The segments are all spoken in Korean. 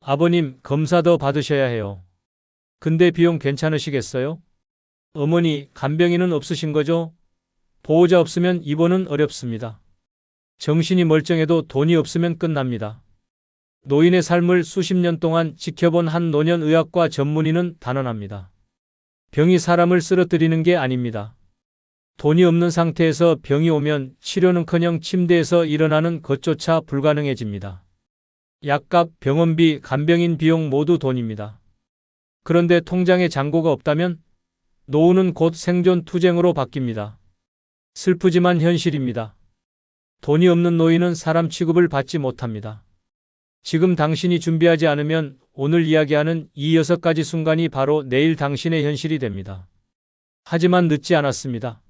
아버님, 검사 더 받으셔야 해요. 근데 비용 괜찮으시겠어요? 어머니, 간병인은 없으신 거죠? 보호자 없으면 입원은 어렵습니다. 정신이 멀쩡해도 돈이 없으면 끝납니다. 노인의 삶을 수십 년 동안 지켜본 한 노년의학과 전문의는 단언합니다. 병이 사람을 쓰러뜨리는 게 아닙니다. 돈이 없는 상태에서 병이 오면 치료는커녕 침대에서 일어나는 것조차 불가능해집니다. 약값, 병원비, 간병인 비용 모두 돈입니다. 그런데 통장에 잔고가 없다면 노후는 곧 생존 투쟁으로 바뀝니다. 슬프지만 현실입니다. 돈이 없는 노인은 사람 취급을 받지 못합니다. 지금 당신이 준비하지 않으면 오늘 이야기하는 이 6가지 순간이 바로 내일 당신의 현실이 됩니다. 하지만 늦지 않았습니다.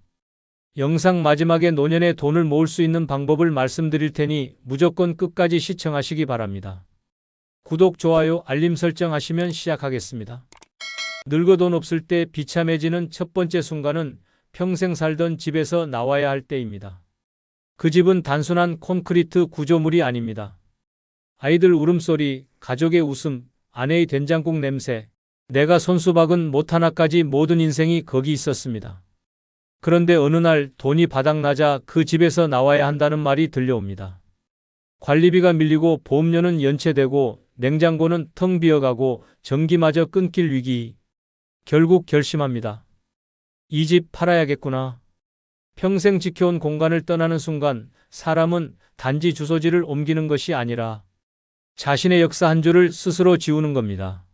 영상 마지막에 노년에 돈을 모을 수 있는 방법을 말씀드릴 테니 무조건 끝까지 시청하시기 바랍니다. 구독, 좋아요, 알림 설정하시면 시작하겠습니다. 늙어 돈 없을 때 비참해지는 첫 번째 순간은 평생 살던 집에서 나와야 할 때입니다. 그 집은 단순한 콘크리트 구조물이 아닙니다. 아이들 울음소리, 가족의 웃음, 아내의 된장국 냄새, 내가 손수 박은 못 하나까지 모든 인생이 거기 있었습니다. 그런데 어느 날 돈이 바닥나자 그 집에서 나와야 한다는 말이 들려옵니다. 관리비가 밀리고 보험료는 연체되고 냉장고는 텅 비어가고 전기마저 끊길 위기. 결국 결심합니다. 이 집 팔아야겠구나. 평생 지켜온 공간을 떠나는 순간 사람은 단지 주소지를 옮기는 것이 아니라 자신의 역사 한 줄을 스스로 지우는 겁니다.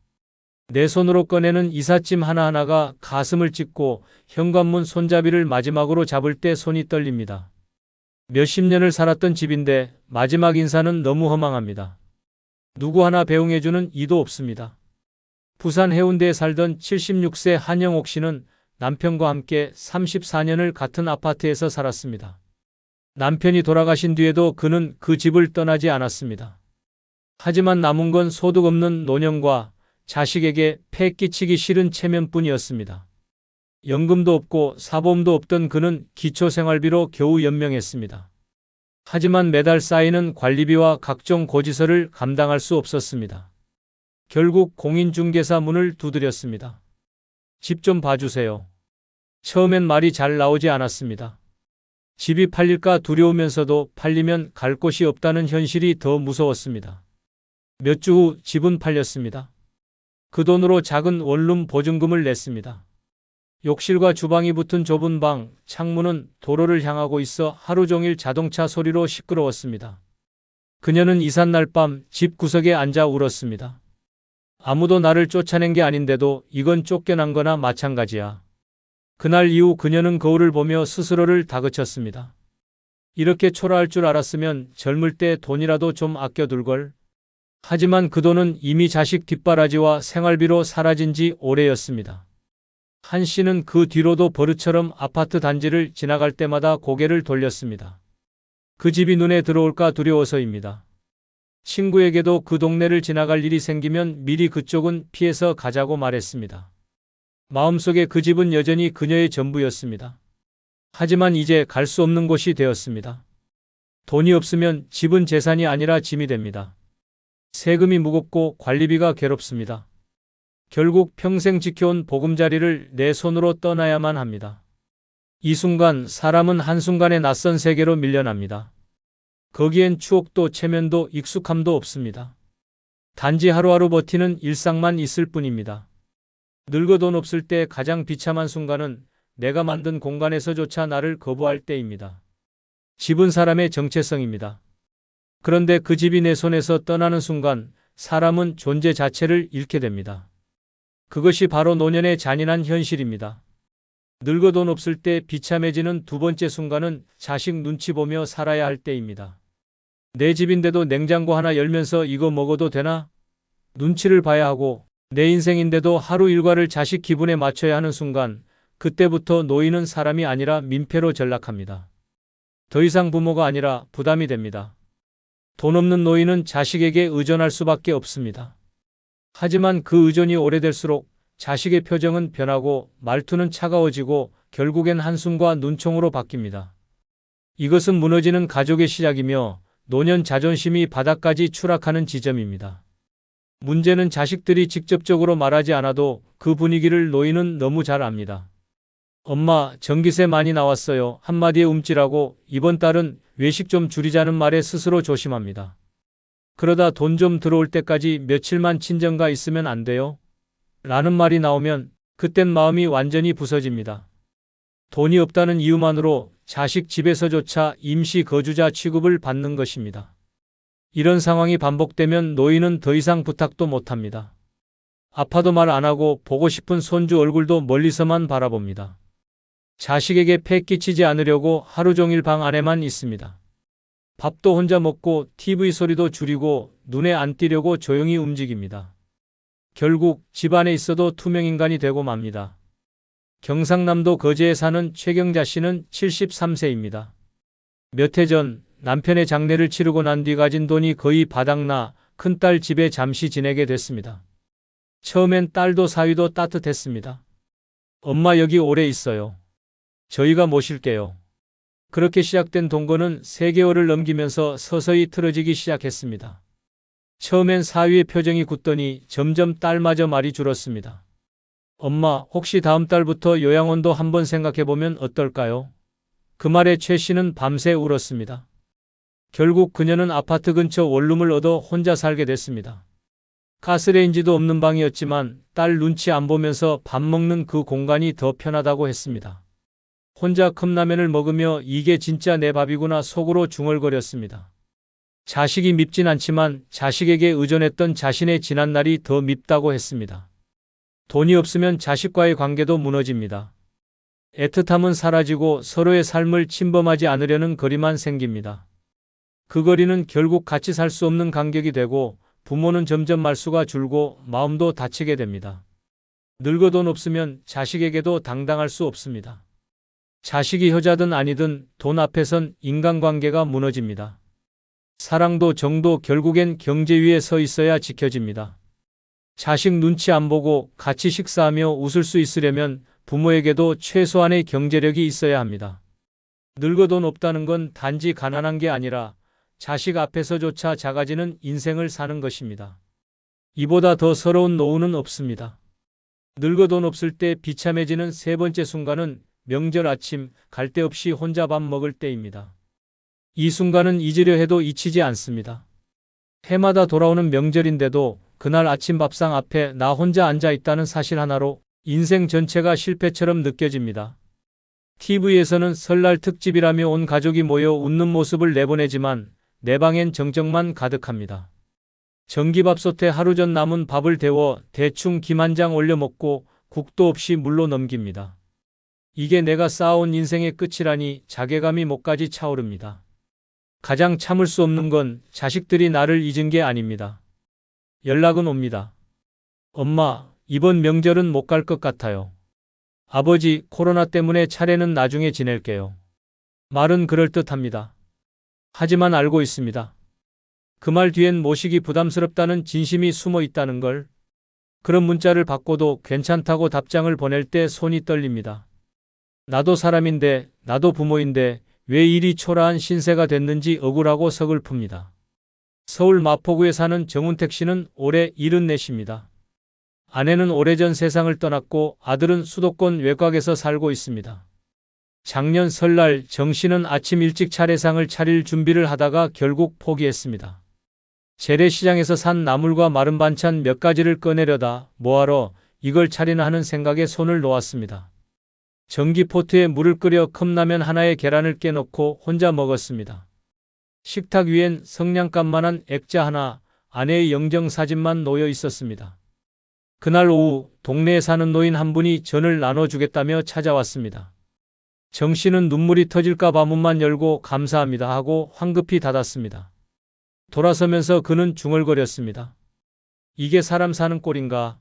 내 손으로 꺼내는 이삿짐 하나하나가 가슴을 찢고 현관문 손잡이를 마지막으로 잡을 때 손이 떨립니다. 몇십 년을 살았던 집인데 마지막 인사는 너무 허망합니다. 누구 하나 배웅해주는 이도 없습니다. 부산 해운대에 살던 76세 한영옥 씨는 남편과 함께 34년을 같은 아파트에서 살았습니다. 남편이 돌아가신 뒤에도 그는 그 집을 떠나지 않았습니다. 하지만 남은 건 소득 없는 노년과 자식에게 폐 끼치기 싫은 체면뿐이었습니다. 연금도 없고 사보험도 없던 그는 기초생활비로 겨우 연명했습니다. 하지만 매달 쌓이는 관리비와 각종 고지서를 감당할 수 없었습니다. 결국 공인중개사 문을 두드렸습니다. 집 좀 봐주세요. 처음엔 말이 잘 나오지 않았습니다. 집이 팔릴까 두려우면서도 팔리면 갈 곳이 없다는 현실이 더 무서웠습니다. 몇 주 후 집은 팔렸습니다. 그 돈으로 작은 원룸 보증금을 냈습니다. 욕실과 주방이 붙은 좁은 방, 창문은 도로를 향하고 있어 하루 종일 자동차 소리로 시끄러웠습니다. 그녀는 이삿날 밤 집 구석에 앉아 울었습니다. 아무도 나를 쫓아낸 게 아닌데도 이건 쫓겨난 거나 마찬가지야. 그날 이후 그녀는 거울을 보며 스스로를 다그쳤습니다. 이렇게 초라할 줄 알았으면 젊을 때 돈이라도 좀 아껴둘걸. 하지만 그 돈은 이미 자식 뒷바라지와 생활비로 사라진 지 오래였습니다. 한 씨는 그 뒤로도 버릇처럼 아파트 단지를 지나갈 때마다 고개를 돌렸습니다. 그 집이 눈에 들어올까 두려워서입니다. 친구에게도 그 동네를 지나갈 일이 생기면 미리 그쪽은 피해서 가자고 말했습니다. 마음속에 그 집은 여전히 그녀의 전부였습니다. 하지만 이제 갈 수 없는 곳이 되었습니다. 돈이 없으면 집은 재산이 아니라 짐이 됩니다. 세금이 무겁고 관리비가 괴롭습니다. 결국 평생 지켜온 보금자리를 내 손으로 떠나야만 합니다. 이 순간 사람은 한순간에 낯선 세계로 밀려납니다. 거기엔 추억도 체면도 익숙함도 없습니다. 단지 하루하루 버티는 일상만 있을 뿐입니다. 늙어 돈 없을 때 가장 비참한 순간은 내가 만든 공간에서조차 나를 거부할 때입니다. 집은 사람의 정체성입니다. 그런데 그 집이 내 손에서 떠나는 순간 사람은 존재 자체를 잃게 됩니다. 그것이 바로 노년의 잔인한 현실입니다. 늙어 돈 없을 때 비참해지는 두 번째 순간은 자식 눈치 보며 살아야 할 때입니다. 내 집인데도 냉장고 하나 열면서 이거 먹어도 되나? 눈치를 봐야 하고 내 인생인데도 하루 일과를 자식 기분에 맞춰야 하는 순간 그때부터 노인은 사람이 아니라 민폐로 전락합니다. 더 이상 부모가 아니라 부담이 됩니다. 돈 없는 노인은 자식에게 의존할 수밖에 없습니다. 하지만 그 의존이 오래될수록 자식의 표정은 변하고 말투는 차가워지고 결국엔 한숨과 눈총으로 바뀝니다. 이것은 무너지는 가족의 시작이며 노년 자존심이 바닥까지 추락하는 지점입니다. 문제는 자식들이 직접적으로 말하지 않아도 그 분위기를 노인은 너무 잘 압니다. 엄마, 전기세 많이 나왔어요. 한마디에 움찔하고 이번 달은 외식 좀 줄이자는 말에 스스로 조심합니다. 그러다 돈 좀 들어올 때까지 며칠만 친정가 있으면 안 돼요? 라는 말이 나오면 그땐 마음이 완전히 부서집니다. 돈이 없다는 이유만으로 자식 집에서조차 임시 거주자 취급을 받는 것입니다. 이런 상황이 반복되면 노인은 더 이상 부탁도 못합니다. 아파도 말 안 하고 보고 싶은 손주 얼굴도 멀리서만 바라봅니다. 자식에게 폐 끼치지 않으려고 하루 종일 방 안에만 있습니다. 밥도 혼자 먹고 TV 소리도 줄이고 눈에 안 띄려고 조용히 움직입니다. 결국 집안에 있어도 투명인간이 되고 맙니다. 경상남도 거제에 사는 최경자 씨는 73세입니다. 몇 해 전 남편의 장례를 치르고 난 뒤 가진 돈이 거의 바닥나 큰딸 집에 잠시 지내게 됐습니다. 처음엔 딸도 사위도 따뜻했습니다. 엄마 여기 오래 있어요. 저희가 모실게요. 그렇게 시작된 동거는 3개월을 넘기면서 서서히 틀어지기 시작했습니다. 처음엔 사위의 표정이 굳더니 점점 딸마저 말이 줄었습니다. 엄마, 혹시 다음 달부터 요양원도 한번 생각해보면 어떨까요? 그 말에 최 씨는 밤새 울었습니다. 결국 그녀는 아파트 근처 원룸을 얻어 혼자 살게 됐습니다. 가스레인지도 없는 방이었지만 딸 눈치 안 보면서 밥 먹는 그 공간이 더 편하다고 했습니다. 혼자 컵라면을 먹으며 이게 진짜 내 밥이구나 속으로 중얼거렸습니다. 자식이 밉진 않지만 자식에게 의존했던 자신의 지난날이 더 밉다고 했습니다. 돈이 없으면 자식과의 관계도 무너집니다. 애틋함은 사라지고 서로의 삶을 침범하지 않으려는 거리만 생깁니다. 그 거리는 결국 같이 살 수 없는 간격이 되고 부모는 점점 말수가 줄고 마음도 다치게 됩니다. 늙어 돈 없으면 자식에게도 당당할 수 없습니다. 자식이 효자든 아니든 돈 앞에선 인간관계가 무너집니다. 사랑도 정도 결국엔 경제 위에 서 있어야 지켜집니다. 자식 눈치 안 보고 같이 식사하며 웃을 수 있으려면 부모에게도 최소한의 경제력이 있어야 합니다. 늙어 돈 없다는 건 단지 가난한 게 아니라 자식 앞에서조차 작아지는 인생을 사는 것입니다. 이보다 더 서러운 노후는 없습니다. 늙어 돈 없을 때 비참해지는 세 번째 순간은 명절 아침 갈 데 없이 혼자 밥 먹을 때입니다. 이 순간은 잊으려 해도 잊히지 않습니다. 해마다 돌아오는 명절인데도 그날 아침 밥상 앞에 나 혼자 앉아 있다는 사실 하나로 인생 전체가 실패처럼 느껴집니다. TV에서는 설날 특집이라며 온 가족이 모여 웃는 모습을 내보내지만 내 방엔 정적만 가득합니다. 전기밥솥에 하루 전 남은 밥을 데워 대충 김 한 장 올려 먹고 국도 없이 물로 넘깁니다. 이게 내가 쌓아온 인생의 끝이라니 자괴감이 목까지 차오릅니다. 가장 참을 수 없는 건 자식들이 나를 잊은 게 아닙니다. 연락은 옵니다. 엄마, 이번 명절은 못 갈 것 같아요. 아버지, 코로나 때문에 차례는 나중에 지낼게요. 말은 그럴듯합니다. 하지만 알고 있습니다. 그 말 뒤엔 모시기 부담스럽다는 진심이 숨어 있다는 걸. 그런 문자를 받고도 괜찮다고 답장을 보낼 때 손이 떨립니다. 나도 사람인데, 나도 부모인데 왜 이리 초라한 신세가 됐는지 억울하고 서글픕니다. 서울 마포구에 사는 정운택 씨는 올해 74입니다. 아내는 오래전 세상을 떠났고 아들은 수도권 외곽에서 살고 있습니다. 작년 설날 정 씨는 아침 일찍 차례상을 차릴 준비를 하다가 결국 포기했습니다. 재래시장에서 산 나물과 마른 반찬 몇 가지를 꺼내려다 뭐하러 이걸 차리나 하는 생각에 손을 놓았습니다. 전기포트에 물을 끓여 컵라면 하나에 계란을 깨놓고 혼자 먹었습니다. 식탁 위엔 성냥감만한 액자 하나, 아내의 영정사진만 놓여 있었습니다. 그날 오후 동네에 사는 노인 한 분이 전을 나눠주겠다며 찾아왔습니다. 정 씨는 눈물이 터질까 봐 문만 열고 감사합니다 하고 황급히 닫았습니다. 돌아서면서 그는 중얼거렸습니다. 이게 사람 사는 꼴인가?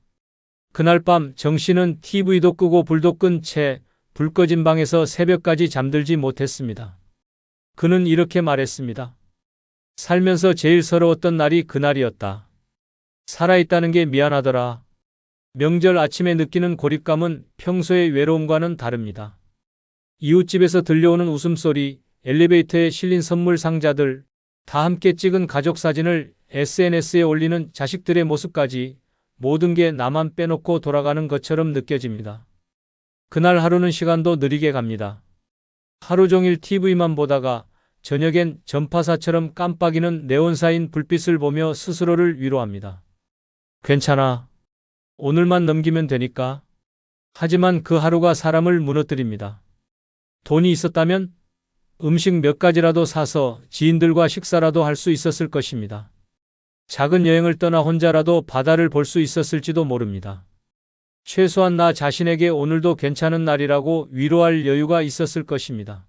그날 밤 정 씨는 TV도 끄고 불도 끈 채 불 꺼진 방에서 새벽까지 잠들지 못했습니다. 그는 이렇게 말했습니다. 살면서 제일 서러웠던 날이 그날이었다. 살아있다는 게 미안하더라. 명절 아침에 느끼는 고립감은 평소의 외로움과는 다릅니다. 이웃집에서 들려오는 웃음소리, 엘리베이터에 실린 선물 상자들, 다 함께 찍은 가족 사진을 SNS에 올리는 자식들의 모습까지 모든 게 나만 빼놓고 돌아가는 것처럼 느껴집니다. 그날 하루는 시간도 느리게 갑니다. 하루 종일 TV만 보다가 저녁엔 전파사처럼 깜빡이는 네온사인 불빛을 보며 스스로를 위로합니다. 괜찮아. 오늘만 넘기면 되니까. 하지만 그 하루가 사람을 무너뜨립니다. 돈이 있었다면 음식 몇 가지라도 사서 지인들과 식사라도 할 수 있었을 것입니다. 작은 여행을 떠나 혼자라도 바다를 볼 수 있었을지도 모릅니다. 최소한 나 자신에게 오늘도 괜찮은 날이라고 위로할 여유가 있었을 것입니다.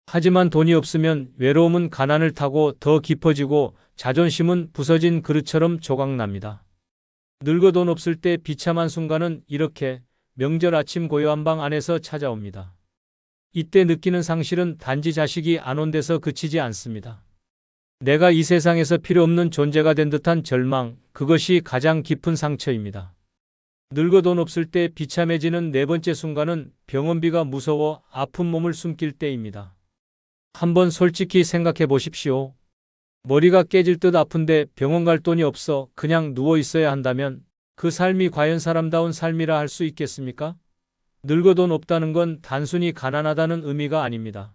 하지만 돈이 없으면 외로움은 가난을 타고 더 깊어지고 자존심은 부서진 그릇처럼 조각납니다. 늙어 돈 없을 때 비참한 순간은 이렇게 명절 아침 고요한 방 안에서 찾아옵니다. 이때 느끼는 상실은 단지 자식이 안 온 데서 그치지 않습니다. 내가 이 세상에서 필요 없는 존재가 된 듯한 절망, 그것이 가장 깊은 상처입니다. 늙어 돈 없을 때 비참해지는 네 번째 순간은 병원비가 무서워 아픈 몸을 숨길 때입니다. 한번 솔직히 생각해 보십시오. 머리가 깨질 듯 아픈데 병원 갈 돈이 없어 그냥 누워 있어야 한다면 그 삶이 과연 사람다운 삶이라 할 수 있겠습니까? 늙어 돈 없다는 건 단순히 가난하다는 의미가 아닙니다.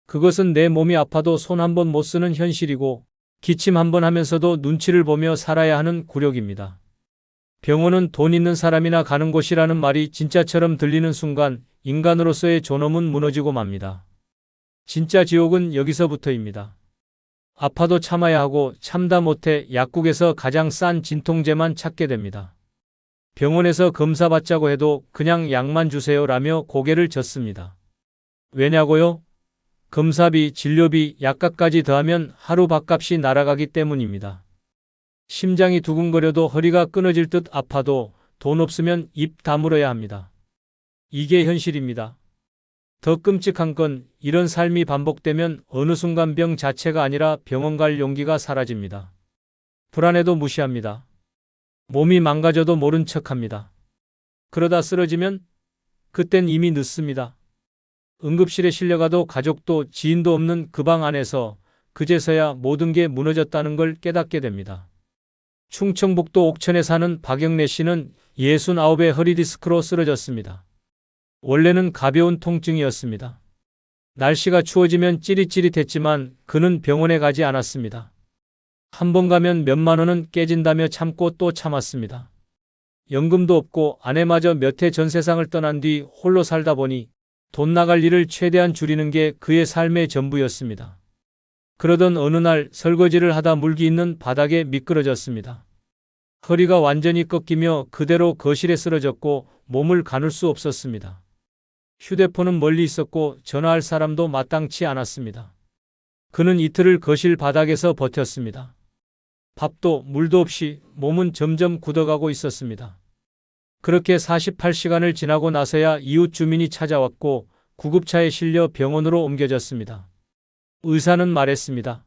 그것은 내 몸이 아파도 손 한 번 못 쓰는 현실이고 기침 한 번 하면서도 눈치를 보며 살아야 하는 굴욕입니다. 병원은 돈 있는 사람이나 가는 곳이라는 말이 진짜처럼 들리는 순간 인간으로서의 존엄은 무너지고 맙니다. 진짜 지옥은 여기서부터입니다. 아파도 참아야 하고 참다 못해 약국에서 가장 싼 진통제만 찾게 됩니다. 병원에서 검사 받자고 해도 그냥 약만 주세요라며 고개를 젓습니다. 왜냐고요? 검사비, 진료비, 약값까지 더하면 하루 밥값이 날아가기 때문입니다. 심장이 두근거려도 허리가 끊어질 듯 아파도 돈 없으면 입 다물어야 합니다. 이게 현실입니다. 더 끔찍한 건 이런 삶이 반복되면 어느 순간 병 자체가 아니라 병원 갈 용기가 사라집니다. 불안해도 무시합니다. 몸이 망가져도 모른 척합니다. 그러다 쓰러지면 그땐 이미 늦습니다. 응급실에 실려가도 가족도 지인도 없는 그 방 안에서 그제서야 모든 게 무너졌다는 걸 깨닫게 됩니다. 충청북도 옥천에 사는 박영래 씨는 69의 허리 디스크로 쓰러졌습니다. 원래는 가벼운 통증이었습니다. 날씨가 추워지면 찌릿찌릿했지만 그는 병원에 가지 않았습니다. 한 번 가면 몇만 원은 깨진다며 참고 또 참았습니다. 연금도 없고 아내마저 몇 해 전 세상을 떠난 뒤 홀로 살다 보니 돈 나갈 일을 최대한 줄이는 게 그의 삶의 전부였습니다. 그러던 어느 날 설거지를 하다 물기 있는 바닥에 미끄러졌습니다. 허리가 완전히 꺾이며 그대로 거실에 쓰러졌고 몸을 가눌 수 없었습니다. 휴대폰은 멀리 있었고 전화할 사람도 마땅치 않았습니다. 그는 이틀을 거실 바닥에서 버텼습니다. 밥도 물도 없이 몸은 점점 굳어가고 있었습니다. 그렇게 48시간을 지나고 나서야 이웃 주민이 찾아왔고 구급차에 실려 병원으로 옮겨졌습니다. 의사는 말했습니다.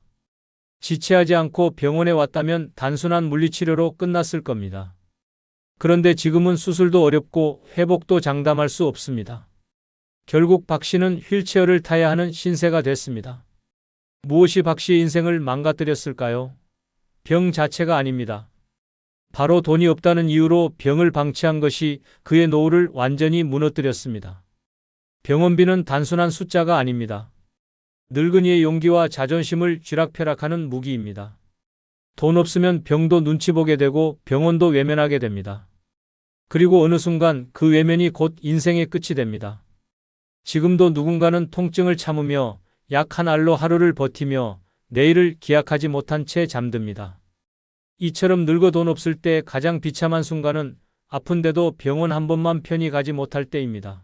지체하지 않고 병원에 왔다면 단순한 물리치료로 끝났을 겁니다. 그런데 지금은 수술도 어렵고 회복도 장담할 수 없습니다. 결국 박 씨는 휠체어를 타야 하는 신세가 됐습니다. 무엇이 박 씨의 인생을 망가뜨렸을까요? 병 자체가 아닙니다. 바로 돈이 없다는 이유로 병을 방치한 것이 그의 노후를 완전히 무너뜨렸습니다. 병원비는 단순한 숫자가 아닙니다. 늙은이의 용기와 자존심을 쥐락펴락하는 무기입니다. 돈 없으면 병도 눈치 보게 되고 병원도 외면하게 됩니다. 그리고 어느 순간 그 외면이 곧 인생의 끝이 됩니다. 지금도 누군가는 통증을 참으며 약 한 알로 하루를 버티며 내일을 기약하지 못한 채 잠듭니다. 이처럼 늙어 돈 없을 때 가장 비참한 순간은 아픈데도 병원 한 번만 편히 가지 못할 때입니다.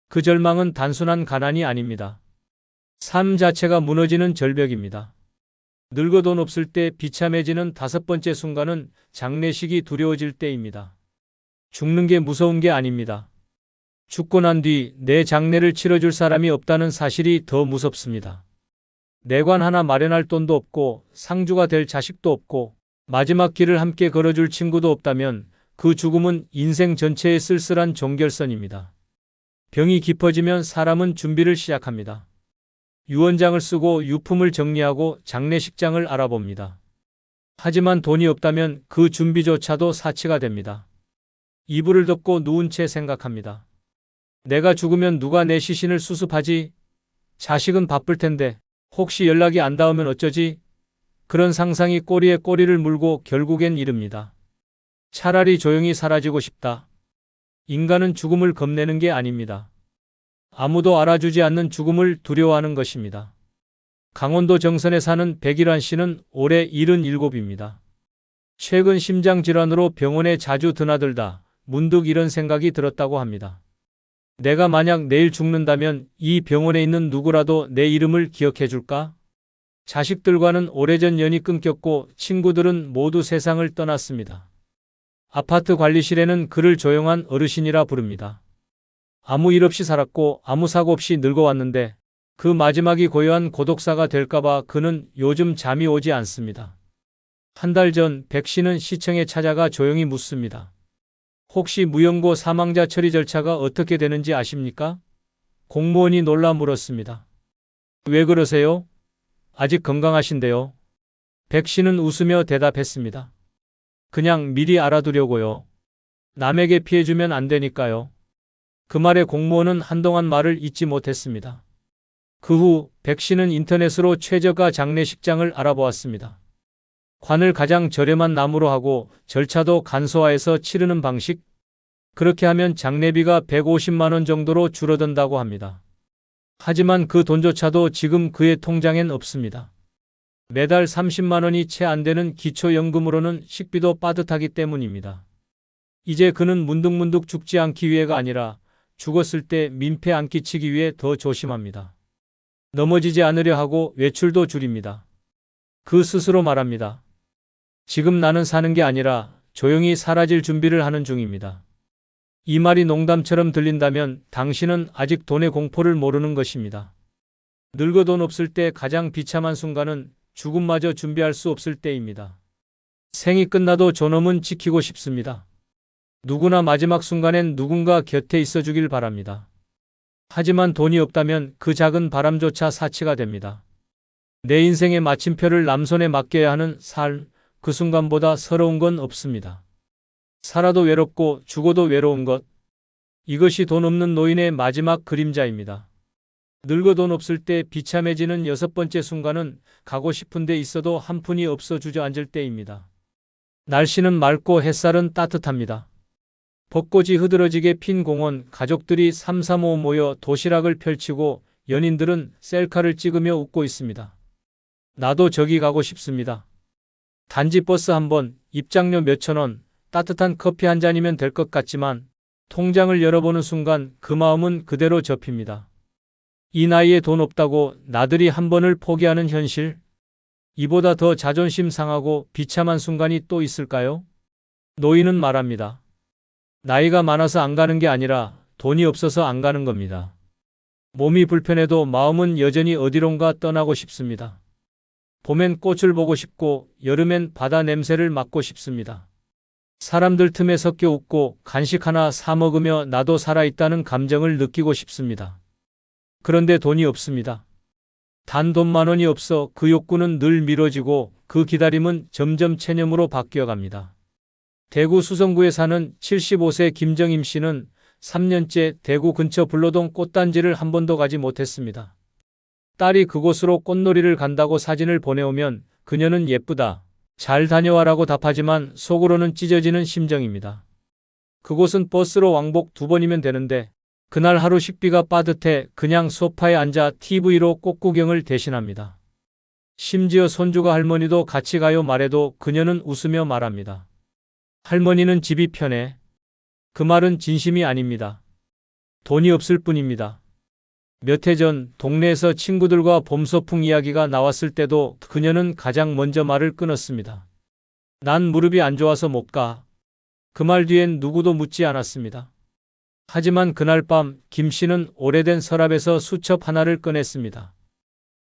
그 절망은 단순한 가난이 아닙니다. 삶 자체가 무너지는 절벽입니다. 늙어 돈 없을 때 비참해지는 다섯 번째 순간은 장례식이 두려워질 때입니다. 죽는 게 무서운 게 아닙니다. 죽고 난 뒤 내 장례를 치러줄 사람이 없다는 사실이 더 무섭습니다. 내관 하나 마련할 돈도 없고 상주가 될 자식도 없고 마지막 길을 함께 걸어줄 친구도 없다면 그 죽음은 인생 전체의 쓸쓸한 종결선입니다. 병이 깊어지면 사람은 준비를 시작합니다. 유언장을 쓰고 유품을 정리하고 장례식장을 알아봅니다. 하지만 돈이 없다면 그 준비조차도 사치가 됩니다. 이불을 덮고 누운 채 생각합니다. 내가 죽으면 누가 내 시신을 수습하지? 자식은 바쁠 텐데 혹시 연락이 안 닿으면 어쩌지? 그런 상상이 꼬리에 꼬리를 물고 결국엔 이릅니다. 차라리 조용히 사라지고 싶다. 인간은 죽음을 겁내는 게 아닙니다. 아무도 알아주지 않는 죽음을 두려워하는 것입니다. 강원도 정선에 사는 백일환 씨는 올해 77입니다. 최근 심장질환으로 병원에 자주 드나들다 문득 이런 생각이 들었다고 합니다. 내가 만약 내일 죽는다면 이 병원에 있는 누구라도 내 이름을 기억해 줄까? 자식들과는 오래전 연이 끊겼고 친구들은 모두 세상을 떠났습니다. 아파트 관리실에는 그를 조용한 어르신이라 부릅니다. 아무 일 없이 살았고 아무 사고 없이 늙어왔는데 그 마지막이 고요한 고독사가 될까봐 그는 요즘 잠이 오지 않습니다. 한 달 전 백 씨는 시청에 찾아가 조용히 묻습니다. 혹시 무연고 사망자 처리 절차가 어떻게 되는지 아십니까? 공무원이 놀라 물었습니다. 왜 그러세요? 아직 건강하신데요. 백 씨는 웃으며 대답했습니다. 그냥 미리 알아두려고요. 남에게 피해주면 안 되니까요. 그 말에 공무원은 한동안 말을 잇지 못했습니다. 그 후 백 씨는 인터넷으로 최저가 장례식장을 알아보았습니다. 관을 가장 저렴한 나무로 하고 절차도 간소화해서 치르는 방식. 그렇게 하면 장례비가 150만 원 정도로 줄어든다고 합니다. 하지만 그 돈조차도 지금 그의 통장엔 없습니다. 매달 30만 원이 채 안 되는 기초연금으로는 식비도 빠듯하기 때문입니다. 이제 그는 문득문득 죽지 않기 위해가 아니라 죽었을 때 민폐 안 끼치기 위해 더 조심합니다. 넘어지지 않으려 하고 외출도 줄입니다. 그 스스로 말합니다. 지금 나는 사는 게 아니라 조용히 사라질 준비를 하는 중입니다. 이 말이 농담처럼 들린다면 당신은 아직 돈의 공포를 모르는 것입니다. 늙어 돈 없을 때 가장 비참한 순간은 죽음마저 준비할 수 없을 때입니다. 생이 끝나도 존엄은 지키고 싶습니다. 누구나 마지막 순간엔 누군가 곁에 있어 주길 바랍니다. 하지만 돈이 없다면 그 작은 바람조차 사치가 됩니다. 내 인생의 마침표를 남손에 맡겨야 하는 삶, 그 순간보다 서러운 건 없습니다. 살아도 외롭고 죽어도 외로운 것. 이것이 돈 없는 노인의 마지막 그림자입니다. 늙어 돈 없을 때 비참해지는 6번째 순간은 가고 싶은 데 있어도 한 푼이 없어 주저앉을 때입니다. 날씨는 맑고 햇살은 따뜻합니다. 벚꽃이 흐드러지게 핀 공원, 가족들이 삼삼오오 모여 도시락을 펼치고 연인들은 셀카를 찍으며 웃고 있습니다. 나도 저기 가고 싶습니다. 단지 버스 한 번, 입장료 몇천 원, 따뜻한 커피 한 잔이면 될 것 같지만 통장을 열어보는 순간 그 마음은 그대로 접힙니다. 이 나이에 돈 없다고 나들이 한 번을 포기하는 현실? 이보다 더 자존심 상하고 비참한 순간이 또 있을까요? 노인은 말합니다. 나이가 많아서 안 가는 게 아니라 돈이 없어서 안 가는 겁니다. 몸이 불편해도 마음은 여전히 어디론가 떠나고 싶습니다. 봄엔 꽃을 보고 싶고 여름엔 바다 냄새를 맡고 싶습니다. 사람들 틈에 섞여 웃고 간식 하나 사 먹으며 나도 살아있다는 감정을 느끼고 싶습니다. 그런데 돈이 없습니다. 단 돈 10,000원이 없어 그 욕구는 늘 미뤄지고 그 기다림은 점점 체념으로 바뀌어갑니다. 대구 수성구에 사는 75세 김정임 씨는 3년째 대구 근처 불로동 꽃단지를 한 번도 가지 못했습니다. 딸이 그곳으로 꽃놀이를 간다고 사진을 보내오면 그녀는 예쁘다, 잘 다녀와라고 답하지만 속으로는 찢어지는 심정입니다. 그곳은 버스로 왕복 2번이면 되는데 그날 하루 식비가 빠듯해 그냥 소파에 앉아 TV로 꽃 구경을 대신합니다. 심지어 손주가 할머니도 같이 가요 말해도 그녀는 웃으며 말합니다. 할머니는 집이 편해. 그 말은 진심이 아닙니다. 돈이 없을 뿐입니다. 몇 해 전 동네에서 친구들과 봄소풍 이야기가 나왔을 때도 그녀는 가장 먼저 말을 끊었습니다. 난 무릎이 안 좋아서 못 가. 그 말 뒤엔 누구도 묻지 않았습니다. 하지만 그날 밤 김 씨는 오래된 서랍에서 수첩 하나를 꺼냈습니다.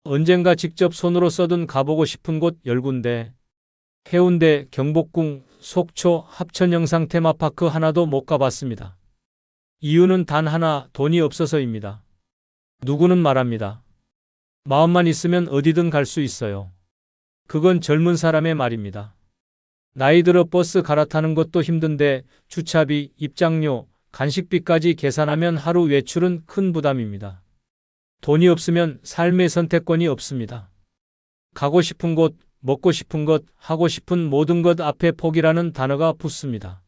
언젠가 직접 손으로 써둔 가보고 싶은 곳 10군데. 해운대, 경복궁, 속초, 합천영상 테마파크 하나도 못 가봤습니다. 이유는 단 하나, 돈이 없어서입니다. 누구는 말합니다. 마음만 있으면 어디든 갈 수 있어요. 그건 젊은 사람의 말입니다. 나이 들어 버스 갈아타는 것도 힘든데 주차비, 입장료, 간식비까지 계산하면 하루 외출은 큰 부담입니다. 돈이 없으면 삶의 선택권이 없습니다. 가고 싶은 곳, 먹고 싶은 것, 하고 싶은 모든 것 앞에 포기라는 단어가 붙습니다.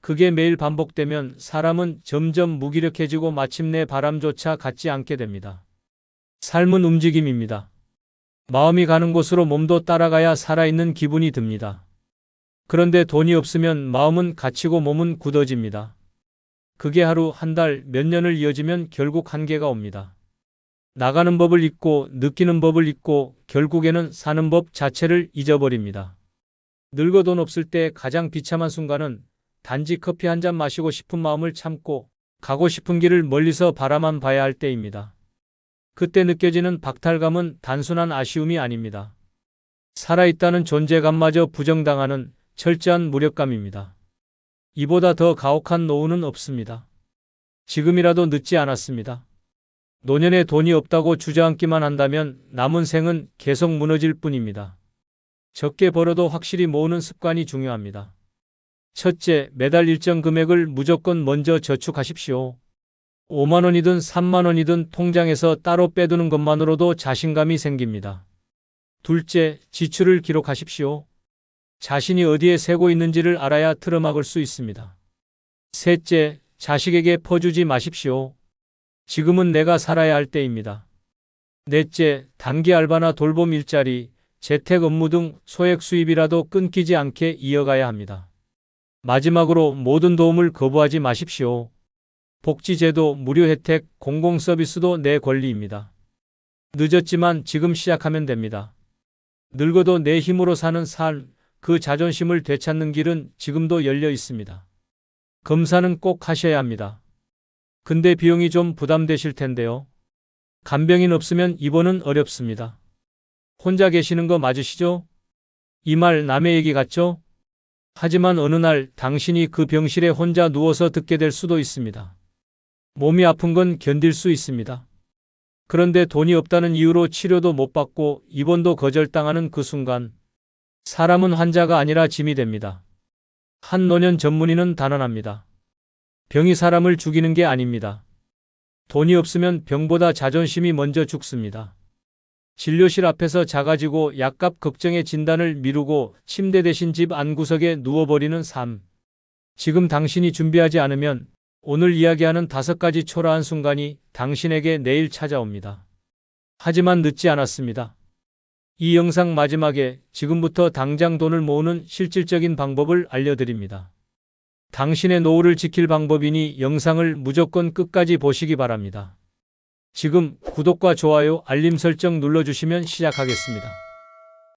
그게 매일 반복되면 사람은 점점 무기력해지고 마침내 바람조차 갖지 않게 됩니다. 삶은 움직임입니다. 마음이 가는 곳으로 몸도 따라가야 살아있는 기분이 듭니다. 그런데 돈이 없으면 마음은 갇히고 몸은 굳어집니다. 그게 하루, 한 달, 몇 년을 이어지면 결국 한계가 옵니다. 나가는 법을 잊고 느끼는 법을 잊고 결국에는 사는 법 자체를 잊어버립니다. 늙어 돈 없을 때 가장 비참한 순간은 단지 커피 한 잔 마시고 싶은 마음을 참고 가고 싶은 길을 멀리서 바라만 봐야 할 때입니다. 그때 느껴지는 박탈감은 단순한 아쉬움이 아닙니다. 살아있다는 존재감마저 부정당하는 철저한 무력감입니다. 이보다 더 가혹한 노후는 없습니다. 지금이라도 늦지 않았습니다. 노년에 돈이 없다고 주저앉기만 한다면 남은 생은 계속 무너질 뿐입니다. 적게 벌어도 확실히 모으는 습관이 중요합니다. 첫째, 매달 일정 금액을 무조건 먼저 저축하십시오. 5만 원이든 3만 원이든 통장에서 따로 빼두는 것만으로도 자신감이 생깁니다. 둘째, 지출을 기록하십시오. 자신이 어디에 새고 있는지를 알아야 틀어막을 수 있습니다. 셋째, 자식에게 퍼주지 마십시오. 지금은 내가 살아야 할 때입니다. 넷째, 단기 알바나 돌봄 일자리, 재택 업무 등 소액 수입이라도 끊기지 않게 이어가야 합니다. 마지막으로 모든 도움을 거부하지 마십시오. 복지제도, 무료 혜택, 공공서비스도 내 권리입니다. 늦었지만 지금 시작하면 됩니다. 늙어도 내 힘으로 사는 삶, 그 자존심을 되찾는 길은 지금도 열려 있습니다. 검사는 꼭 하셔야 합니다. 근데 비용이 좀 부담되실 텐데요. 간병인 없으면 입원은 어렵습니다. 혼자 계시는 거 맞으시죠? 이 말 남의 얘기 같죠? 하지만 어느 날 당신이 그 병실에 혼자 누워서 듣게 될 수도 있습니다. 몸이 아픈 건 견딜 수 있습니다. 그런데 돈이 없다는 이유로 치료도 못 받고 입원도 거절당하는 그 순간, 사람은 환자가 아니라 짐이 됩니다. 한 노년 전문의는 단언합니다. 병이 사람을 죽이는 게 아닙니다. 돈이 없으면 병보다 자존심이 먼저 죽습니다. 진료실 앞에서 작아지고 약값 걱정에 진단을 미루고 침대 대신 집 안구석에 누워버리는 삶. 지금 당신이 준비하지 않으면 오늘 이야기하는 5가지 초라한 순간이 당신에게 내일 찾아옵니다. 하지만 늦지 않았습니다. 이 영상 마지막에 지금부터 당장 돈을 모으는 실질적인 방법을 알려드립니다. 당신의 노후를 지킬 방법이니 영상을 무조건 끝까지 보시기 바랍니다. 지금 구독과 좋아요, 알림 설정 눌러주시면 시작하겠습니다.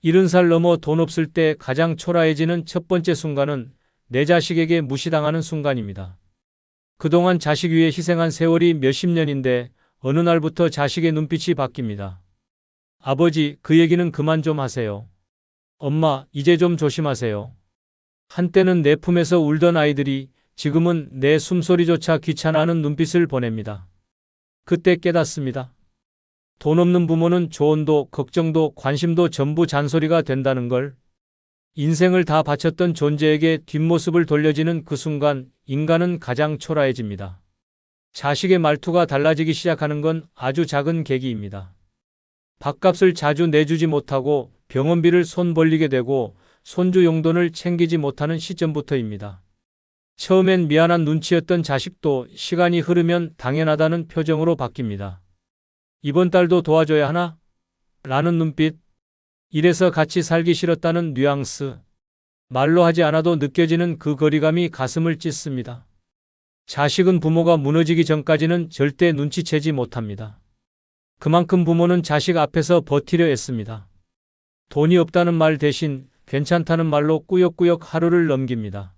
70살 넘어 돈 없을 때 가장 초라해지는 첫 번째 순간은 내 자식에게 무시당하는 순간입니다. 그동안 자식 위해 희생한 세월이 몇십 년인데 어느 날부터 자식의 눈빛이 바뀝니다. 아버지, 그 얘기는 그만 좀 하세요. 엄마, 이제 좀 조심하세요. 한때는 내 품에서 울던 아이들이 지금은 내 숨소리조차 귀찮아하는 눈빛을 보냅니다. 그때 깨닫습니다. 돈 없는 부모는 조언도 걱정도 관심도 전부 잔소리가 된다는 걸. 인생을 다 바쳤던 존재에게 뒷모습을 돌려지는 그 순간 인간은 가장 초라해집니다. 자식의 말투가 달라지기 시작하는 건 아주 작은 계기입니다. 밥값을 자주 내주지 못하고 병원비를 손 벌리게 되고 손주 용돈을 챙기지 못하는 시점부터입니다. 처음엔 미안한 눈치였던 자식도 시간이 흐르면 당연하다는 표정으로 바뀝니다. 이번 달도 도와줘야 하나? 라는 눈빛. 이래서 같이 살기 싫었다는 뉘앙스. 말로 하지 않아도 느껴지는 그 거리감이 가슴을 찢습니다. 자식은 부모가 무너지기 전까지는 절대 눈치채지 못합니다. 그만큼 부모는 자식 앞에서 버티려 애씁니다. 돈이 없다는 말 대신 괜찮다는 말로 꾸역꾸역 하루를 넘깁니다.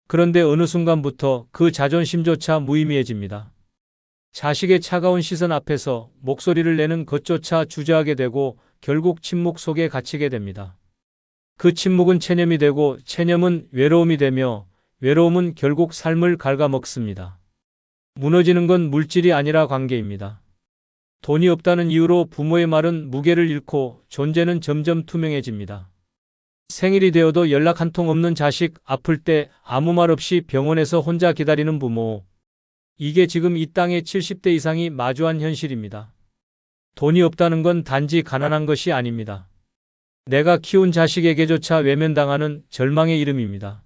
그런데 어느 순간부터 그 자존심조차 무의미해집니다. 자식의 차가운 시선 앞에서 목소리를 내는 것조차 주저하게 되고 결국 침묵 속에 갇히게 됩니다. 그 침묵은 체념이 되고 체념은 외로움이 되며 외로움은 결국 삶을 갉아먹습니다. 무너지는 건 물질이 아니라 관계입니다. 돈이 없다는 이유로 부모의 말은 무게를 잃고 존재는 점점 투명해집니다. 생일이 되어도 연락 한 통 없는 자식, 아플 때 아무 말 없이 병원에서 혼자 기다리는 부모. 이게 지금 이 땅의 70대 이상이 마주한 현실입니다. 돈이 없다는 건 단지 가난한 것이 아닙니다. 내가 키운 자식에게조차 외면당하는 절망의 이름입니다.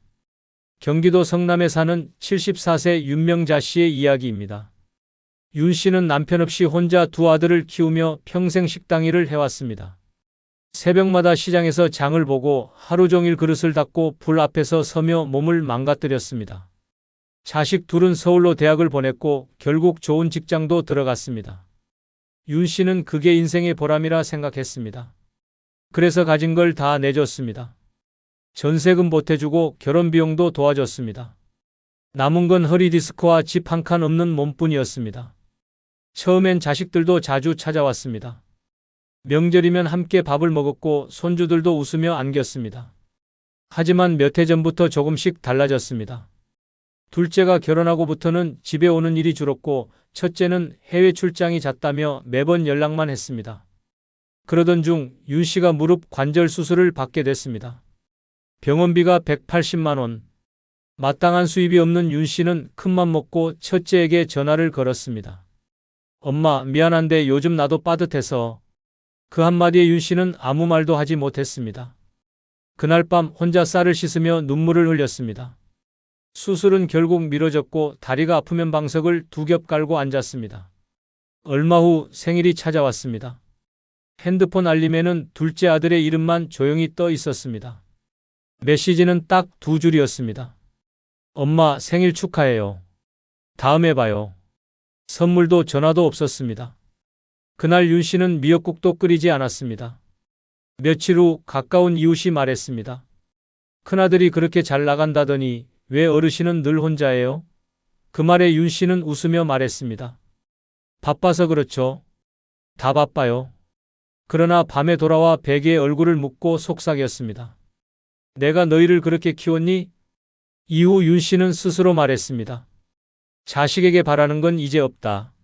경기도 성남에 사는 74세 윤명자 씨의 이야기입니다. 윤 씨는 남편 없이 혼자 두 아들을 키우며 평생 식당 일을 해왔습니다. 새벽마다 시장에서 장을 보고 하루 종일 그릇을 닦고 불 앞에서 서며 몸을 망가뜨렸습니다. 자식 둘은 서울로 대학을 보냈고 결국 좋은 직장도 들어갔습니다. 윤 씨는 그게 인생의 보람이라 생각했습니다. 그래서 가진 걸 다 내줬습니다. 전세금 보태주고 결혼 비용도 도와줬습니다. 남은 건 허리 디스크와 집 한 칸 없는 몸뿐이었습니다. 처음엔 자식들도 자주 찾아왔습니다. 명절이면 함께 밥을 먹었고 손주들도 웃으며 안겼습니다. 하지만 몇 해 전부터 조금씩 달라졌습니다. 둘째가 결혼하고부터는 집에 오는 일이 줄었고 첫째는 해외 출장이 잦다며 매번 연락만 했습니다. 그러던 중 윤 씨가 무릎 관절 수술을 받게 됐습니다. 병원비가 180만 원. 마땅한 수입이 없는 윤 씨는 큰맘 먹고 첫째에게 전화를 걸었습니다. 엄마, 미안한데 요즘 나도 빠듯해서. 그 한마디에 윤 씨는 아무 말도 하지 못했습니다. 그날 밤 혼자 쌀을 씻으며 눈물을 흘렸습니다. 수술은 결국 미뤄졌고 다리가 아프면 방석을 두 겹 깔고 앉았습니다. 얼마 후 생일이 찾아왔습니다. 핸드폰 알림에는 둘째 아들의 이름만 조용히 떠 있었습니다. 메시지는 딱 두 줄이었습니다. 엄마, 생일 축하해요. 다음에 봐요. 선물도 전화도 없었습니다. 그날 윤 씨는 미역국도 끓이지 않았습니다. 며칠 후 가까운 이웃이 말했습니다. 큰아들이 그렇게 잘 나간다더니 왜 어르신은 늘 혼자예요? 그 말에 윤 씨는 웃으며 말했습니다. 바빠서 그렇죠. 다 바빠요. 그러나 밤에 돌아와 베개에 얼굴을 묻고 속삭였습니다. 내가 너희를 그렇게 키웠니? 이후 윤 씨는 스스로 말했습니다. 자식에게 바라는 건 이제 없다.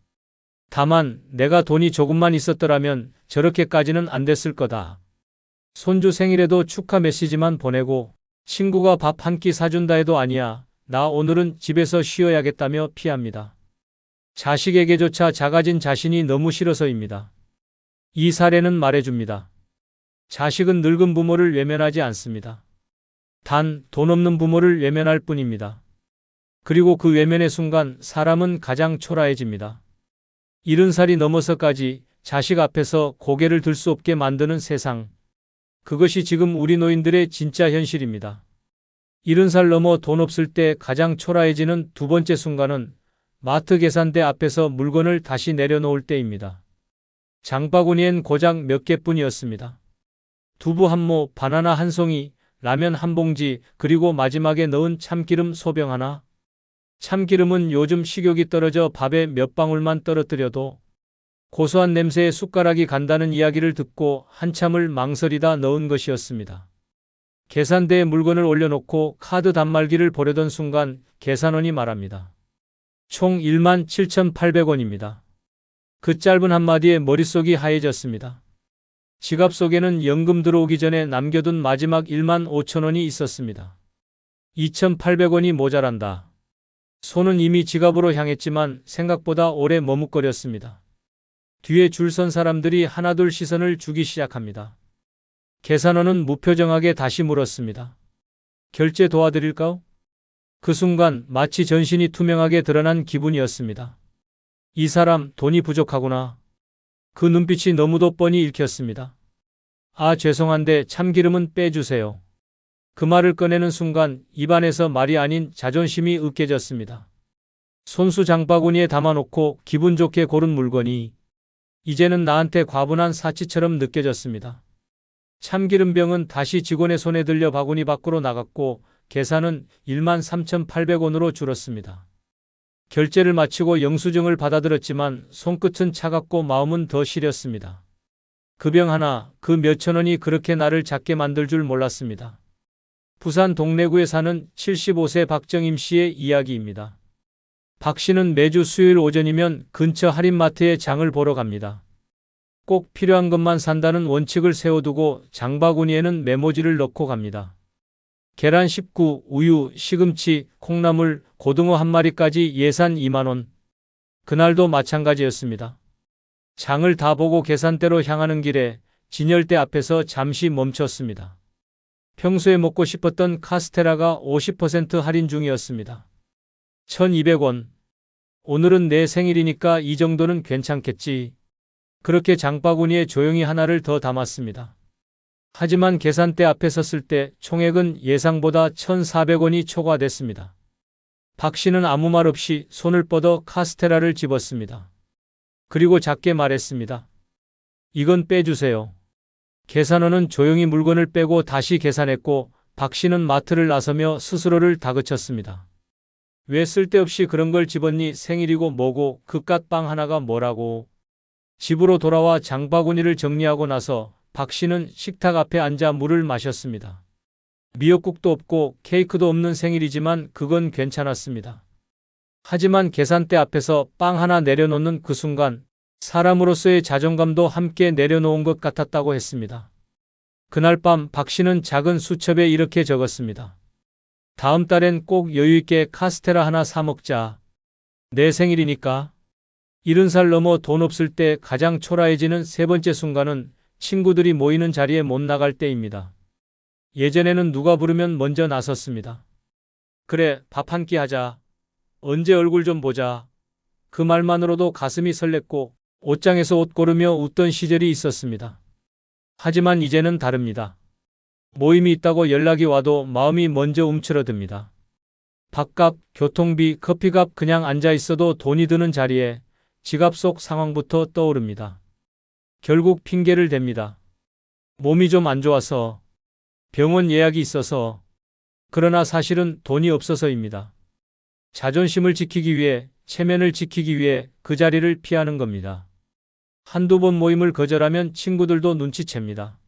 다만 내가 돈이 조금만 있었더라면 저렇게까지는 안 됐을 거다. 손주 생일에도 축하 메시지만 보내고 친구가 밥 한 끼 사준다 해도 아니야. 나 오늘은 집에서 쉬어야겠다며 피합니다. 자식에게조차 작아진 자신이 너무 싫어서입니다. 이 사례는 말해줍니다. 자식은 늙은 부모를 외면하지 않습니다. 단 돈 없는 부모를 외면할 뿐입니다. 그리고 그 외면의 순간 사람은 가장 초라해집니다. 70살이 넘어서까지 자식 앞에서 고개를 들 수 없게 만드는 세상. 그것이 지금 우리 노인들의 진짜 현실입니다. 70살 넘어 돈 없을 때 가장 초라해지는 두 번째 순간은 마트 계산대 앞에서 물건을 다시 내려놓을 때입니다. 장바구니엔 고작 몇 개뿐이었습니다. 두부 한 모, 바나나 한 송이, 라면 한 봉지, 그리고 마지막에 넣은 참기름 소병 하나. 참기름은 요즘 식욕이 떨어져 밥에 몇 방울만 떨어뜨려도 고소한 냄새에 숟가락이 간다는 이야기를 듣고 한참을 망설이다 넣은 것이었습니다. 계산대에 물건을 올려놓고 카드 단말기를 보려던 순간 계산원이 말합니다. 총 17,800원입니다. 그 짧은 한마디에 머릿속이 하얘졌습니다. 지갑 속에는 연금 들어오기 전에 남겨둔 마지막 15,000원이 있었습니다. 2,800원이 모자란다. 손은 이미 지갑으로 향했지만 생각보다 오래 머뭇거렸습니다. 뒤에 줄 선 사람들이 하나둘 시선을 주기 시작합니다. 계산원은 무표정하게 다시 물었습니다. 결제 도와드릴까요? 그 순간 마치 전신이 투명하게 드러난 기분이었습니다. 이 사람 돈이 부족하구나. 그 눈빛이 너무도 뻔히 읽혔습니다. 아, 죄송한데 참기름은 빼주세요. 그 말을 꺼내는 순간 입안에서 말이 아닌 자존심이 으깨졌습니다. 손수 장바구니에 담아놓고 기분 좋게 고른 물건이 이제는 나한테 과분한 사치처럼 느껴졌습니다. 참기름병은 다시 직원의 손에 들려 바구니 밖으로 나갔고 계산은 13,800원으로 줄었습니다. 결제를 마치고 영수증을 받아들었지만 손끝은 차갑고 마음은 더 시렸습니다. 그 병 하나, 그 몇천 원이 그렇게 나를 작게 만들 줄 몰랐습니다. 부산 동래구에 사는 75세 박정임 씨의 이야기입니다. 박 씨는 매주 수요일 오전이면 근처 할인마트에 장을 보러 갑니다. 꼭 필요한 것만 산다는 원칙을 세워두고 장바구니에는 메모지를 넣고 갑니다. 계란 19, 우유, 시금치, 콩나물, 고등어 한 마리까지 예산 2만 원. 그날도 마찬가지였습니다. 장을 다 보고 계산대로 향하는 길에 진열대 앞에서 잠시 멈췄습니다. 평소에 먹고 싶었던 카스테라가 50% 할인 중이었습니다. 1,200원. 오늘은 내 생일이니까 이 정도는 괜찮겠지. 그렇게 장바구니에 조용히 하나를 더 담았습니다. 하지만 계산대 앞에 섰을 때 총액은 예상보다 1,400원이 초과됐습니다. 박 씨는 아무 말 없이 손을 뻗어 카스테라를 집었습니다. 그리고 작게 말했습니다. 이건 빼주세요. 계산원은 조용히 물건을 빼고 다시 계산했고 박 씨는 마트를 나서며 스스로를 다그쳤습니다. 왜 쓸데없이 그런 걸 집었니? 생일이고 뭐고 그깟 빵 하나가 뭐라고. 집으로 돌아와 장바구니를 정리하고 나서 박 씨는 식탁 앞에 앉아 물을 마셨습니다. 미역국도 없고 케이크도 없는 생일이지만 그건 괜찮았습니다. 하지만 계산대 앞에서 빵 하나 내려놓는 그 순간 사람으로서의 자존감도 함께 내려놓은 것 같았다고 했습니다. 그날 밤 박 씨는 작은 수첩에 이렇게 적었습니다. 다음 달엔 꼭 여유있게 카스테라 하나 사 먹자. 내 생일이니까. 70살 넘어 돈 없을 때 가장 초라해지는 세 번째 순간은 친구들이 모이는 자리에 못 나갈 때입니다. 예전에는 누가 부르면 먼저 나섰습니다. 그래, 밥 한 끼 하자. 언제 얼굴 좀 보자. 그 말만으로도 가슴이 설렜고 옷장에서 옷 고르며 웃던 시절이 있었습니다. 하지만 이제는 다릅니다. 모임이 있다고 연락이 와도 마음이 먼저 움츠러듭니다. 밥값, 교통비, 커피값 그냥 앉아 있어도 돈이 드는 자리에 지갑 속 상황부터 떠오릅니다. 결국 핑계를 댑니다. 몸이 좀 안 좋아서, 병원 예약이 있어서, 그러나 사실은 돈이 없어서입니다. 자존심을 지키기 위해, 체면을 지키기 위해 그 자리를 피하는 겁니다. 한두 번 모임을 거절하면 친구들도 눈치챕니다.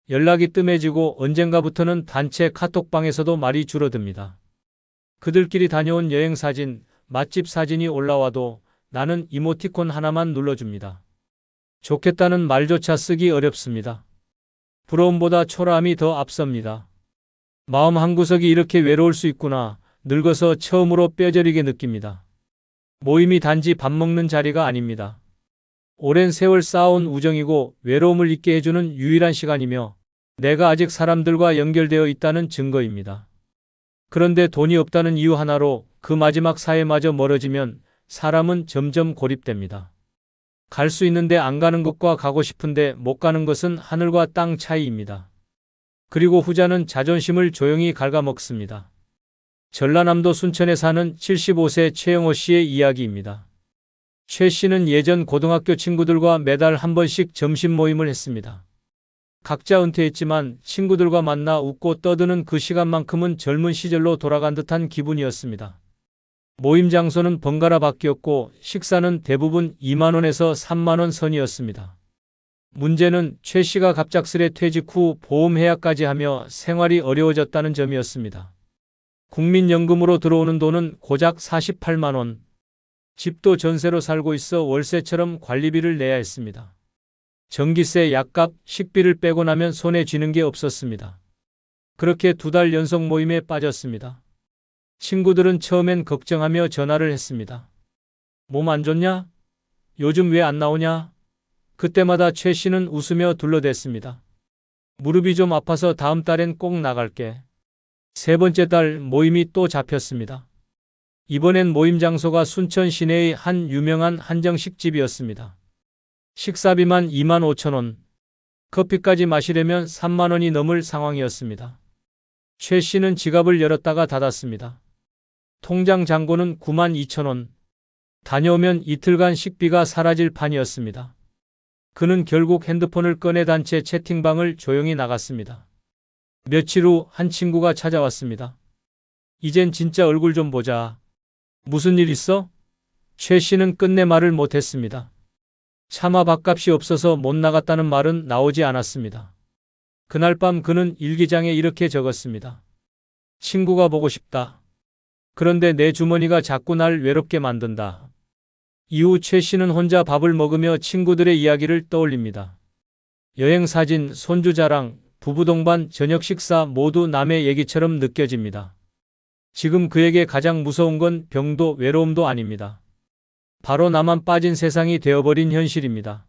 연락이 뜸해지고 언젠가부터는 단체 카톡방에서도 말이 줄어듭니다. 그들끼리 다녀온 여행 사진, 맛집 사진이 올라와도 나는 이모티콘 하나만 눌러줍니다. 좋겠다는 말조차 쓰기 어렵습니다. 부러움보다 초라함이 더 앞섭니다. 마음 한구석이 이렇게 외로울 수 있구나. 늙어서 처음으로 뼈저리게 느낍니다. 모임이 단지 밥 먹는 자리가 아닙니다. 오랜 세월 쌓아온 우정이고 외로움을 잊게 해주는 유일한 시간이며 내가 아직 사람들과 연결되어 있다는 증거입니다. 그런데 돈이 없다는 이유 하나로 그 마지막 사회마저 멀어지면 사람은 점점 고립됩니다. 갈 수 있는데 안 가는 것과 가고 싶은데 못 가는 것은 하늘과 땅 차이입니다. 그리고 후자는 자존심을 조용히 갉아먹습니다. 전라남도 순천에 사는 75세 최영호 씨의 이야기입니다. 최 씨는 예전 고등학교 친구들과 매달 한 번씩 점심 모임을 했습니다. 각자 은퇴했지만 친구들과 만나 웃고 떠드는 그 시간만큼은 젊은 시절로 돌아간 듯한 기분이었습니다. 모임 장소는 번갈아 바뀌었고 식사는 대부분 2만 원에서 3만 원 선이었습니다. 문제는 최 씨가 갑작스레 퇴직 후 보험해약까지 하며 생활이 어려워졌다는 점이었습니다. 국민연금으로 들어오는 돈은 고작 48만 원. 집도 전세로 살고 있어 월세처럼 관리비를 내야 했습니다. 전기세, 약값, 식비를 빼고 나면 손에 쥐는 게 없었습니다. 그렇게 2달 연속 모임에 빠졌습니다. 친구들은 처음엔 걱정하며 전화를 했습니다. 몸 안 좋냐? 요즘 왜 안 나오냐? 그때마다 최 씨는 웃으며 둘러댔습니다. 무릎이 좀 아파서 다음 달엔 꼭 나갈게. 세 번째 달 모임이 또 잡혔습니다. 이번엔 모임 장소가 순천 시내의 한 유명한 한정식집이었습니다. 식사비만 2만 5천 원, 커피까지 마시려면 3만 원이 넘을 상황이었습니다. 최 씨는 지갑을 열었다가 닫았습니다. 통장 잔고는 9만 2천 원. 다녀오면 이틀간 식비가 사라질 판이었습니다. 그는 결국 핸드폰을 꺼내 단체 채팅방을 조용히 나갔습니다. 며칠 후 한 친구가 찾아왔습니다. 이젠 진짜 얼굴 좀 보자. 무슨 일 있어? 최 씨는 끝내 말을 못했습니다. 차마 밥값이 없어서 못 나갔다는 말은 나오지 않았습니다. 그날 밤 그는 일기장에 이렇게 적었습니다. 친구가 보고 싶다. 그런데 내 주머니가 자꾸 날 외롭게 만든다. 이후 최 씨는 혼자 밥을 먹으며 친구들의 이야기를 떠올립니다. 여행 사진, 손주 자랑, 부부 동반, 저녁 식사 모두 남의 얘기처럼 느껴집니다. 지금 그에게 가장 무서운 건 병도 외로움도 아닙니다. 바로 나만 빠진 세상이 되어버린 현실입니다.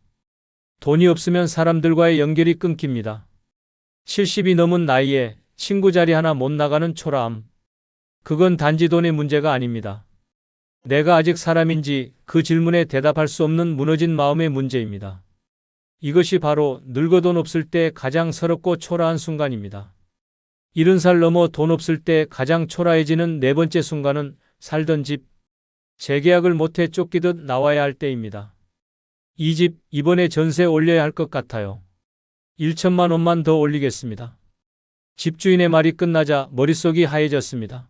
돈이 없으면 사람들과의 연결이 끊깁니다. 70이 넘은 나이에 친구 자리 하나 못 나가는 초라함. 그건 단지 돈의 문제가 아닙니다. 내가 아직 사람인지 그 질문에 대답할 수 없는 무너진 마음의 문제입니다. 이것이 바로 늙어 돈 없을 때 가장 서럽고 초라한 순간입니다. 70살 넘어 돈 없을 때 가장 초라해지는 네 번째 순간은 살던 집, 재계약을 못해 쫓기듯 나와야 할 때입니다. 이 집 이번에 전세 올려야 할 것 같아요. 1천만 원만 더 올리겠습니다. 집주인의 말이 끝나자 머릿속이 하얘졌습니다.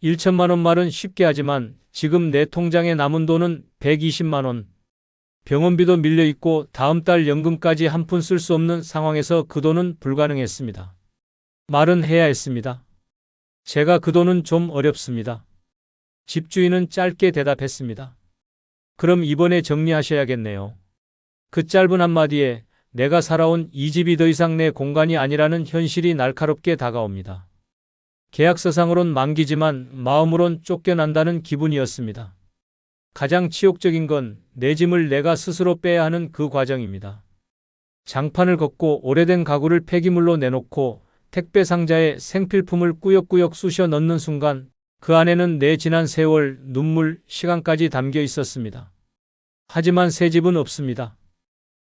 1천만 원 말은 쉽게 하지만 지금 내 통장에 남은 돈은 120만 원. 병원비도 밀려있고 다음 달 연금까지 한 푼 쓸 수 없는 상황에서 그 돈은 불가능했습니다. 말은 해야 했습니다. 제가 그 돈은 좀 어렵습니다. 집주인은 짧게 대답했습니다. 그럼 이번에 정리하셔야겠네요. 그 짧은 한마디에 내가 살아온 이 집이 더 이상 내 공간이 아니라는 현실이 날카롭게 다가옵니다. 계약서상으론 만기지만 마음으론 쫓겨난다는 기분이었습니다. 가장 치욕적인 건 내 짐을 내가 스스로 빼야 하는 그 과정입니다. 장판을 걷고 오래된 가구를 폐기물로 내놓고 택배 상자에 생필품을 꾸역꾸역 쑤셔 넣는 순간 그 안에는 내 지난 세월, 눈물, 시간까지 담겨 있었습니다. 하지만 새 집은 없습니다.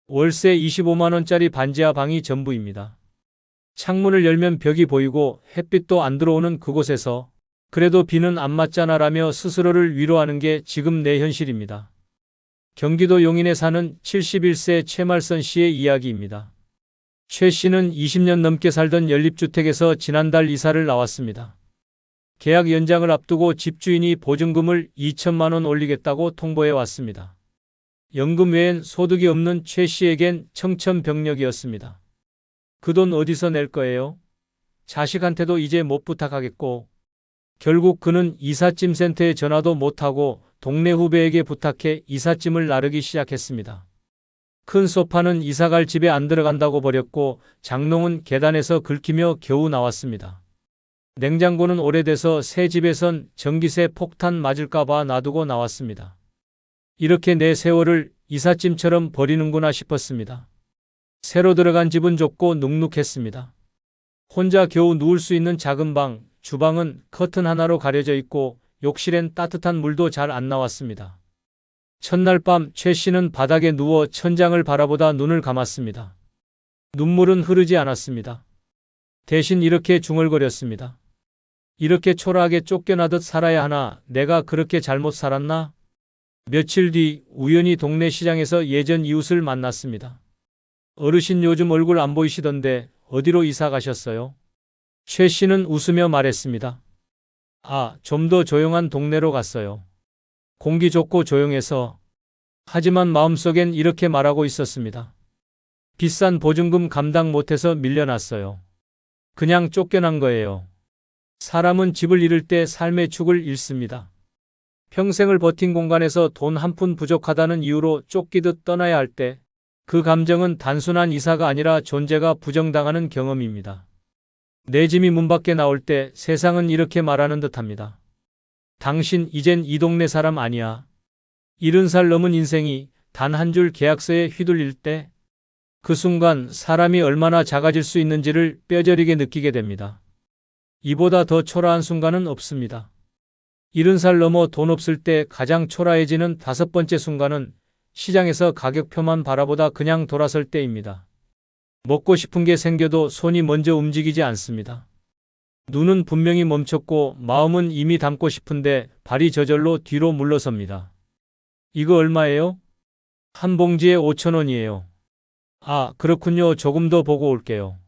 월세 25만 원짜리 반지하 방이 전부입니다. 창문을 열면 벽이 보이고 햇빛도 안 들어오는 그곳에서 그래도 비는 안 맞잖아라며 스스로를 위로하는 게 지금 내 현실입니다. 경기도 용인에 사는 71세 최말선 씨의 이야기입니다. 최 씨는 20년 넘게 살던 연립주택에서 지난달 이사를 나왔습니다. 계약 연장을 앞두고 집주인이 보증금을 2천만 원 올리겠다고 통보해 왔습니다. 연금 외엔 소득이 없는 최 씨에겐 청천벽력이었습니다. 그 돈 어디서 낼 거예요? 자식한테도 이제 못 부탁하겠고. 결국 그는 이삿짐 센터에 전화도 못하고 동네 후배에게 부탁해 이삿짐을 나르기 시작했습니다. 큰 소파는 이사갈 집에 안 들어간다고 버렸고 장롱은 계단에서 긁히며 겨우 나왔습니다. 냉장고는 오래돼서 새 집에선 전기세 폭탄 맞을까봐 놔두고 나왔습니다. 이렇게 내 세월을 이삿짐처럼 버리는구나 싶었습니다. 새로 들어간 집은 좁고 눅눅했습니다. 혼자 겨우 누울 수 있는 작은 방, 주방은 커튼 하나로 가려져 있고 욕실엔 따뜻한 물도 잘 안 나왔습니다. 첫날 밤 최 씨는 바닥에 누워 천장을 바라보다 눈을 감았습니다. 눈물은 흐르지 않았습니다. 대신 이렇게 중얼거렸습니다. 이렇게 초라하게 쫓겨나듯 살아야 하나, 내가 그렇게 잘못 살았나? 며칠 뒤 우연히 동네 시장에서 예전 이웃을 만났습니다. 어르신 요즘 얼굴 안 보이시던데 어디로 이사 가셨어요? 최 씨는 웃으며 말했습니다. 좀 더 조용한 동네로 갔어요. 공기 좋고 조용해서. 하지만 마음속엔 이렇게 말하고 있었습니다. 비싼 보증금 감당 못해서 밀려났어요. 그냥 쫓겨난 거예요. 사람은 집을 잃을 때 삶의 축을 잃습니다. 평생을 버틴 공간에서 돈 한 푼 부족하다는 이유로 쫓기듯 떠나야 할 때 그 감정은 단순한 이사가 아니라 존재가 부정당하는 경험입니다. 내 짐이 문 밖에 나올 때 세상은 이렇게 말하는 듯합니다. 당신 이젠 이 동네 사람 아니야. 70살 넘은 인생이 단 한 줄 계약서에 휘둘릴 때 그 순간 사람이 얼마나 작아질 수 있는지를 뼈저리게 느끼게 됩니다. 이보다 더 초라한 순간은 없습니다. 70살 넘어 돈 없을 때 가장 초라해지는 다섯 번째 순간은 시장에서 가격표만 바라보다 그냥 돌아설 때입니다. 먹고 싶은 게 생겨도 손이 먼저 움직이지 않습니다. 눈은 분명히 멈췄고 마음은 이미 담고 싶은데 발이 저절로 뒤로 물러섭니다. 이거 얼마예요? 한 봉지에 5천 원이에요. 그렇군요. 조금 더 보고 올게요.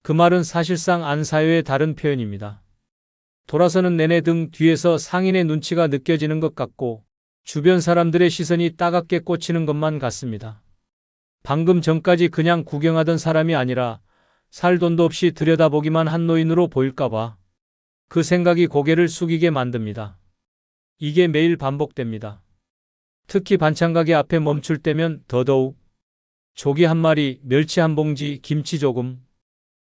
그 말은 사실상 안 사요의 다른 표현입니다. 돌아서는 내내 등 뒤에서 상인의 눈치가 느껴지는 것 같고 주변 사람들의 시선이 따갑게 꽂히는 것만 같습니다. 방금 전까지 그냥 구경하던 사람이 아니라 살 돈도 없이 들여다보기만 한 노인으로 보일까봐. 그 생각이 고개를 숙이게 만듭니다. 이게 매일 반복됩니다. 특히 반찬가게 앞에 멈출 때면 더더욱 조기 한 마리, 멸치 한 봉지, 김치 조금.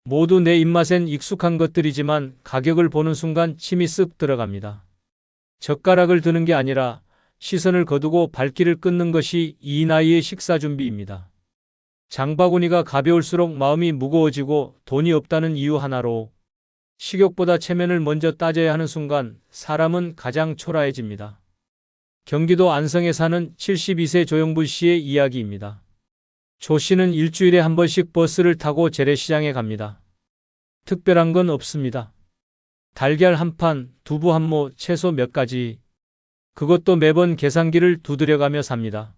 모두 내 입맛엔 익숙한 것들이지만 가격을 보는 순간 침이 쓱 들어갑니다. 젓가락을 드는 게 아니라 시선을 거두고 발길을 끊는 것이 이 나이의 식사 준비입니다. 장바구니가 가벼울수록 마음이 무거워지고 돈이 없다는 이유 하나로 식욕보다 체면을 먼저 따져야 하는 순간 사람은 가장 초라해집니다. 경기도 안성에 사는 72세 조영불 씨의 이야기입니다. 조 씨는 일주일에 한 번씩 버스를 타고 재래시장에 갑니다. 특별한 건 없습니다. 달걀 한 판, 두부 한 모, 채소 몇 가지. 그것도 매번 계산기를 두드려가며 삽니다.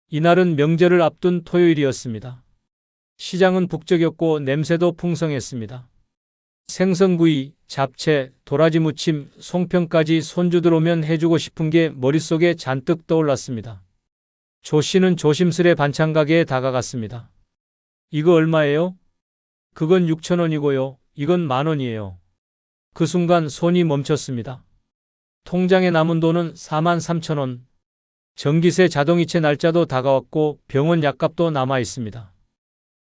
이날은 명절을 앞둔 토요일이었습니다. 시장은 북적였고 냄새도 풍성했습니다. 생선구이, 잡채, 도라지 무침, 송편까지 손주들 오면 해주고 싶은 게 머릿속에 잔뜩 떠올랐습니다. 조 씨는 조심스레 반찬 가게에 다가갔습니다. 이거 얼마예요? 그건 6,000원이고요. 이건 10,000원이에요. 그 순간 손이 멈췄습니다. 통장에 남은 돈은 43,000원. 전기세 자동이체 날짜도 다가왔고 병원 약값도 남아 있습니다.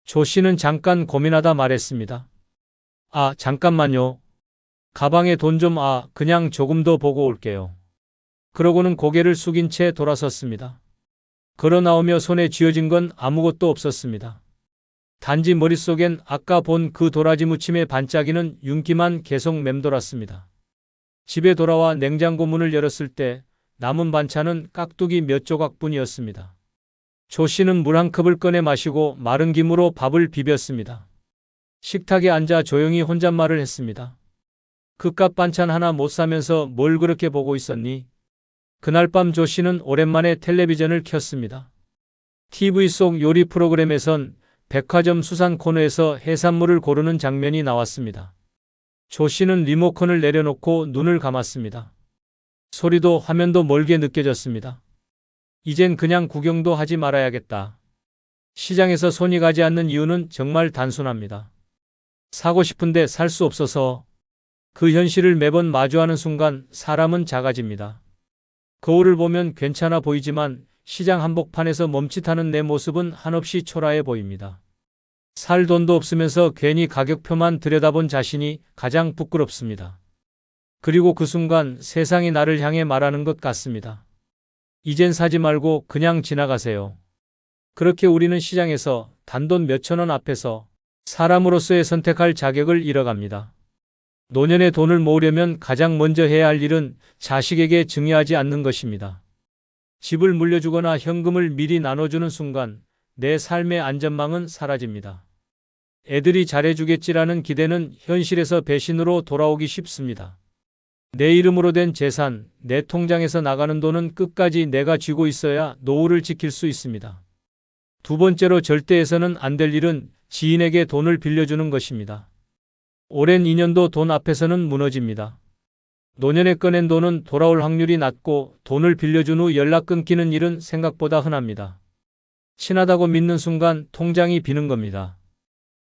조 씨는 잠깐 고민하다 말했습니다. 아, 잠깐만요. 가방에 돈 좀 그냥 조금 더 보고 올게요. 그러고는 고개를 숙인 채 돌아섰습니다. 걸어 나오며 손에 쥐어진 건 아무것도 없었습니다. 단지 머릿속엔 아까 본 그 도라지 무침의 반짝이는 윤기만 계속 맴돌았습니다. 집에 돌아와 냉장고 문을 열었을 때 남은 반찬은 깍두기 몇 조각뿐이었습니다. 조 씨는 물 한 컵을 꺼내 마시고 마른 김으로 밥을 비볐습니다. 식탁에 앉아 조용히 혼잣말을 했습니다. 그깟 반찬 하나 못 사면서 뭘 그렇게 보고 있었니? 그날 밤 조 씨는 오랜만에 텔레비전을 켰습니다. TV 속 요리 프로그램에선 백화점 수산 코너에서 해산물을 고르는 장면이 나왔습니다. 조 씨는 리모컨을 내려놓고 눈을 감았습니다. 소리도 화면도 멀게 느껴졌습니다. 이젠 그냥 구경도 하지 말아야겠다. 시장에서 손이 가지 않는 이유는 정말 단순합니다. 사고 싶은데 살 수 없어서. 그 현실을 매번 마주하는 순간 사람은 작아집니다. 거울을 보면 괜찮아 보이지만 시장 한복판에서 멈칫하는 내 모습은 한없이 초라해 보입니다. 살 돈도 없으면서 괜히 가격표만 들여다본 자신이 가장 부끄럽습니다. 그리고 그 순간 세상이 나를 향해 말하는 것 같습니다. 이젠 사지 말고 그냥 지나가세요. 그렇게 우리는 시장에서 단돈 몇천 원 앞에서 사람으로서의 선택할 자격을 잃어갑니다. 노년에 돈을 모으려면 가장 먼저 해야 할 일은 자식에게 증여하지 않는 것입니다. 집을 물려주거나 현금을 미리 나눠주는 순간 내 삶의 안전망은 사라집니다. 애들이 잘해주겠지라는 기대는 현실에서 배신으로 돌아오기 쉽습니다. 내 이름으로 된 재산, 내 통장에서 나가는 돈은 끝까지 내가 쥐고 있어야 노후를 지킬 수 있습니다. 두 번째로 절대 해서는 안 될 일은 지인에게 돈을 빌려주는 것입니다. 오랜 인연도 돈 앞에서는 무너집니다. 노년에 꺼낸 돈은 돌아올 확률이 낮고 돈을 빌려준 후 연락 끊기는 일은 생각보다 흔합니다. 친하다고 믿는 순간 통장이 비는 겁니다.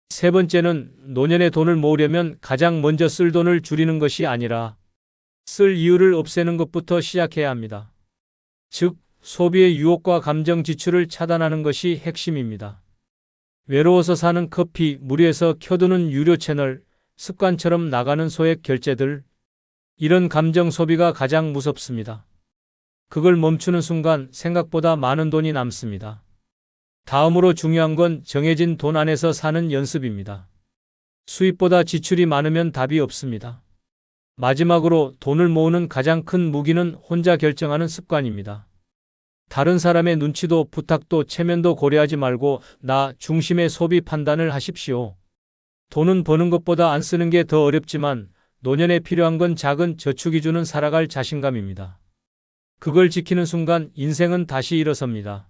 세 번째는 노년에 돈을 모으려면 가장 먼저 쓸 돈을 줄이는 것이 아니라 쓸 이유를 없애는 것부터 시작해야 합니다. 즉, 소비의 유혹과 감정 지출을 차단하는 것이 핵심입니다. 외로워서 사는 커피, 무리해서 켜두는 유료 채널, 습관처럼 나가는 소액 결제들. 이런 감정 소비가 가장 무섭습니다. 그걸 멈추는 순간 생각보다 많은 돈이 남습니다. 다음으로 중요한 건 정해진 돈 안에서 사는 연습입니다. 수입보다 지출이 많으면 답이 없습니다. 마지막으로 돈을 모으는 가장 큰 무기는 혼자 결정하는 습관입니다. 다른 사람의 눈치도 부탁도 체면도 고려하지 말고 나 중심의 소비 판단을 하십시오. 돈은 버는 것보다 안 쓰는 게 더 어렵지만 노년에 필요한 건 작은 저축이 주는 살아갈 자신감입니다. 그걸 지키는 순간 인생은 다시 일어섭니다.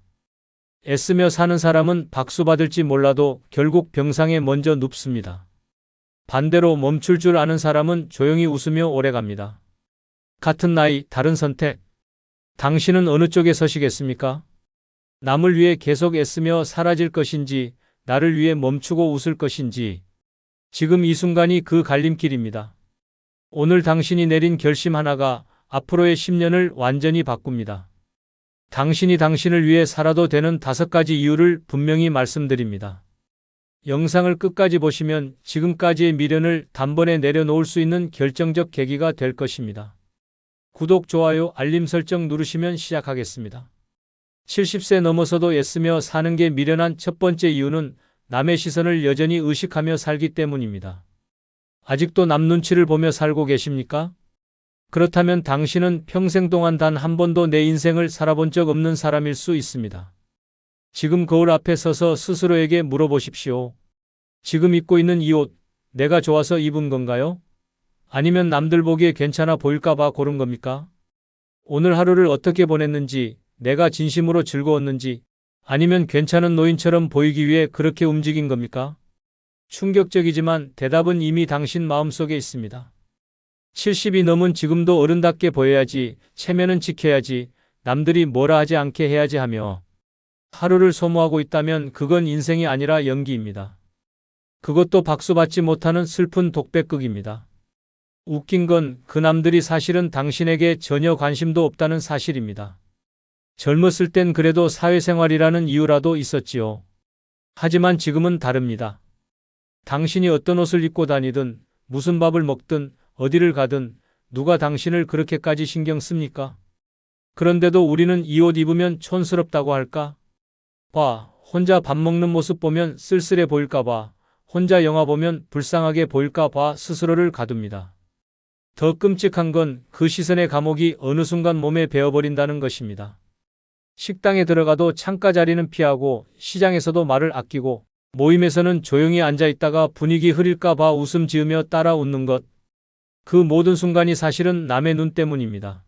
애쓰며 사는 사람은 박수 받을지 몰라도 결국 병상에 먼저 눕습니다. 반대로 멈출 줄 아는 사람은 조용히 웃으며 오래갑니다. 같은 나이, 다른 선택. 당신은 어느 쪽에 서시겠습니까? 남을 위해 계속 애쓰며 사라질 것인지, 나를 위해 멈추고 웃을 것인지. 지금 이 순간이 그 갈림길입니다. 오늘 당신이 내린 결심 하나가 앞으로의 10년을 완전히 바꿉니다. 당신이 당신을 위해 살아도 되는 5가지 이유를 분명히 말씀드립니다. 영상을 끝까지 보시면 지금까지의 미련을 단번에 내려놓을 수 있는 결정적 계기가 될 것입니다. 구독, 좋아요, 알림 설정 누르시면 시작하겠습니다. 70세 넘어서도 애쓰며 사는 게 미련한 첫 번째 이유는 남의 시선을 여전히 의식하며 살기 때문입니다. 아직도 남 눈치를 보며 살고 계십니까? 그렇다면 당신은 평생 동안 단 한 번도 내 인생을 살아본 적 없는 사람일 수 있습니다. 지금 거울 앞에 서서 스스로에게 물어보십시오. 지금 입고 있는 이 옷, 내가 좋아서 입은 건가요? 아니면 남들 보기에 괜찮아 보일까봐 고른 겁니까? 오늘 하루를 어떻게 보냈는지, 내가 진심으로 즐거웠는지, 아니면 괜찮은 노인처럼 보이기 위해 그렇게 움직인 겁니까? 충격적이지만 대답은 이미 당신 마음속에 있습니다. 70이 넘은 지금도 어른답게 보여야지, 체면은 지켜야지, 남들이 뭐라 하지 않게 해야지 하며 하루를 소모하고 있다면 그건 인생이 아니라 연기입니다. 그것도 박수받지 못하는 슬픈 독백극입니다. 웃긴 건 그 남들이 사실은 당신에게 전혀 관심도 없다는 사실입니다. 젊었을 땐 그래도 사회생활이라는 이유라도 있었지요. 하지만 지금은 다릅니다. 당신이 어떤 옷을 입고 다니든, 무슨 밥을 먹든, 어디를 가든 누가 당신을 그렇게까지 신경 씁니까? 그런데도 우리는 이 옷 입으면 촌스럽다고 할까? 봐, 혼자 밥 먹는 모습 보면 쓸쓸해 보일까 봐, 혼자 영화 보면 불쌍하게 보일까 봐 스스로를 가둡니다. 더 끔찍한 건 그 시선의 감옥이 어느 순간 몸에 배어버린다는 것입니다. 식당에 들어가도 창가 자리는 피하고, 시장에서도 말을 아끼고, 모임에서는 조용히 앉아있다가 분위기 흐릴까 봐 웃음 지으며 따라 웃는 것. 그 모든 순간이 사실은 남의 눈 때문입니다.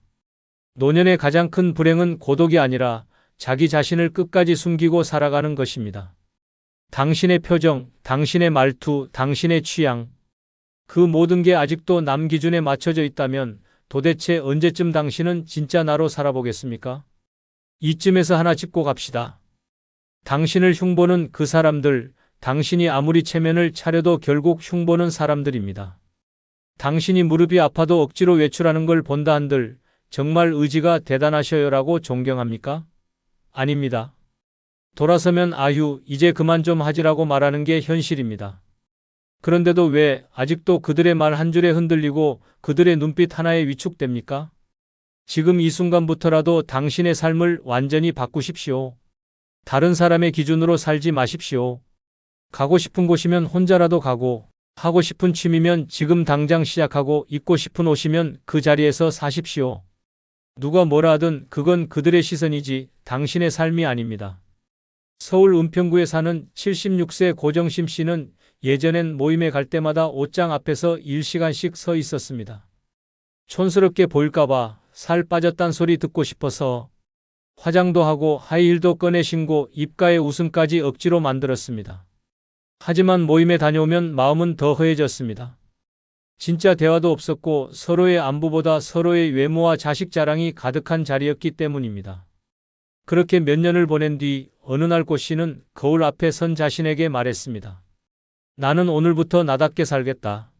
노년의 가장 큰 불행은 고독이 아니라 자기 자신을 끝까지 숨기고 살아가는 것입니다. 당신의 표정, 당신의 말투, 당신의 취향, 그 모든 게 아직도 남 기준에 맞춰져 있다면 도대체 언제쯤 당신은 진짜 나로 살아보겠습니까? 이쯤에서 하나 짚고 갑시다. 당신을 흉보는 그 사람들, 당신이 아무리 체면을 차려도 결국 흉보는 사람들입니다. 당신이 무릎이 아파도 억지로 외출하는 걸 본다 한들 정말 의지가 대단하셔요라고 존경합니까? 아닙니다. 돌아서면 아휴, 이제 그만 좀 하지라고 말하는 게 현실입니다. 그런데도 왜 아직도 그들의 말 한 줄에 흔들리고 그들의 눈빛 하나에 위축됩니까? 지금 이 순간부터라도 당신의 삶을 완전히 바꾸십시오. 다른 사람의 기준으로 살지 마십시오. 가고 싶은 곳이면 혼자라도 가고, 하고 싶은 취미면 지금 당장 시작하고, 입고 싶은 옷이면 그 자리에서 사십시오. 누가 뭐라 하든 그건 그들의 시선이지 당신의 삶이 아닙니다. 서울 은평구에 사는 76세 고정심 씨는 예전엔 모임에 갈 때마다 옷장 앞에서 1시간씩 서 있었습니다. 촌스럽게 보일까봐, 살 빠졌단 소리 듣고 싶어서 화장도 하고 하이힐도 꺼내 신고 입가에 웃음까지 억지로 만들었습니다. 하지만 모임에 다녀오면 마음은 더 허해졌습니다. 진짜 대화도 없었고 서로의 안부보다 서로의 외모와 자식 자랑이 가득한 자리였기 때문입니다. 그렇게 몇 년을 보낸 뒤 어느 날 고 씨는 거울 앞에 선 자신에게 말했습니다. 나는 오늘부터 나답게 살겠다.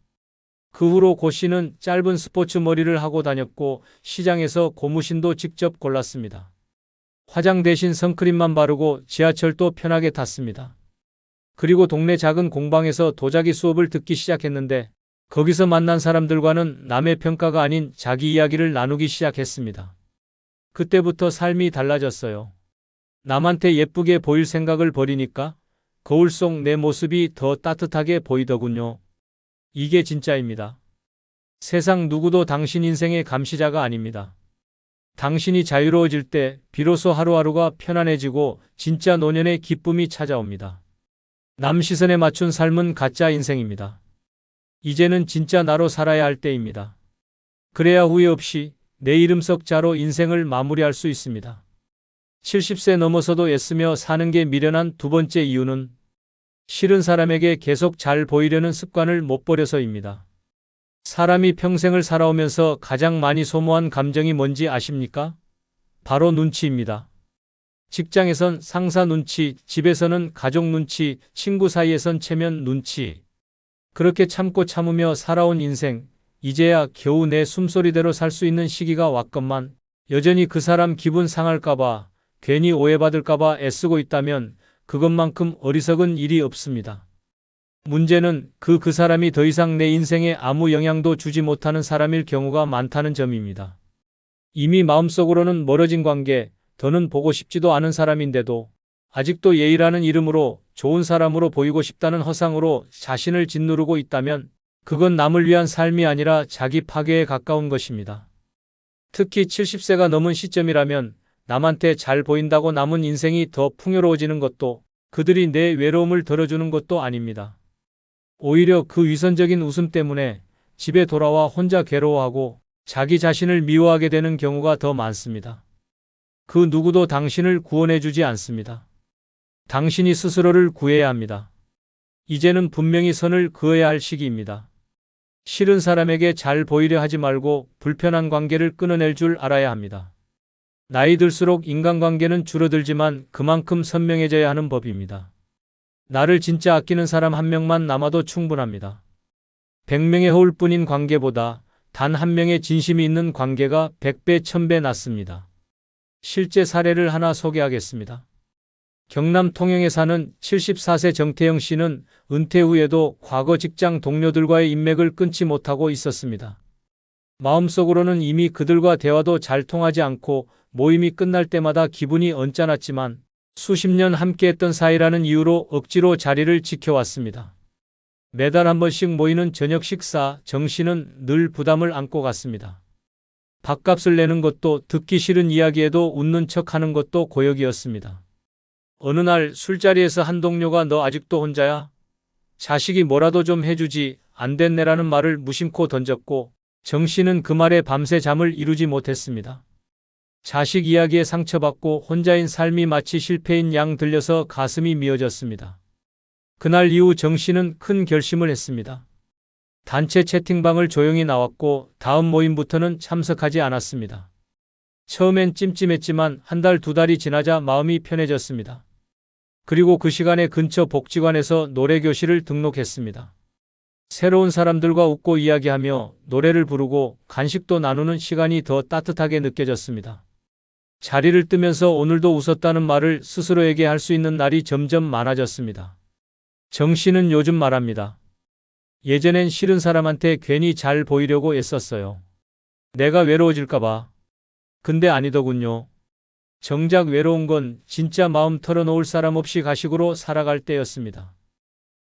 그 후로 고 씨는 짧은 스포츠 머리를 하고 다녔고 시장에서 고무신도 직접 골랐습니다. 화장 대신 선크림만 바르고 지하철도 편하게 탔습니다. 그리고 동네 작은 공방에서 도자기 수업을 듣기 시작했는데 거기서 만난 사람들과는 남의 평가가 아닌 자기 이야기를 나누기 시작했습니다. 그때부터 삶이 달라졌어요. 남한테 예쁘게 보일 생각을 버리니까 거울 속 내 모습이 더 따뜻하게 보이더군요. 이게 진짜입니다. 세상 누구도 당신 인생의 감시자가 아닙니다. 당신이 자유로워질 때 비로소 하루하루가 편안해지고 진짜 노년의 기쁨이 찾아옵니다. 남 시선에 맞춘 삶은 가짜 인생입니다. 이제는 진짜 나로 살아야 할 때입니다. 그래야 후회 없이 내 이름 석 자로 인생을 마무리할 수 있습니다. 70세 넘어서도 애쓰며 사는 게 미련한 두 번째 이유는 싫은 사람에게 계속 잘 보이려는 습관을 못 버려서입니다. 사람이 평생을 살아오면서 가장 많이 소모한 감정이 뭔지 아십니까? 바로 눈치입니다. 직장에선 상사 눈치, 집에서는 가족 눈치, 친구 사이에선 체면 눈치. 그렇게 참고 참으며 살아온 인생, 이제야 겨우 내 숨소리대로 살 수 있는 시기가 왔건만 여전히 그 사람 기분 상할까봐 괜히 오해받을까봐 애쓰고 있다면 그것만큼 어리석은 일이 없습니다. 문제는 그 사람이 더 이상 내 인생에 아무 영향도 주지 못하는 사람일 경우가 많다는 점입니다. 이미 마음속으로는 멀어진 관계, 더는 보고 싶지도 않은 사람인데도 아직도 예의라는 이름으로 좋은 사람으로 보이고 싶다는 허상으로 자신을 짓누르고 있다면 그건 남을 위한 삶이 아니라 자기 파괴에 가까운 것입니다. 특히 70세가 넘은 시점이라면 남한테 잘 보인다고 남은 인생이 더 풍요로워지는 것도 그들이 내 외로움을 덜어주는 것도 아닙니다. 오히려 그 위선적인 웃음 때문에 집에 돌아와 혼자 괴로워하고 자기 자신을 미워하게 되는 경우가 더 많습니다. 그 누구도 당신을 구원해주지 않습니다. 당신이 스스로를 구해야 합니다. 이제는 분명히 선을 그어야 할 시기입니다. 싫은 사람에게 잘 보이려 하지 말고 불편한 관계를 끊어낼 줄 알아야 합니다. 나이 들수록 인간관계는 줄어들지만 그만큼 선명해져야 하는 법입니다. 나를 진짜 아끼는 사람 한 명만 남아도 충분합니다. 100명의 허울뿐인 관계보다 단 한 명의 진심이 있는 관계가 100배, 1000배 낫습니다. 실제 사례를 하나 소개하겠습니다. 경남 통영에 사는 74세 정태영 씨는 은퇴 후에도 과거 직장 동료들과의 인맥을 끊지 못하고 있었습니다. 마음속으로는 이미 그들과 대화도 잘 통하지 않고 모임이 끝날 때마다 기분이 언짢았지만 수십 년 함께했던 사이라는 이유로 억지로 자리를 지켜왔습니다. 매달 한 번씩 모이는 저녁 식사, 정 씨는 늘 부담을 안고 갔습니다. 밥값을 내는 것도 듣기 싫은 이야기에도 웃는 척하는 것도 고역이었습니다. 어느 날 술자리에서 한 동료가 너 아직도 혼자야? 자식이 뭐라도 좀 해주지 안 됐네라는 말을 무심코 던졌고 정 씨는 그 말에 밤새 잠을 이루지 못했습니다. 자식 이야기에 상처받고 혼자인 삶이 마치 실패인 양 들려서 가슴이 미어졌습니다. 그날 이후 정 씨는 큰 결심을 했습니다. 단체 채팅방을 조용히 나왔고 다음 모임부터는 참석하지 않았습니다. 처음엔 찜찜했지만 한 달, 두 달이 지나자 마음이 편해졌습니다. 그리고 그 시간에 근처 복지관에서 노래교실을 등록했습니다. 새로운 사람들과 웃고 이야기하며 노래를 부르고 간식도 나누는 시간이 더 따뜻하게 느껴졌습니다. 자리를 뜨면서 오늘도 웃었다는 말을 스스로에게 할 수 있는 날이 점점 많아졌습니다. 정 씨는 요즘 말합니다. 예전엔 싫은 사람한테 괜히 잘 보이려고 애썼어요. 내가 외로워질까봐. 근데 아니더군요. 정작 외로운 건 진짜 마음 털어놓을 사람 없이 가식으로 살아갈 때였습니다.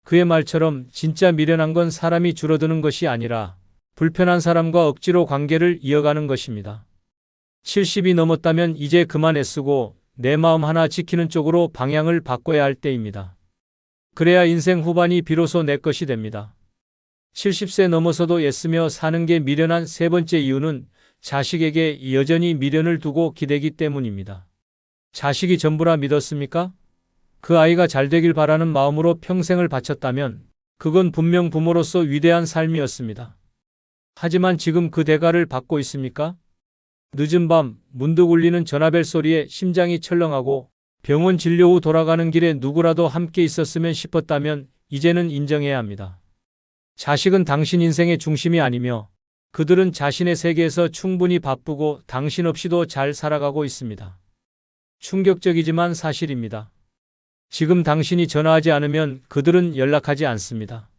그의 말처럼 진짜 미련한 건 사람이 줄어드는 것이 아니라 불편한 사람과 억지로 관계를 이어가는 것입니다. 70이 넘었다면 이제 그만 애쓰고 내 마음 하나 지키는 쪽으로 방향을 바꿔야 할 때입니다. 그래야 인생 후반이 비로소 내 것이 됩니다. 70세 넘어서도 애쓰며 사는 게 미련한 세 번째 이유는 자식에게 여전히 미련을 두고 기대기 때문입니다. 자식이 전부라 믿었습니까? 그 아이가 잘 되길 바라는 마음으로 평생을 바쳤다면 그건 분명 부모로서 위대한 삶이었습니다. 하지만 지금 그 대가를 받고 있습니까? 늦은 밤 문득 울리는 전화벨 소리에 심장이 철렁하고 병원 진료 후 돌아가는 길에 누구라도 함께 있었으면 싶었다면 이제는 인정해야 합니다. 자식은 당신 인생의 중심이 아니며 그들은 자신의 세계에서 충분히 바쁘고 당신 없이도 잘 살아가고 있습니다. 충격적이지만 사실입니다. 지금 당신이 전화하지 않으면 그들은 연락하지 않습니다.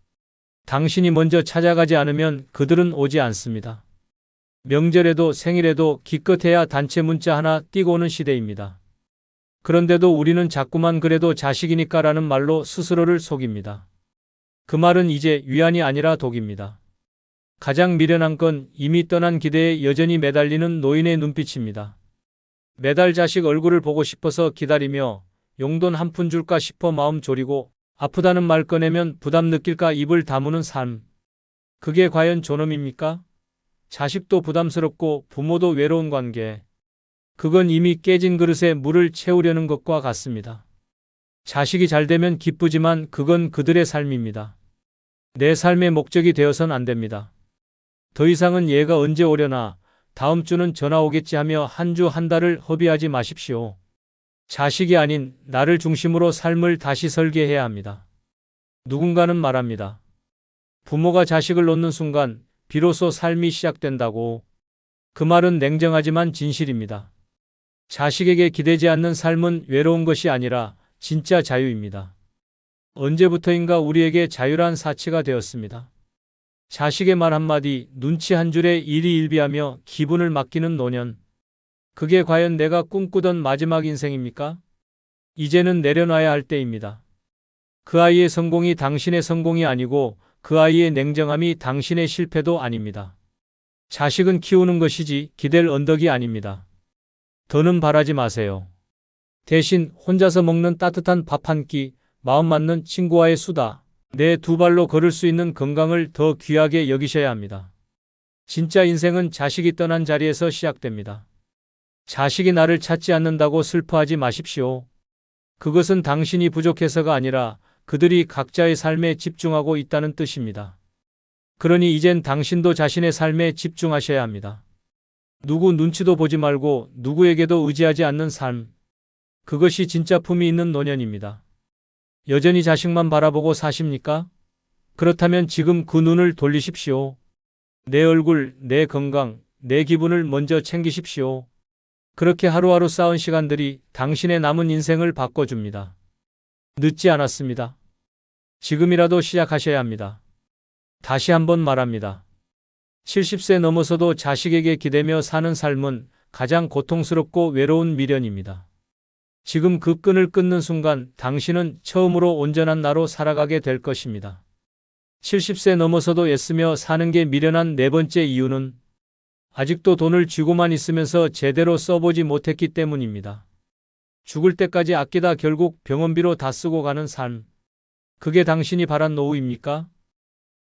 당신이 먼저 찾아가지 않으면 그들은 오지 않습니다. 명절에도 생일에도 기껏해야 단체 문자 하나 띄고 오는 시대입니다. 그런데도 우리는 자꾸만 그래도 자식이니까라는 말로 스스로를 속입니다. 그 말은 이제 위안이 아니라 독입니다. 가장 미련한 건 이미 떠난 기대에 여전히 매달리는 노인의 눈빛입니다. 매달 자식 얼굴을 보고 싶어서 기다리며 용돈 한 푼 줄까 싶어 마음 졸이고 아프다는 말 꺼내면 부담 느낄까 입을 다무는 삶. 그게 과연 존엄입니까? 자식도 부담스럽고 부모도 외로운 관계. 그건 이미 깨진 그릇에 물을 채우려는 것과 같습니다. 자식이 잘 되면 기쁘지만 그건 그들의 삶입니다. 내 삶의 목적이 되어선 안 됩니다. 더 이상은 얘가 언제 오려나 다음 주는 전화 오겠지 하며 한 주 한 달을 허비하지 마십시오. 자식이 아닌 나를 중심으로 삶을 다시 설계해야 합니다. 누군가는 말합니다. 부모가 자식을 놓는 순간 비로소 삶이 시작된다고. 그 말은 냉정하지만 진실입니다. 자식에게 기대지 않는 삶은 외로운 것이 아니라 진짜 자유입니다. 언제부터인가 우리에게 자유란 사치가 되었습니다. 자식의 말 한마디, 눈치 한 줄에 일희일비하며 기분을 맡기는 노년. 그게 과연 내가 꿈꾸던 마지막 인생입니까? 이제는 내려놔야 할 때입니다. 그 아이의 성공이 당신의 성공이 아니고 그 아이의 냉정함이 당신의 실패도 아닙니다. 자식은 키우는 것이지 기댈 언덕이 아닙니다. 더는 바라지 마세요. 대신 혼자서 먹는 따뜻한 밥 한 끼, 마음 맞는 친구와의 수다, 내 두 발로 걸을 수 있는 건강을 더 귀하게 여기셔야 합니다. 진짜 인생은 자식이 떠난 자리에서 시작됩니다. 자식이 나를 찾지 않는다고 슬퍼하지 마십시오. 그것은 당신이 부족해서가 아니라 그들이 각자의 삶에 집중하고 있다는 뜻입니다. 그러니 이젠 당신도 자신의 삶에 집중하셔야 합니다. 누구 눈치도 보지 말고 누구에게도 의지하지 않는 삶. 그것이 진짜 품위 있는 노년입니다. 여전히 자식만 바라보고 사십니까? 그렇다면 지금 그 눈을 돌리십시오. 내 얼굴, 내 건강, 내 기분을 먼저 챙기십시오. 그렇게 하루하루 쌓은 시간들이 당신의 남은 인생을 바꿔줍니다. 늦지 않았습니다. 지금이라도 시작하셔야 합니다. 다시 한번 말합니다. 70세 넘어서도 자식에게 기대며 사는 삶은 가장 고통스럽고 외로운 미련입니다. 지금 그 끈을 끊는 순간 당신은 처음으로 온전한 나로 살아가게 될 것입니다. 70세 넘어서도 애쓰며 사는 게 미련한 네 번째 이유는 아직도 돈을 쥐고만 있으면서 제대로 써보지 못했기 때문입니다. 죽을 때까지 아끼다 결국 병원비로 다 쓰고 가는 삶. 그게 당신이 바란 노후입니까?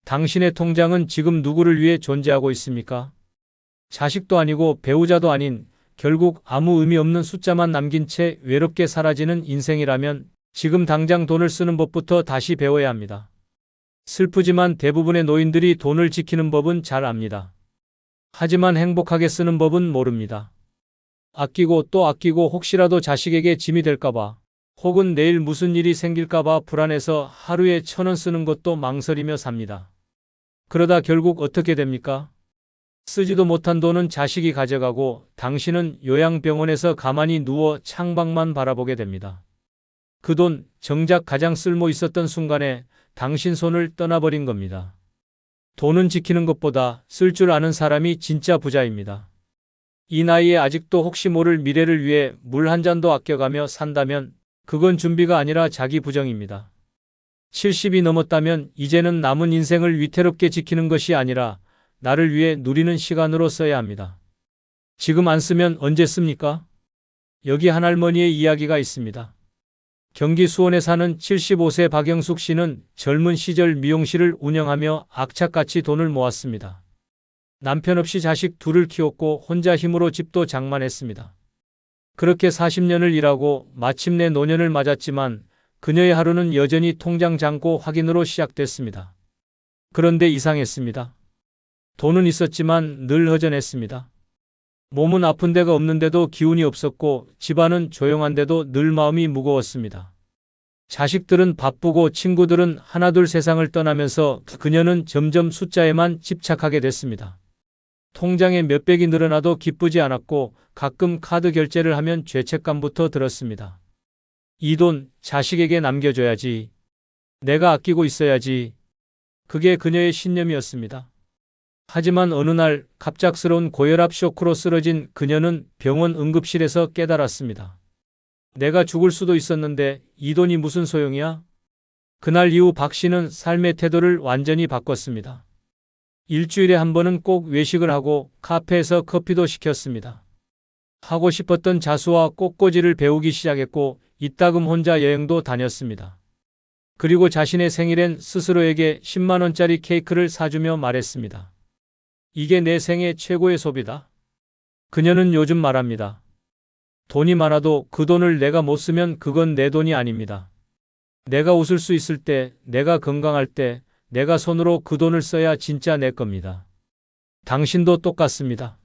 당신의 통장은 지금 누구를 위해 존재하고 있습니까? 자식도 아니고 배우자도 아닌 결국 아무 의미 없는 숫자만 남긴 채 외롭게 사라지는 인생이라면 지금 당장 돈을 쓰는 법부터 다시 배워야 합니다. 슬프지만 대부분의 노인들이 돈을 지키는 법은 잘 압니다. 하지만 행복하게 쓰는 법은 모릅니다. 아끼고 또 아끼고 혹시라도 자식에게 짐이 될까봐 혹은 내일 무슨 일이 생길까봐 불안해서 하루에 1,000원 쓰는 것도 망설이며 삽니다. 그러다 결국 어떻게 됩니까? 쓰지도 못한 돈은 자식이 가져가고 당신은 요양병원에서 가만히 누워 창밖만 바라보게 됩니다. 그 돈 정작 가장 쓸모 있었던 순간에 당신 손을 떠나버린 겁니다. 돈은 지키는 것보다 쓸 줄 아는 사람이 진짜 부자입니다. 이 나이에 아직도 혹시 모를 미래를 위해 물 한 잔도 아껴가며 산다면 그건 준비가 아니라 자기 부정입니다. 70이 넘었다면 이제는 남은 인생을 위태롭게 지키는 것이 아니라 나를 위해 누리는 시간으로 써야 합니다. 지금 안 쓰면 언제 씁니까? 여기 한 할머니의 이야기가 있습니다. 경기 수원에 사는 75세 박영숙 씨는 젊은 시절 미용실을 운영하며 악착같이 돈을 모았습니다. 남편 없이 자식 둘을 키웠고 혼자 힘으로 집도 장만했습니다. 그렇게 40년을 일하고 마침내 노년을 맞았지만 그녀의 하루는 여전히 통장 잔고 확인으로 시작됐습니다. 그런데 이상했습니다. 돈은 있었지만 늘 허전했습니다. 몸은 아픈 데가 없는데도 기운이 없었고 집안은 조용한데도 늘 마음이 무거웠습니다. 자식들은 바쁘고 친구들은 하나둘 세상을 떠나면서 그녀는 점점 숫자에만 집착하게 됐습니다. 통장에 몇백이 늘어나도 기쁘지 않았고 가끔 카드 결제를 하면 죄책감부터 들었습니다. 이 돈 자식에게 남겨줘야지. 내가 아끼고 있어야지. 그게 그녀의 신념이었습니다. 하지만 어느 날 갑작스러운 고혈압 쇼크로 쓰러진 그녀는 병원 응급실에서 깨달았습니다. 내가 죽을 수도 있었는데 이 돈이 무슨 소용이야? 그날 이후 박 씨는 삶의 태도를 완전히 바꿨습니다. 일주일에 한 번은 꼭 외식을 하고 카페에서 커피도 시켰습니다. 하고 싶었던 자수와 꽃꽂이를 배우기 시작했고 이따금 혼자 여행도 다녔습니다. 그리고 자신의 생일엔 스스로에게 10만 원짜리 케이크를 사주며 말했습니다. 이게 내 생애 최고의 소비다. 그녀는 요즘 말합니다. 돈이 많아도 그 돈을 내가 못 쓰면 그건 내 돈이 아닙니다. 내가 웃을 수 있을 때, 내가 건강할 때, 내가 손으로 그 돈을 써야 진짜 내 겁니다. 당신도 똑같습니다.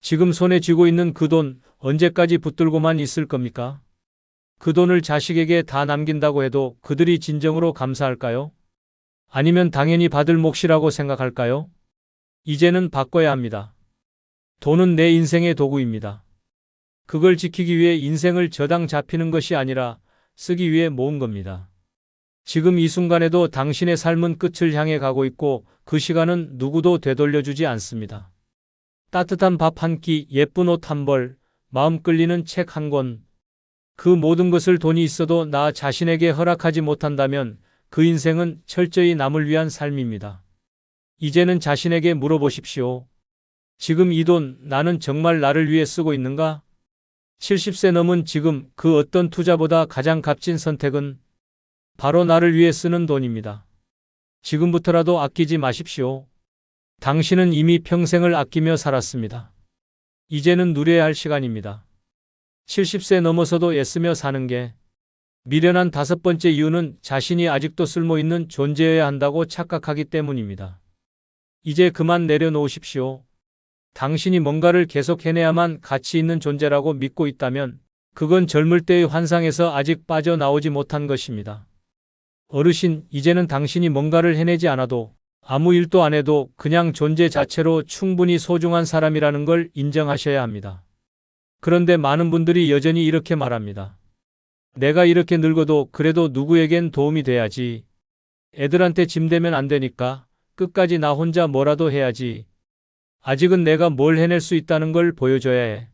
지금 손에 쥐고 있는 그 돈 언제까지 붙들고만 있을 겁니까? 그 돈을 자식에게 다 남긴다고 해도 그들이 진정으로 감사할까요? 아니면 당연히 받을 몫이라고 생각할까요? 이제는 바꿔야 합니다. 돈은 내 인생의 도구입니다. 그걸 지키기 위해 인생을 저당 잡히는 것이 아니라 쓰기 위해 모은 겁니다. 지금 이 순간에도 당신의 삶은 끝을 향해 가고 있고 그 시간은 누구도 되돌려주지 않습니다. 따뜻한 밥 한 끼, 예쁜 옷 한 벌, 마음 끌리는 책 한 권. 그 모든 것을 돈이 있어도 나 자신에게 허락하지 못한다면 그 인생은 철저히 남을 위한 삶입니다. 이제는 자신에게 물어보십시오. 지금 이 돈 나는 정말 나를 위해 쓰고 있는가? 70세 넘은 지금 그 어떤 투자보다 가장 값진 선택은 바로 나를 위해 쓰는 돈입니다. 지금부터라도 아끼지 마십시오. 당신은 이미 평생을 아끼며 살았습니다. 이제는 누려야 할 시간입니다. 70세 넘어서도 애쓰며 사는 게 미련한 다섯 번째 이유는 자신이 아직도 쓸모있는 존재여야 한다고 착각하기 때문입니다. 이제 그만 내려놓으십시오. 당신이 뭔가를 계속 해내야만 가치 있는 존재라고 믿고 있다면 그건 젊을 때의 환상에서 아직 빠져나오지 못한 것입니다. 어르신, 이제는 당신이 뭔가를 해내지 않아도 아무 일도 안 해도 그냥 존재 자체로 충분히 소중한 사람이라는 걸 인정하셔야 합니다. 그런데 많은 분들이 여전히 이렇게 말합니다. 내가 이렇게 늙어도 그래도 누구에겐 도움이 돼야지. 애들한테 짐 되면 안 되니까 끝까지 나 혼자 뭐라도 해야지. 아직은 내가 뭘 해낼 수 있다는 걸 보여줘야 해.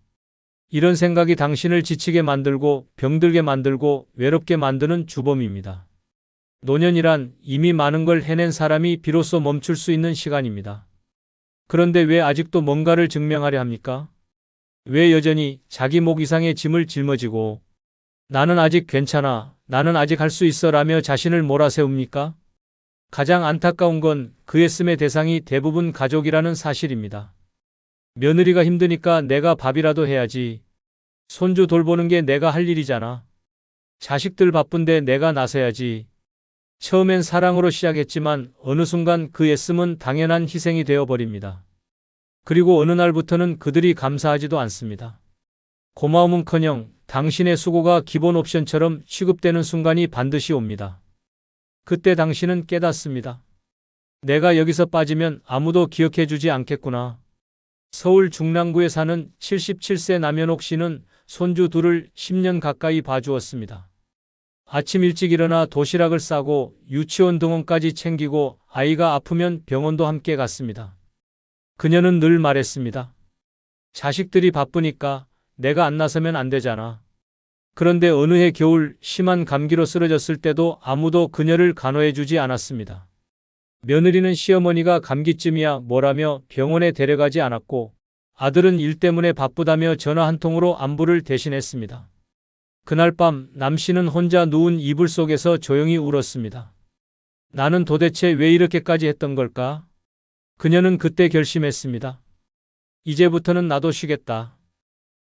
이런 생각이 당신을 지치게 만들고 병들게 만들고 외롭게 만드는 주범입니다. 노년이란 이미 많은 걸 해낸 사람이 비로소 멈출 수 있는 시간입니다. 그런데 왜 아직도 뭔가를 증명하려 합니까? 왜 여전히 자기 목 이상의 짐을 짊어지고 나는 아직 괜찮아, 나는 아직 할 수 있어 라며 자신을 몰아세웁니까? 가장 안타까운 건 그 애씀의 대상이 대부분 가족이라는 사실입니다. 며느리가 힘드니까 내가 밥이라도 해야지. 손주 돌보는 게 내가 할 일이잖아. 자식들 바쁜데 내가 나서야지. 처음엔 사랑으로 시작했지만 어느 순간 그 애씀은 당연한 희생이 되어버립니다. 그리고 어느 날부터는 그들이 감사하지도 않습니다. 고마움은커녕 당신의 수고가 기본 옵션처럼 취급되는 순간이 반드시 옵니다. 그때 당신은 깨닫습니다. 내가 여기서 빠지면 아무도 기억해주지 않겠구나. 서울 중랑구에 사는 77세 남현옥 씨는 손주 둘을 10년 가까이 봐주었습니다. 아침 일찍 일어나 도시락을 싸고 유치원 등원까지 챙기고 아이가 아프면 병원도 함께 갔습니다. 그녀는 늘 말했습니다. 자식들이 바쁘니까 내가 안 나서면 안 되잖아. 그런데 어느 해 겨울 심한 감기로 쓰러졌을 때도 아무도 그녀를 간호해주지 않았습니다. 며느리는 시어머니가 감기쯤이야 뭐라며 병원에 데려가지 않았고 아들은 일 때문에 바쁘다며 전화 한 통으로 안부를 대신했습니다. 그날 밤 남 씨는 혼자 누운 이불 속에서 조용히 울었습니다. 나는 도대체 왜 이렇게까지 했던 걸까? 그녀는 그때 결심했습니다. 이제부터는 나도 쉬겠다.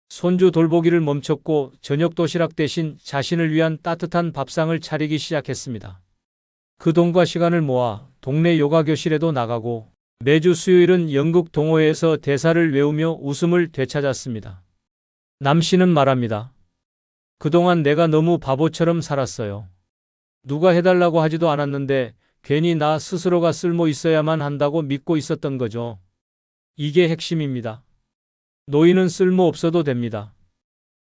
손주 돌보기를 멈췄고 저녁 도시락 대신 자신을 위한 따뜻한 밥상을 차리기 시작했습니다. 그 돈과 시간을 모아 동네 요가 교실에도 나가고 매주 수요일은 연극 동호회에서 대사를 외우며 웃음을 되찾았습니다. 남 씨는 말합니다. 그동안 내가 너무 바보처럼 살았어요. 누가 해달라고 하지도 않았는데 괜히 나 스스로가 쓸모 있어야만 한다고 믿고 있었던 거죠. 이게 핵심입니다. 노인은 쓸모 없어도 됩니다.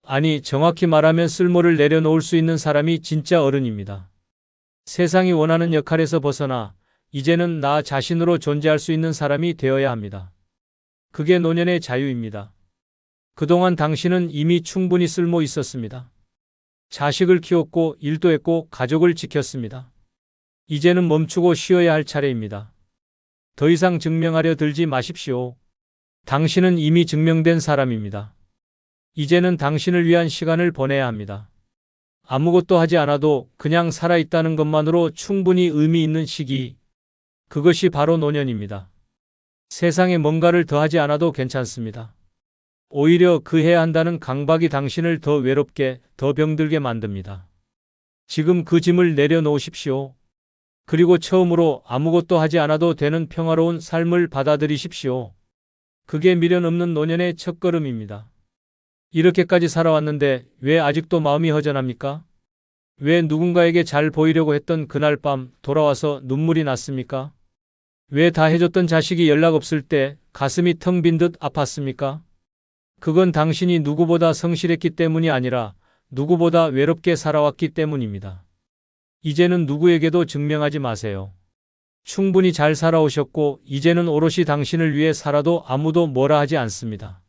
아니, 정확히 말하면 쓸모를 내려놓을 수 있는 사람이 진짜 어른입니다. 세상이 원하는 역할에서 벗어나 이제는 나 자신으로 존재할 수 있는 사람이 되어야 합니다. 그게 노년의 자유입니다. 그동안 당신은 이미 충분히 쓸모 있었습니다. 자식을 키웠고 일도 했고 가족을 지켰습니다. 이제는 멈추고 쉬어야 할 차례입니다. 더 이상 증명하려 들지 마십시오. 당신은 이미 증명된 사람입니다. 이제는 당신을 위한 시간을 보내야 합니다. 아무것도 하지 않아도 그냥 살아있다는 것만으로 충분히 의미 있는 시기. 그것이 바로 노년입니다. 세상에 뭔가를 더 하지 않아도 괜찮습니다. 오히려 그 해야 한다는 강박이 당신을 더 외롭게, 더 병들게 만듭니다. 지금 그 짐을 내려놓으십시오. 그리고 처음으로 아무것도 하지 않아도 되는 평화로운 삶을 받아들이십시오. 그게 미련 없는 노년의 첫걸음입니다. 이렇게까지 살아왔는데 왜 아직도 마음이 허전합니까? 왜 누군가에게 잘 보이려고 했던 그날 밤 돌아와서 눈물이 났습니까? 왜 다 해줬던 자식이 연락 없을 때 가슴이 텅 빈 듯 아팠습니까? 그건 당신이 누구보다 성실했기 때문이 아니라 누구보다 외롭게 살아왔기 때문입니다. 이제는 누구에게도 증명하지 마세요. 충분히 잘 살아오셨고 이제는 오롯이 당신을 위해 살아도 아무도 뭐라 하지 않습니다.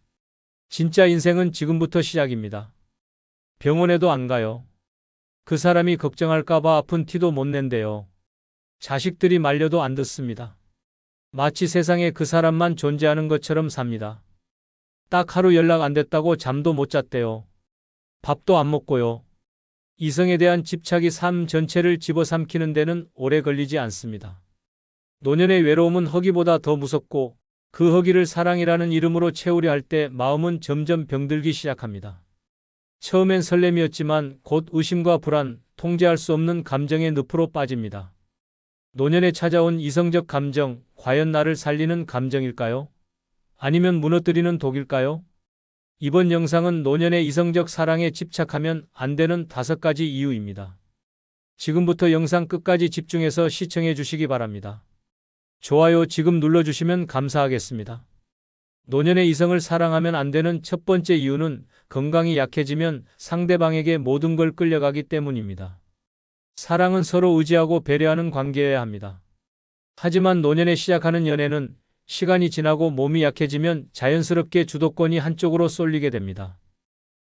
진짜 인생은 지금부터 시작입니다. 병원에도 안 가요. 그 사람이 걱정할까봐 아픈 티도 못 낸대요. 자식들이 말려도 안 듣습니다. 마치 세상에 그 사람만 존재하는 것처럼 삽니다. 딱 하루 연락 안 됐다고 잠도 못 잤대요. 밥도 안 먹고요. 이성에 대한 집착이 삶 전체를 집어삼키는 데는 오래 걸리지 않습니다. 노년의 외로움은 허기보다 더 무섭고 그 허기를 사랑이라는 이름으로 채우려 할 때 마음은 점점 병들기 시작합니다. 처음엔 설렘이었지만 곧 의심과 불안, 통제할 수 없는 감정의 늪으로 빠집니다. 노년에 찾아온 이성적 감정, 과연 나를 살리는 감정일까요? 아니면 무너뜨리는 독일까요? 이번 영상은 노년의 이성적 사랑에 집착하면 안 되는 5가지 이유입니다. 지금부터 영상 끝까지 집중해서 시청해 주시기 바랍니다. 좋아요 지금 눌러주시면 감사하겠습니다. 노년의 이성을 사랑하면 안 되는 첫 번째 이유는 건강이 약해지면 상대방에게 모든 걸 끌려가기 때문입니다. 사랑은 서로 의지하고 배려하는 관계여야 합니다. 하지만 노년에 시작하는 연애는 시간이 지나고 몸이 약해지면 자연스럽게 주도권이 한쪽으로 쏠리게 됩니다.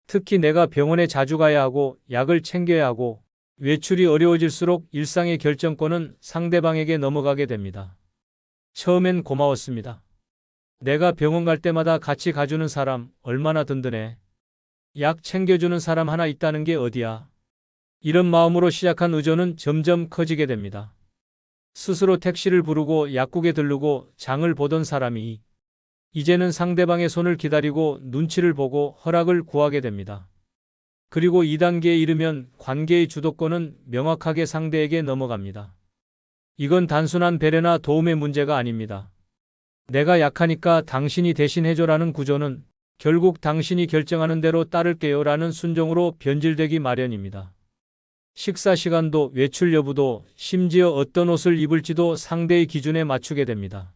특히 내가 병원에 자주 가야 하고 약을 챙겨야 하고 외출이 어려워질수록 일상의 결정권은 상대방에게 넘어가게 됩니다. 처음엔 고마웠습니다. 내가 병원 갈 때마다 같이 가주는 사람 얼마나 든든해. 약 챙겨주는 사람 하나 있다는 게 어디야. 이런 마음으로 시작한 의존은 점점 커지게 됩니다. 스스로 택시를 부르고 약국에 들르고 장을 보던 사람이 이제는 상대방의 손을 기다리고 눈치를 보고 허락을 구하게 됩니다. 그리고 2단계에 이르면 관계의 주도권은 명확하게 상대에게 넘어갑니다. 이건 단순한 배려나 도움의 문제가 아닙니다. 내가 약하니까 당신이 대신 해줘라는 구조는 결국 당신이 결정하는 대로 따를게요 라는 순종으로 변질되기 마련입니다. 식사 시간도 외출 여부도 심지어 어떤 옷을 입을지도 상대의 기준에 맞추게 됩니다.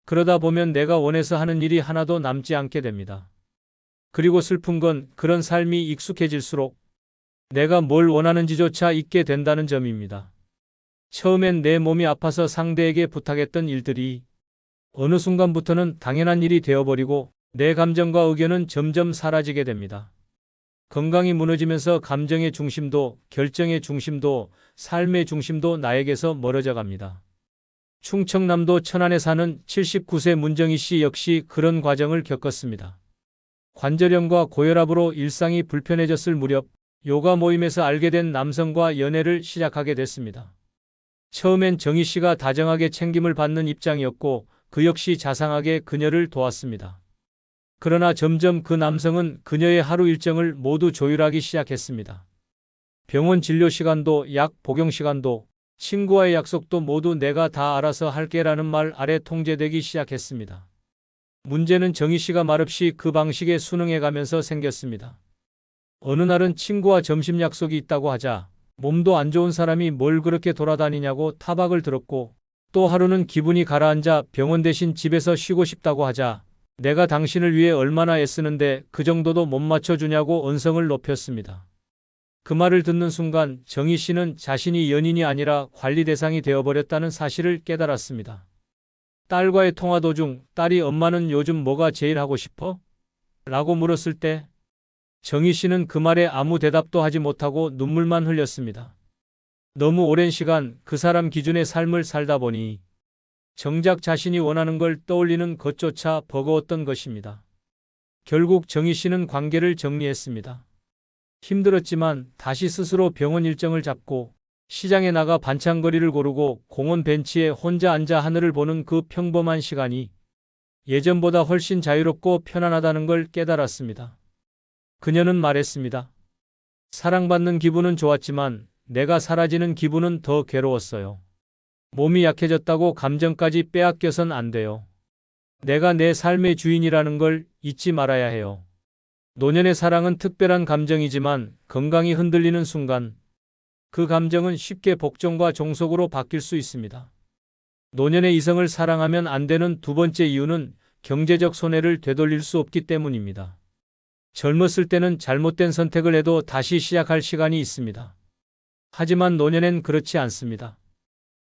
그러다 보면 내가 원해서 하는 일이 하나도 남지 않게 됩니다. 그리고 슬픈 건 그런 삶이 익숙해질수록 내가 뭘 원하는지조차 잊게 된다는 점입니다. 처음엔 내 몸이 아파서 상대에게 부탁했던 일들이 어느 순간부터는 당연한 일이 되어버리고 내 감정과 의견은 점점 사라지게 됩니다. 건강이 무너지면서 감정의 중심도, 결정의 중심도, 삶의 중심도 나에게서 멀어져 갑니다. 충청남도 천안에 사는 79세 문정희 씨 역시 그런 과정을 겪었습니다. 관절염과 고혈압으로 일상이 불편해졌을 무렵 요가 모임에서 알게 된 남성과 연애를 시작하게 됐습니다. 처음엔 정희 씨가 다정하게 챙김을 받는 입장이었고 그 역시 자상하게 그녀를 도왔습니다. 그러나 점점 그 남성은 그녀의 하루 일정을 모두 조율하기 시작했습니다. 병원 진료 시간도 약 복용 시간도 친구와의 약속도 모두 내가 다 알아서 할게라는 말 아래 통제되기 시작했습니다. 문제는 정희 씨가 말없이 그 방식에 순응해가면서 생겼습니다. 어느 날은 친구와 점심 약속이 있다고 하자 몸도 안 좋은 사람이 뭘 그렇게 돌아다니냐고 타박을 들었고 또 하루는 기분이 가라앉아 병원 대신 집에서 쉬고 싶다고 하자 내가 당신을 위해 얼마나 애쓰는데 그 정도도 못 맞춰주냐고 언성을 높였습니다. 그 말을 듣는 순간 정희 씨는 자신이 연인이 아니라 관리 대상이 되어버렸다는 사실을 깨달았습니다. 딸과의 통화 도중 딸이 엄마는 요즘 뭐가 제일 하고 싶어? 라고 물었을 때 정희 씨는 그 말에 아무 대답도 하지 못하고 눈물만 흘렸습니다. 너무 오랜 시간 그 사람 기준의 삶을 살다 보니 정작 자신이 원하는 걸 떠올리는 것조차 버거웠던 것입니다. 결국 정희 씨는 관계를 정리했습니다. 힘들었지만 다시 스스로 병원 일정을 잡고 시장에 나가 반찬거리를 고르고 공원 벤치에 혼자 앉아 하늘을 보는 그 평범한 시간이 예전보다 훨씬 자유롭고 편안하다는 걸 깨달았습니다. 그녀는 말했습니다. 사랑받는 기분은 좋았지만 내가 사라지는 기분은 더 괴로웠어요. 몸이 약해졌다고 감정까지 빼앗겨선 안 돼요. 내가 내 삶의 주인이라는 걸 잊지 말아야 해요. 노년의 사랑은 특별한 감정이지만 건강이 흔들리는 순간 그 감정은 쉽게 복종과 종속으로 바뀔 수 있습니다. 노년의 이성을 사랑하면 안 되는 두 번째 이유는 경제적 손해를 되돌릴 수 없기 때문입니다. 젊었을 때는 잘못된 선택을 해도 다시 시작할 시간이 있습니다. 하지만 노년엔 그렇지 않습니다.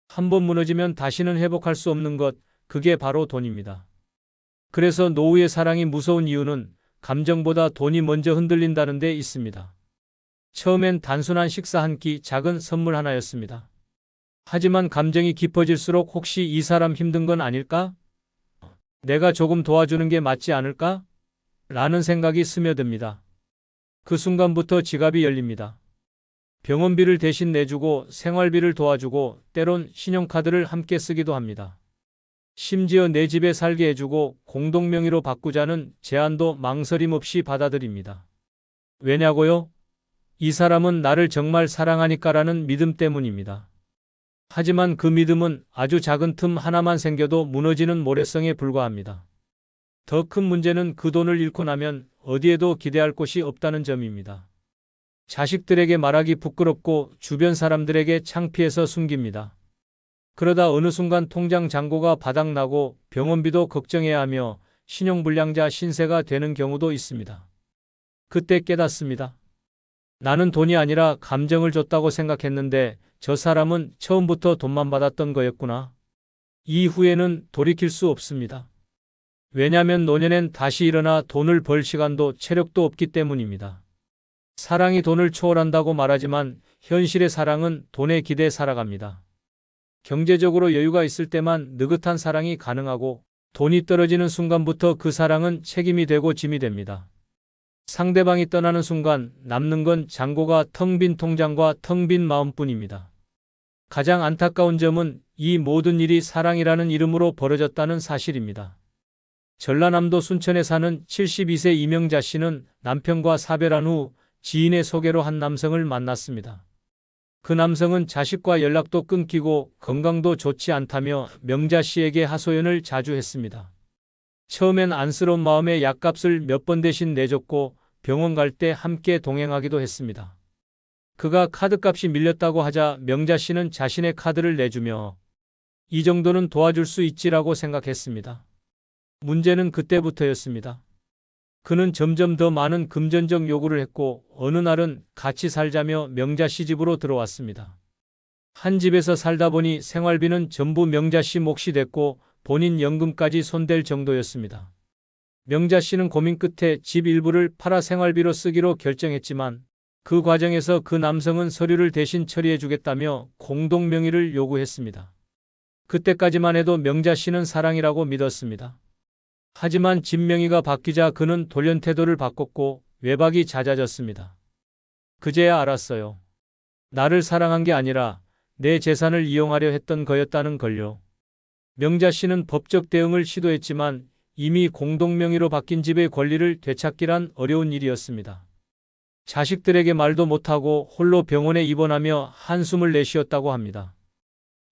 한번 무너지면 다시는 회복할 수 없는 것, 그게 바로 돈입니다. 그래서 노후의 사랑이 무서운 이유는 감정보다 돈이 먼저 흔들린다는 데 있습니다. 처음엔 단순한 식사 한 끼, 작은 선물 하나였습니다. 하지만 감정이 깊어질수록 혹시 이 사람 힘든 건 아닐까? 내가 조금 도와주는 게 맞지 않을까? 라는 생각이 스며듭니다. 그 순간부터 지갑이 열립니다. 병원비를 대신 내주고 생활비를 도와주고 때론 신용카드를 함께 쓰기도 합니다. 심지어 내 집에 살게 해주고 공동명의로 바꾸자는 제안도 망설임 없이 받아들입니다. 왜냐고요? 이 사람은 나를 정말 사랑하니까라는 믿음 때문입니다. 하지만 그 믿음은 아주 작은 틈 하나만 생겨도 무너지는 모래성에 불과합니다. 더 큰 문제는 그 돈을 잃고 나면 어디에도 기대할 곳이 없다는 점입니다. 자식들에게 말하기 부끄럽고 주변 사람들에게 창피해서 숨깁니다. 그러다 어느 순간 통장 잔고가 바닥나고 병원비도 걱정해야 하며 신용불량자 신세가 되는 경우도 있습니다. 그때 깨닫습니다. 나는 돈이 아니라 감정을 줬다고 생각했는데 저 사람은 처음부터 돈만 받았던 거였구나. 이후에는 돌이킬 수 없습니다. 왜냐하면 노년엔 다시 일어나 돈을 벌 시간도 체력도 없기 때문입니다. 사랑이 돈을 초월한다고 말하지만 현실의 사랑은 돈에 기대에 살아갑니다. 경제적으로 여유가 있을 때만 느긋한 사랑이 가능하고 돈이 떨어지는 순간부터 그 사랑은 책임이 되고 짐이 됩니다. 상대방이 떠나는 순간 남는 건 잔고가 텅 빈 통장과 텅 빈 마음뿐입니다. 가장 안타까운 점은 이 모든 일이 사랑이라는 이름으로 벌어졌다는 사실입니다. 전라남도 순천에 사는 72세 이명자 씨는 남편과 사별한 후 지인의 소개로 한 남성을 만났습니다. 그 남성은 자식과 연락도 끊기고 건강도 좋지 않다며 명자 씨에게 하소연을 자주 했습니다. 처음엔 안쓰러운 마음에 약값을 몇 번 대신 내줬고 병원 갈 때 함께 동행하기도 했습니다. 그가 카드값이 밀렸다고 하자 명자 씨는 자신의 카드를 내주며 이 정도는 도와줄 수 있지라고 생각했습니다. 문제는 그때부터였습니다. 그는 점점 더 많은 금전적 요구를 했고 어느 날은 같이 살자며 명자 씨 집으로 들어왔습니다. 한 집에서 살다 보니 생활비는 전부 명자 씨 몫이 됐고 본인 연금까지 손댈 정도였습니다. 명자 씨는 고민 끝에 집 일부를 팔아 생활비로 쓰기로 결정했지만 그 과정에서 그 남성은 서류를 대신 처리해 주겠다며 공동명의를 요구했습니다. 그때까지만 해도 명자 씨는 사랑이라고 믿었습니다. 하지만 집 명의가 바뀌자 그는 돌연 태도를 바꿨고 외박이 잦아졌습니다. 그제야 알았어요. 나를 사랑한 게 아니라 내 재산을 이용하려 했던 거였다는 걸요. 명자 씨는 법적 대응을 시도했지만 이미 공동명의로 바뀐 집의 권리를 되찾기란 어려운 일이었습니다. 자식들에게 말도 못하고 홀로 병원에 입원하며 한숨을 내쉬었다고 합니다.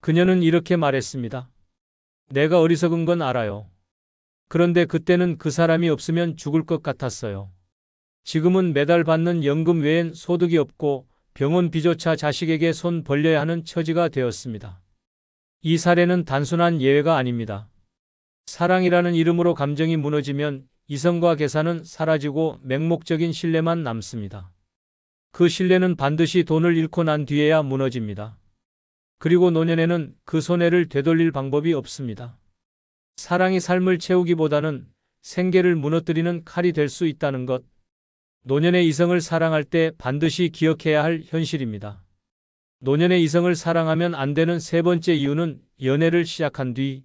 그녀는 이렇게 말했습니다. 내가 어리석은 건 알아요. 그런데 그때는 그 사람이 없으면 죽을 것 같았어요. 지금은 매달 받는 연금 외엔 소득이 없고 병원비조차 자식에게 손 벌려야 하는 처지가 되었습니다. 이 사례는 단순한 예외가 아닙니다. 사랑이라는 이름으로 감정이 무너지면 이성과 계산은 사라지고 맹목적인 신뢰만 남습니다. 그 신뢰는 반드시 돈을 잃고 난 뒤에야 무너집니다. 그리고 노년에는 그 손해를 되돌릴 방법이 없습니다. 사랑이 삶을 채우기보다는 생계를 무너뜨리는 칼이 될 수 있다는 것. 노년의 이성을 사랑할 때 반드시 기억해야 할 현실입니다. 노년의 이성을 사랑하면 안 되는 세 번째 이유는 연애를 시작한 뒤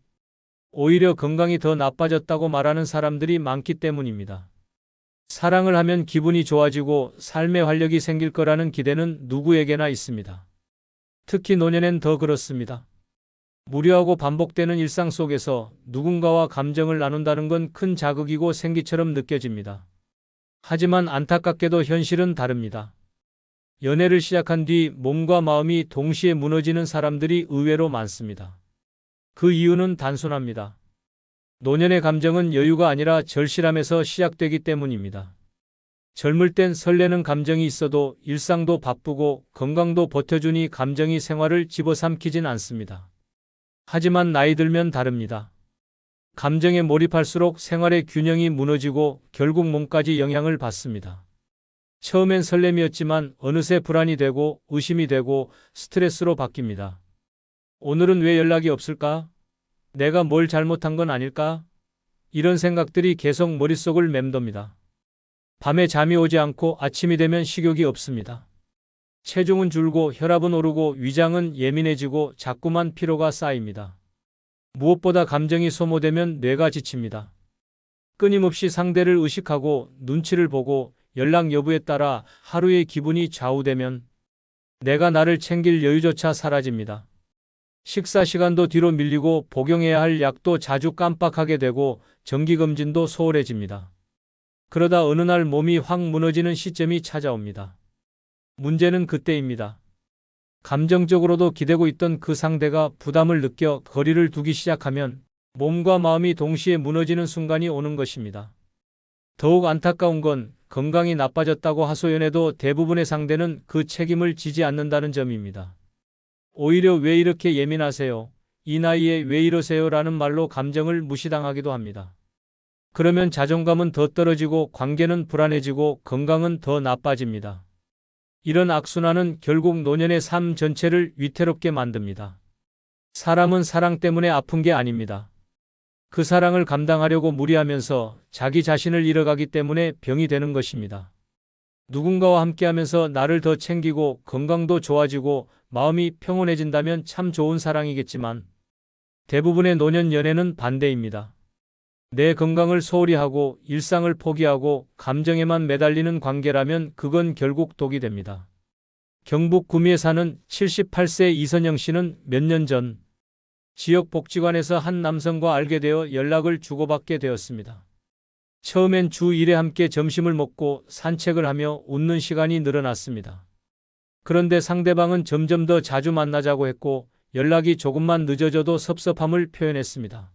오히려 건강이 더 나빠졌다고 말하는 사람들이 많기 때문입니다. 사랑을 하면 기분이 좋아지고 삶의 활력이 생길 거라는 기대는 누구에게나 있습니다. 특히 노년엔 더 그렇습니다. 무료하고 반복되는 일상 속에서 누군가와 감정을 나눈다는 건 큰 자극이고 생기처럼 느껴집니다. 하지만 안타깝게도 현실은 다릅니다. 연애를 시작한 뒤 몸과 마음이 동시에 무너지는 사람들이 의외로 많습니다. 그 이유는 단순합니다. 노년의 감정은 여유가 아니라 절실함에서 시작되기 때문입니다. 젊을 땐 설레는 감정이 있어도 일상도 바쁘고 건강도 버텨주니 감정이 생활을 집어삼키진 않습니다. 하지만 나이 들면 다릅니다. 감정에 몰입할수록 생활의 균형이 무너지고 결국 몸까지 영향을 받습니다. 처음엔 설렘이었지만 어느새 불안이 되고 의심이 되고 스트레스로 바뀝니다. 오늘은 왜 연락이 없을까? 내가 뭘 잘못한 건 아닐까? 이런 생각들이 계속 머릿속을 맴돕니다. 밤에 잠이 오지 않고 아침이 되면 식욕이 없습니다. 체중은 줄고 혈압은 오르고 위장은 예민해지고 자꾸만 피로가 쌓입니다. 무엇보다 감정이 소모되면 뇌가 지칩니다. 끊임없이 상대를 의식하고 눈치를 보고 연락 여부에 따라 하루의 기분이 좌우되면 내가 나를 챙길 여유조차 사라집니다. 식사 시간도 뒤로 밀리고 복용해야 할 약도 자주 깜빡하게 되고 정기검진도 소홀해집니다. 그러다 어느 날 몸이 확 무너지는 시점이 찾아옵니다. 문제는 그때입니다. 감정적으로도 기대고 있던 그 상대가 부담을 느껴 거리를 두기 시작하면 몸과 마음이 동시에 무너지는 순간이 오는 것입니다. 더욱 안타까운 건 건강이 나빠졌다고 하소연해도 대부분의 상대는 그 책임을 지지 않는다는 점입니다. 오히려 왜 이렇게 예민하세요? 이 나이에 왜 이러세요? 라는 말로 감정을 무시당하기도 합니다. 그러면 자존감은 더 떨어지고 관계는 불안해지고 건강은 더 나빠집니다. 이런 악순환은 결국 노년의 삶 전체를 위태롭게 만듭니다. 사람은 사랑 때문에 아픈 게 아닙니다. 그 사랑을 감당하려고 무리하면서 자기 자신을 잃어가기 때문에 병이 되는 것입니다. 누군가와 함께하면서 나를 더 챙기고 건강도 좋아지고 마음이 평온해진다면 참 좋은 사랑이겠지만 대부분의 노년 연애는 반대입니다. 내 건강을 소홀히 하고 일상을 포기하고 감정에만 매달리는 관계라면 그건 결국 독이 됩니다. 경북 구미에 사는 78세 이선영 씨는 몇 년 전 지역 복지관에서 한 남성과 알게 되어 연락을 주고받게 되었습니다. 처음엔 주 1회 함께 점심을 먹고 산책을 하며 웃는 시간이 늘어났습니다. 그런데 상대방은 점점 더 자주 만나자고 했고 연락이 조금만 늦어져도 섭섭함을 표현했습니다.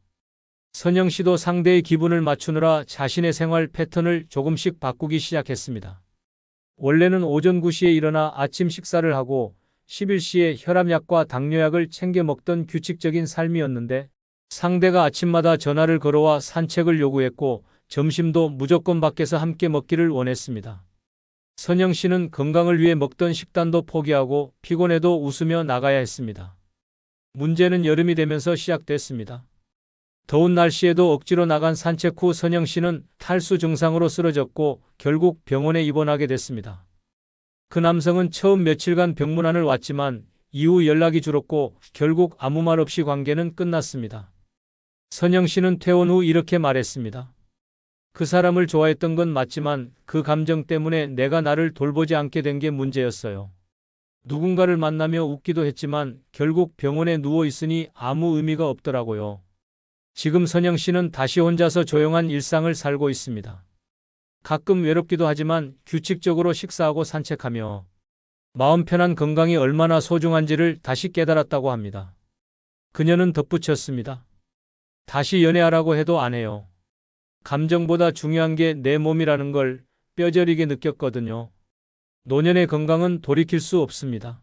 선영 씨도 상대의 기분을 맞추느라 자신의 생활 패턴을 조금씩 바꾸기 시작했습니다. 원래는 오전 9시에 일어나 아침 식사를 하고 11시에 혈압약과 당뇨약을 챙겨 먹던 규칙적인 삶이었는데 상대가 아침마다 전화를 걸어와 산책을 요구했고 점심도 무조건 밖에서 함께 먹기를 원했습니다. 선영 씨는 건강을 위해 먹던 식단도 포기하고 피곤해도 웃으며 나가야 했습니다. 문제는 여름이 되면서 시작됐습니다. 더운 날씨에도 억지로 나간 산책 후 선영 씨는 탈수 증상으로 쓰러졌고 결국 병원에 입원하게 됐습니다. 그 남성은 처음 며칠간 병문안을 왔지만 이후 연락이 줄었고 결국 아무 말 없이 관계는 끝났습니다. 선영 씨는 퇴원 후 이렇게 말했습니다. 그 사람을 좋아했던 건 맞지만 그 감정 때문에 내가 나를 돌보지 않게 된 게 문제였어요. 누군가를 만나며 웃기도 했지만 결국 병원에 누워 있으니 아무 의미가 없더라고요. 지금 선영 씨는 다시 혼자서 조용한 일상을 살고 있습니다. 가끔 외롭기도 하지만 규칙적으로 식사하고 산책하며 마음 편한 건강이 얼마나 소중한지를 다시 깨달았다고 합니다. 그녀는 덧붙였습니다. 다시 연애하라고 해도 안 해요. 감정보다 중요한 게 내 몸이라는 걸 뼈저리게 느꼈거든요. 노년의 건강은 돌이킬 수 없습니다.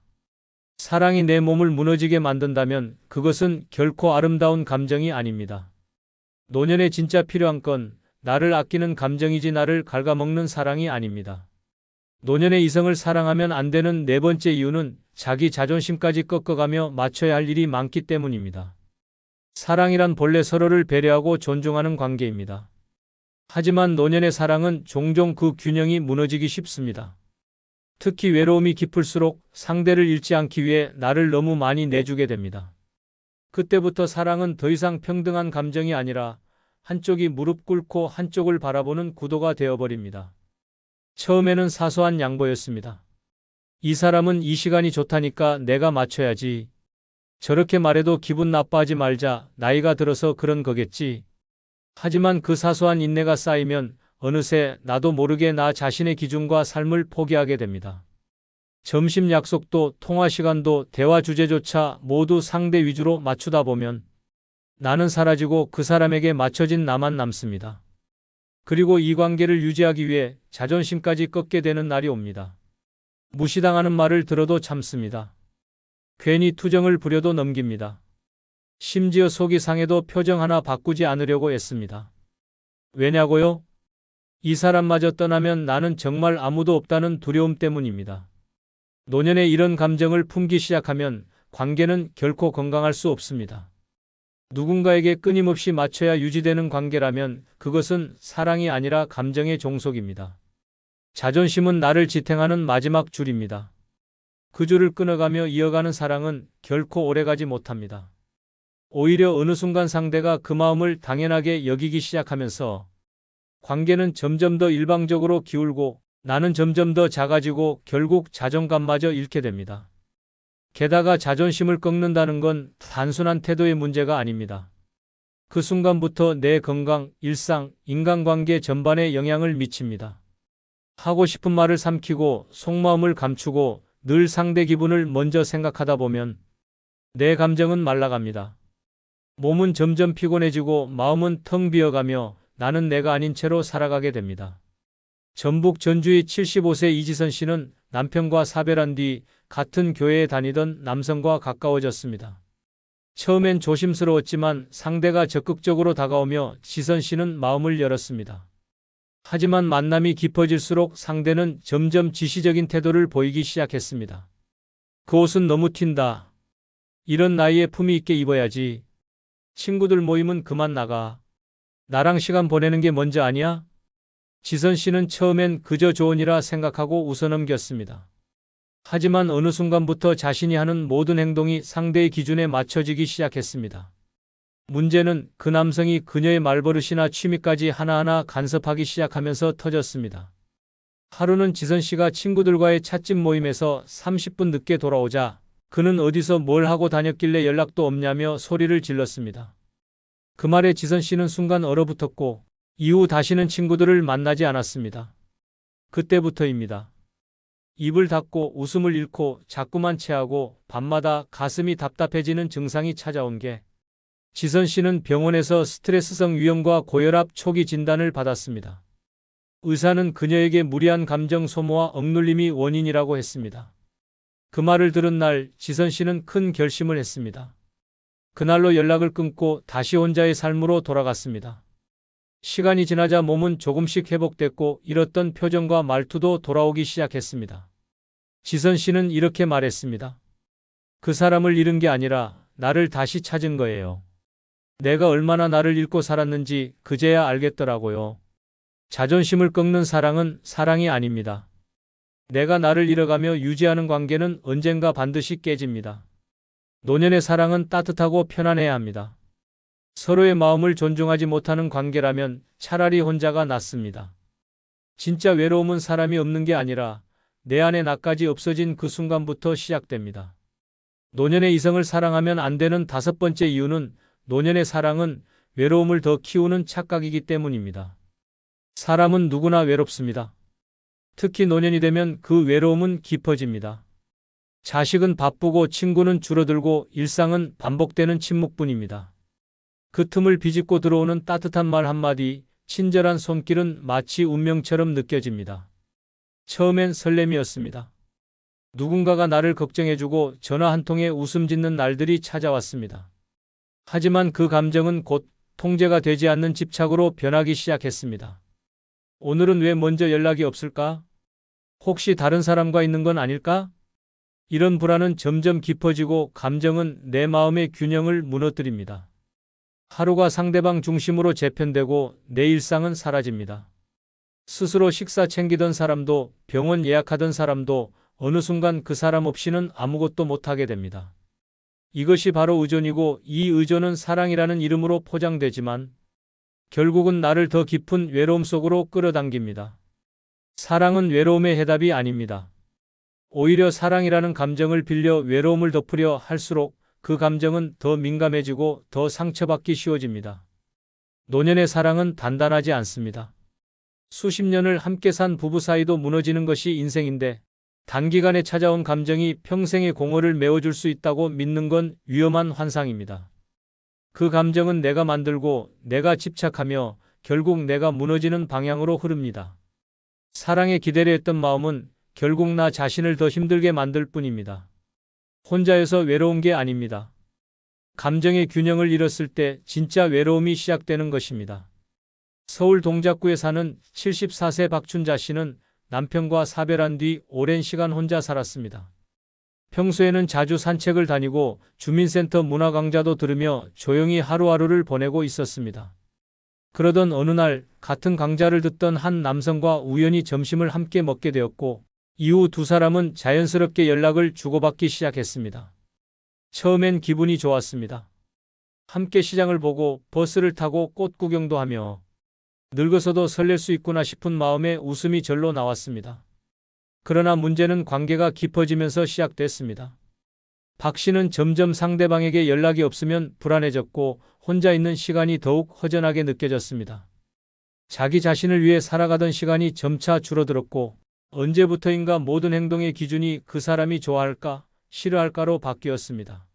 사랑이 내 몸을 무너지게 만든다면 그것은 결코 아름다운 감정이 아닙니다. 노년에 진짜 필요한 건 나를 아끼는 감정이지 나를 갉아먹는 사랑이 아닙니다. 노년의 이성을 사랑하면 안 되는 네 번째 이유는 자기 자존심까지 꺾어가며 맞춰야 할 일이 많기 때문입니다. 사랑이란 본래 서로를 배려하고 존중하는 관계입니다. 하지만 노년의 사랑은 종종 그 균형이 무너지기 쉽습니다. 특히 외로움이 깊을수록 상대를 잃지 않기 위해 나를 너무 많이 내주게 됩니다. 그때부터 사랑은 더 이상 평등한 감정이 아니라 한쪽이 무릎 꿇고 한쪽을 바라보는 구도가 되어버립니다. 처음에는 사소한 양보였습니다. 이 사람은 이 시간이 좋다니까 내가 맞춰야지. 저렇게 말해도 기분 나빠하지 말자. 나이가 들어서 그런 거겠지. 하지만 그 사소한 인내가 쌓이면 어느새 나도 모르게 나 자신의 기준과 삶을 포기하게 됩니다. 점심 약속도 통화 시간도 대화 주제조차 모두 상대 위주로 맞추다 보면 나는 사라지고 그 사람에게 맞춰진 나만 남습니다. 그리고 이 관계를 유지하기 위해 자존심까지 꺾게 되는 날이 옵니다. 무시당하는 말을 들어도 참습니다. 괜히 투정을 부려도 넘깁니다. 심지어 속이 상해도 표정 하나 바꾸지 않으려고 애씁니다. 왜냐고요? 이 사람마저 떠나면 나는 정말 아무도 없다는 두려움 때문입니다. 노년에 이런 감정을 품기 시작하면 관계는 결코 건강할 수 없습니다. 누군가에게 끊임없이 맞춰야 유지되는 관계라면 그것은 사랑이 아니라 감정의 종속입니다. 자존심은 나를 지탱하는 마지막 줄입니다. 그 줄을 끊어가며 이어가는 사랑은 결코 오래가지 못합니다. 오히려 어느 순간 상대가 그 마음을 당연하게 여기기 시작하면서 관계는 점점 더 일방적으로 기울고 나는 점점 더 작아지고 결국 자존감마저 잃게 됩니다. 게다가 자존심을 꺾는다는 건 단순한 태도의 문제가 아닙니다. 그 순간부터 내 건강, 일상, 인간관계 전반에 영향을 미칩니다. 하고 싶은 말을 삼키고 속마음을 감추고 늘 상대 기분을 먼저 생각하다 보면 내 감정은 말라갑니다. 몸은 점점 피곤해지고 마음은 텅 비어가며 나는 내가 아닌 채로 살아가게 됩니다. 전북 전주의 75세 이지선 씨는 남편과 사별한 뒤 같은 교회에 다니던 남성과 가까워졌습니다. 처음엔 조심스러웠지만 상대가 적극적으로 다가오며 지선 씨는 마음을 열었습니다. 하지만 만남이 깊어질수록 상대는 점점 지시적인 태도를 보이기 시작했습니다. 그 옷은 너무 튄다. 이런 나이에 품위 있게 입어야지. 친구들 모임은 그만 나가. 나랑 시간 보내는 게 먼저 아니야? 지선 씨는 처음엔 그저 조언이라 생각하고 웃어넘겼습니다. 하지만 어느 순간부터 자신이 하는 모든 행동이 상대의 기준에 맞춰지기 시작했습니다. 문제는 그 남성이 그녀의 말버릇이나 취미까지 하나하나 간섭하기 시작하면서 터졌습니다. 하루는 지선 씨가 친구들과의 찻집 모임에서 30분 늦게 돌아오자 그는 어디서 뭘 하고 다녔길래 연락도 없냐며 소리를 질렀습니다. 그 말에 지선 씨는 순간 얼어붙었고 이후 다시는 친구들을 만나지 않았습니다. 그때부터입니다. 입을 닫고 웃음을 잃고 자꾸만 체하고 밤마다 가슴이 답답해지는 증상이 찾아온 게 지선 씨는 병원에서 스트레스성 위염과 고혈압 초기 진단을 받았습니다. 의사는 그녀에게 무리한 감정 소모와 억눌림이 원인이라고 했습니다. 그 말을 들은 날 지선 씨는 큰 결심을 했습니다. 그날로 연락을 끊고 다시 혼자의 삶으로 돌아갔습니다. 시간이 지나자 몸은 조금씩 회복됐고 잃었던 표정과 말투도 돌아오기 시작했습니다. 지선 씨는 이렇게 말했습니다. 그 사람을 잃은 게 아니라 나를 다시 찾은 거예요. 내가 얼마나 나를 잃고 살았는지 그제야 알겠더라고요. 자존심을 꺾는 사랑은 사랑이 아닙니다. 내가 나를 잃어가며 유지하는 관계는 언젠가 반드시 깨집니다. 노년의 사랑은 따뜻하고 편안해야 합니다. 서로의 마음을 존중하지 못하는 관계라면 차라리 혼자가 낫습니다. 진짜 외로움은 사람이 없는 게 아니라 내 안에 나까지 없어진 그 순간부터 시작됩니다. 노년의 이성을 사랑하면 안 되는 5번째 이유는 노년의 사랑은 외로움을 더 키우는 착각이기 때문입니다. 사람은 누구나 외롭습니다. 특히 노년이 되면 그 외로움은 깊어집니다. 자식은 바쁘고 친구는 줄어들고 일상은 반복되는 침묵뿐입니다. 그 틈을 비집고 들어오는 따뜻한 말 한마디, 친절한 손길은 마치 운명처럼 느껴집니다. 처음엔 설렘이었습니다. 누군가가 나를 걱정해주고 전화 한 통에 웃음 짓는 날들이 찾아왔습니다. 하지만 그 감정은 곧 통제가 되지 않는 집착으로 변하기 시작했습니다. 오늘은 왜 먼저 연락이 없을까? 혹시 다른 사람과 있는 건 아닐까? 이런 불안은 점점 깊어지고 감정은 내 마음의 균형을 무너뜨립니다. 하루가 상대방 중심으로 재편되고 내 일상은 사라집니다. 스스로 식사 챙기던 사람도 병원 예약하던 사람도 어느 순간 그 사람 없이는 아무것도 못하게 됩니다. 이것이 바로 의존이고 이 의존은 사랑이라는 이름으로 포장되지만 결국은 나를 더 깊은 외로움 속으로 끌어당깁니다. 사랑은 외로움의 해답이 아닙니다. 오히려 사랑이라는 감정을 빌려 외로움을 덮으려 할수록 그 감정은 더 민감해지고 더 상처받기 쉬워집니다. 노년의 사랑은 단단하지 않습니다. 수십 년을 함께 산 부부 사이도 무너지는 것이 인생인데 단기간에 찾아온 감정이 평생의 공허를 메워줄 수 있다고 믿는 건 위험한 환상입니다. 그 감정은 내가 만들고 내가 집착하며 결국 내가 무너지는 방향으로 흐릅니다. 사랑에 기대려 했던 마음은 결국 나 자신을 더 힘들게 만들 뿐입니다. 혼자여서 외로운 게 아닙니다. 감정의 균형을 잃었을 때 진짜 외로움이 시작되는 것입니다. 서울 동작구에 사는 74세 박춘자 씨는 남편과 사별한 뒤 오랜 시간 혼자 살았습니다. 평소에는 자주 산책을 다니고 주민센터 문화 강좌도 들으며 조용히 하루하루를 보내고 있었습니다. 그러던 어느 날 같은 강좌를 듣던 한 남성과 우연히 점심을 함께 먹게 되었고 이후 두 사람은 자연스럽게 연락을 주고받기 시작했습니다. 처음엔 기분이 좋았습니다. 함께 시장을 보고 버스를 타고 꽃 구경도 하며 늙어서도 설렐 수 있구나 싶은 마음에 웃음이 절로 나왔습니다. 그러나 문제는 관계가 깊어지면서 시작됐습니다. 박 씨는 점점 상대방에게 연락이 없으면 불안해졌고 혼자 있는 시간이 더욱 허전하게 느껴졌습니다. 자기 자신을 위해 살아가던 시간이 점차 줄어들었고 언제부터인가 모든 행동의 기준이 그 사람이 좋아할까, 싫어할까로 바뀌었습니다.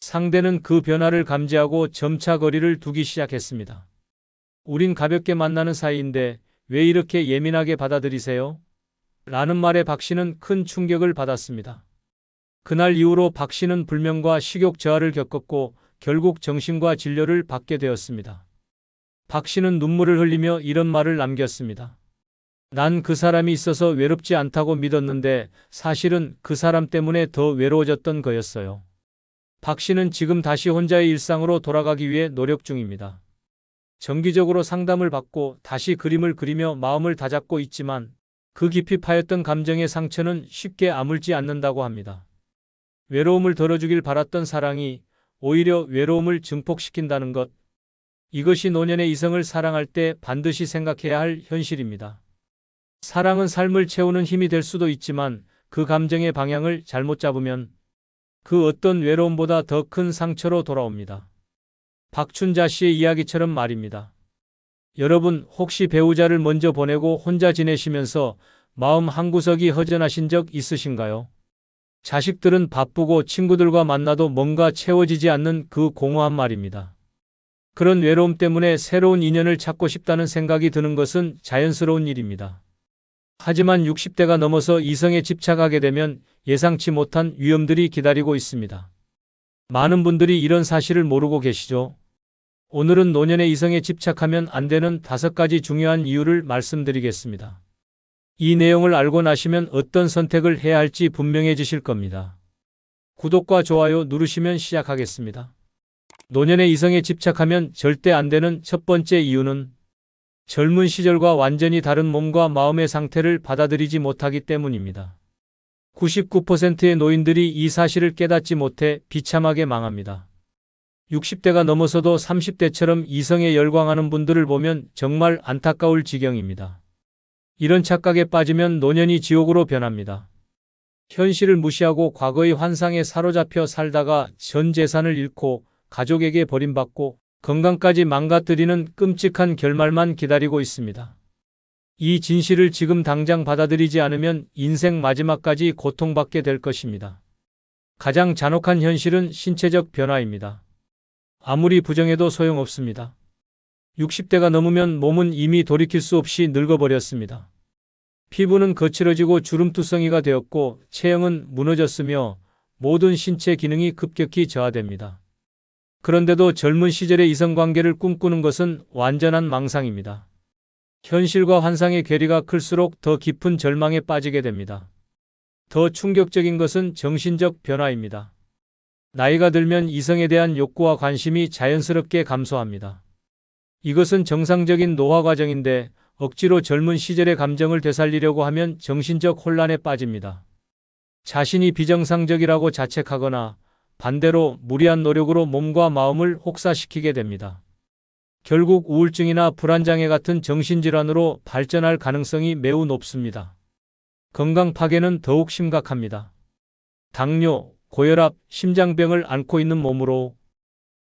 상대는 그 변화를 감지하고 점차 거리를 두기 시작했습니다. 우린 가볍게 만나는 사이인데 왜 이렇게 예민하게 받아들이세요? 라는 말에 박 씨는 큰 충격을 받았습니다. 그날 이후로 박 씨는 불면과 식욕 저하를 겪었고 결국 정신과 진료를 받게 되었습니다. 박 씨는 눈물을 흘리며 이런 말을 남겼습니다. 난 그 사람이 있어서 외롭지 않다고 믿었는데 사실은 그 사람 때문에 더 외로워졌던 거였어요. 박 씨는 지금 다시 혼자의 일상으로 돌아가기 위해 노력 중입니다. 정기적으로 상담을 받고 다시 그림을 그리며 마음을 다잡고 있지만 그 깊이 파였던 감정의 상처는 쉽게 아물지 않는다고 합니다. 외로움을 덜어주길 바랐던 사랑이 오히려 외로움을 증폭시킨다는 것. 이것이 노년의 이성을 사랑할 때 반드시 생각해야 할 현실입니다. 사랑은 삶을 채우는 힘이 될 수도 있지만 그 감정의 방향을 잘못 잡으면 그 어떤 외로움보다 더 큰 상처로 돌아옵니다. 박춘자 씨의 이야기처럼 말입니다. 여러분 혹시 배우자를 먼저 보내고 혼자 지내시면서 마음 한구석이 허전하신 적 있으신가요? 자식들은 바쁘고 친구들과 만나도 뭔가 채워지지 않는 그 공허한 말입니다. 그런 외로움 때문에 새로운 인연을 찾고 싶다는 생각이 드는 것은 자연스러운 일입니다. 하지만 60대가 넘어서 이성에 집착하게 되면 예상치 못한 위험들이 기다리고 있습니다. 많은 분들이 이런 사실을 모르고 계시죠? 오늘은 노년의 이성에 집착하면 안 되는 5가지 중요한 이유를 말씀드리겠습니다. 이 내용을 알고 나시면 어떤 선택을 해야 할지 분명해지실 겁니다. 구독과 좋아요 누르시면 시작하겠습니다. 노년의 이성에 집착하면 절대 안 되는 첫 번째 이유는 젊은 시절과 완전히 다른 몸과 마음의 상태를 받아들이지 못하기 때문입니다. 99%의 노인들이 이 사실을 깨닫지 못해 비참하게 망합니다. 60대가 넘어서도 30대처럼 이성에 열광하는 분들을 보면 정말 안타까울 지경입니다. 이런 착각에 빠지면 노년이 지옥으로 변합니다. 현실을 무시하고 과거의 환상에 사로잡혀 살다가 전 재산을 잃고 가족에게 버림받고 건강까지 망가뜨리는 끔찍한 결말만 기다리고 있습니다. 이 진실을 지금 당장 받아들이지 않으면 인생 마지막까지 고통받게 될 것입니다. 가장 잔혹한 현실은 신체적 변화입니다. 아무리 부정해도 소용없습니다. 60대가 넘으면 몸은 이미 돌이킬 수 없이 늙어버렸습니다. 피부는 거칠어지고 주름투성이가 되었고 체형은 무너졌으며 모든 신체 기능이 급격히 저하됩니다. 그런데도 젊은 시절의 이성관계를 꿈꾸는 것은 완전한 망상입니다. 현실과 환상의 괴리가 클수록 더 깊은 절망에 빠지게 됩니다. 더 충격적인 것은 정신적 변화입니다. 나이가 들면 이성에 대한 욕구와 관심이 자연스럽게 감소합니다. 이것은 정상적인 노화 과정인데 억지로 젊은 시절의 감정을 되살리려고 하면 정신적 혼란에 빠집니다. 자신이 비정상적이라고 자책하거나 반대로 무리한 노력으로 몸과 마음을 혹사시키게 됩니다. 결국 우울증이나 불안장애 같은 정신질환으로 발전할 가능성이 매우 높습니다. 건강 파괴는 더욱 심각합니다. 당뇨, 고혈압, 심장병을 앓고 있는 몸으로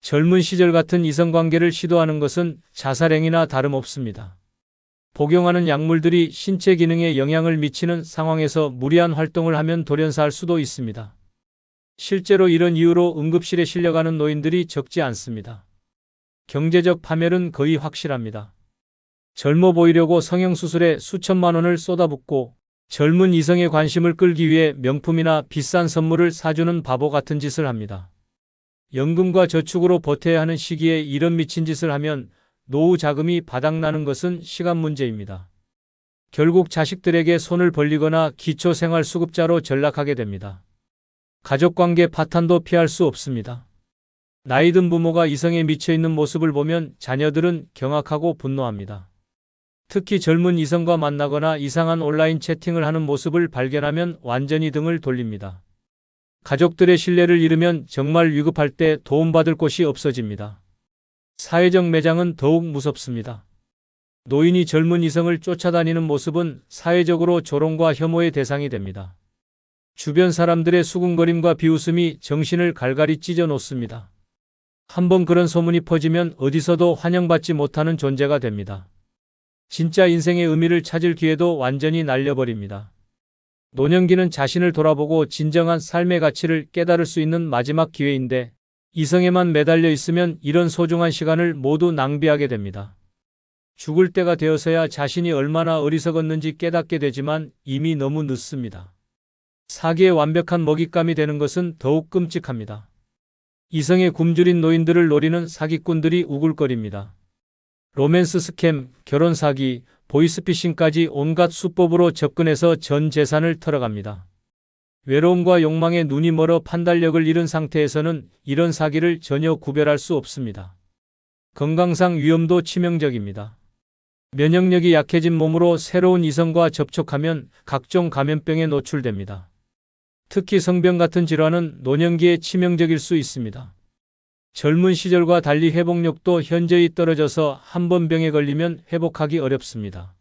젊은 시절 같은 이성관계를 시도하는 것은 자살행위나 다름없습니다. 복용하는 약물들이 신체 기능에 영향을 미치는 상황에서 무리한 활동을 하면 돌연사할 수도 있습니다. 실제로 이런 이유로 응급실에 실려가는 노인들이 적지 않습니다. 경제적 파멸은 거의 확실합니다. 젊어 보이려고 성형수술에 수천만 원을 쏟아붓고 젊은 이성의 관심을 끌기 위해 명품이나 비싼 선물을 사주는 바보 같은 짓을 합니다. 연금과 저축으로 버텨야 하는 시기에 이런 미친 짓을 하면 노후 자금이 바닥나는 것은 시간 문제입니다. 결국 자식들에게 손을 벌리거나 기초생활수급자로 전락하게 됩니다. 가족관계 파탄도 피할 수 없습니다. 나이든 부모가 이성에 미쳐있는 모습을 보면 자녀들은 경악하고 분노합니다. 특히 젊은 이성과 만나거나 이상한 온라인 채팅을 하는 모습을 발견하면 완전히 등을 돌립니다. 가족들의 신뢰를 잃으면 정말 위급할 때 도움받을 곳이 없어집니다. 사회적 매장은 더욱 무섭습니다. 노인이 젊은 이성을 쫓아다니는 모습은 사회적으로 조롱과 혐오의 대상이 됩니다. 주변 사람들의 수군거림과 비웃음이 정신을 갈갈이 찢어 놓습니다. 한번 그런 소문이 퍼지면 어디서도 환영받지 못하는 존재가 됩니다. 진짜 인생의 의미를 찾을 기회도 완전히 날려버립니다. 노년기는 자신을 돌아보고 진정한 삶의 가치를 깨달을 수 있는 마지막 기회인데 이성에만 매달려 있으면 이런 소중한 시간을 모두 낭비하게 됩니다. 죽을 때가 되어서야 자신이 얼마나 어리석었는지 깨닫게 되지만 이미 너무 늦습니다. 사기의 완벽한 먹잇감이 되는 것은 더욱 끔찍합니다. 이성에 굶주린 노인들을 노리는 사기꾼들이 우글거립니다. 로맨스 스캠, 결혼 사기, 보이스피싱까지 온갖 수법으로 접근해서 전 재산을 털어갑니다. 외로움과 욕망에 눈이 멀어 판단력을 잃은 상태에서는 이런 사기를 전혀 구별할 수 없습니다. 건강상 위험도 치명적입니다. 면역력이 약해진 몸으로 새로운 이성과 접촉하면 각종 감염병에 노출됩니다. 특히 성병 같은 질환은 노년기에 치명적일 수 있습니다. 젊은 시절과 달리 회복력도 현저히 떨어져서 한 번 병에 걸리면 회복하기 어렵습니다.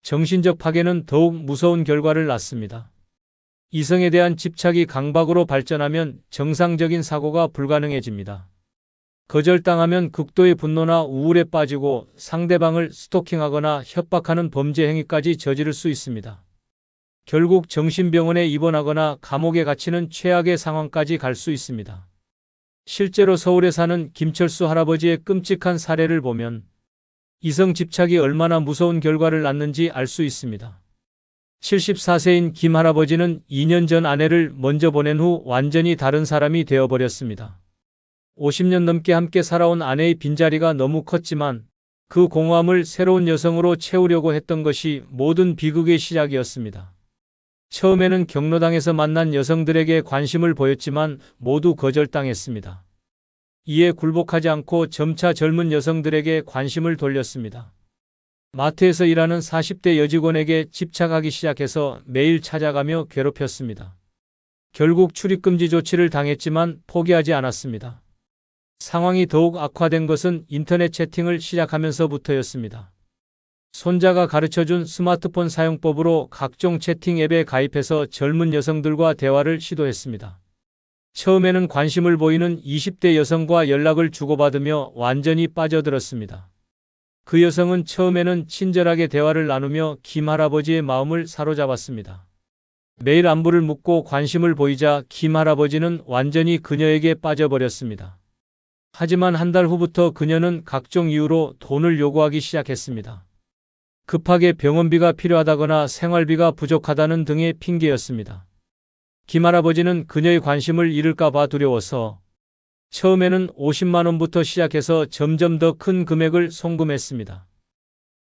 정신적 파괴는 더욱 무서운 결과를 낳습니다. 이성에 대한 집착이 강박으로 발전하면 정상적인 사고가 불가능해집니다. 거절당하면 극도의 분노나 우울에 빠지고 상대방을 스토킹하거나 협박하는 범죄 행위까지 저지를 수 있습니다. 결국 정신병원에 입원하거나 감옥에 갇히는 최악의 상황까지 갈 수 있습니다. 실제로 서울에 사는 김철수 할아버지의 끔찍한 사례를 보면 이성 집착이 얼마나 무서운 결과를 낳는지 알 수 있습니다. 74세인 김 할아버지는 2년 전 아내를 먼저 보낸 후 완전히 다른 사람이 되어버렸습니다. 50년 넘게 함께 살아온 아내의 빈자리가 너무 컸지만 그 공허함을 새로운 여성으로 채우려고 했던 것이 모든 비극의 시작이었습니다. 처음에는 경로당에서 만난 여성들에게 관심을 보였지만 모두 거절당했습니다. 이에 굴복하지 않고 점차 젊은 여성들에게 관심을 돌렸습니다. 마트에서 일하는 40대 여직원에게 집착하기 시작해서 매일 찾아가며 괴롭혔습니다. 결국 출입금지 조치를 당했지만 포기하지 않았습니다. 상황이 더욱 악화된 것은 인터넷 채팅을 시작하면서부터였습니다. 손자가 가르쳐준 스마트폰 사용법으로 각종 채팅 앱에 가입해서 젊은 여성들과 대화를 시도했습니다. 처음에는 관심을 보이는 20대 여성과 연락을 주고받으며 완전히 빠져들었습니다. 그 여성은 처음에는 친절하게 대화를 나누며 김 할아버지의 마음을 사로잡았습니다. 매일 안부를 묻고 관심을 보이자 김 할아버지는 완전히 그녀에게 빠져버렸습니다. 하지만 한 달 후부터 그녀는 각종 이유로 돈을 요구하기 시작했습니다. 급하게 병원비가 필요하다거나 생활비가 부족하다는 등의 핑계였습니다. 김 할아버지는 그녀의 관심을 잃을까 봐 두려워서 처음에는 50만 원부터 시작해서 점점 더 큰 금액을 송금했습니다.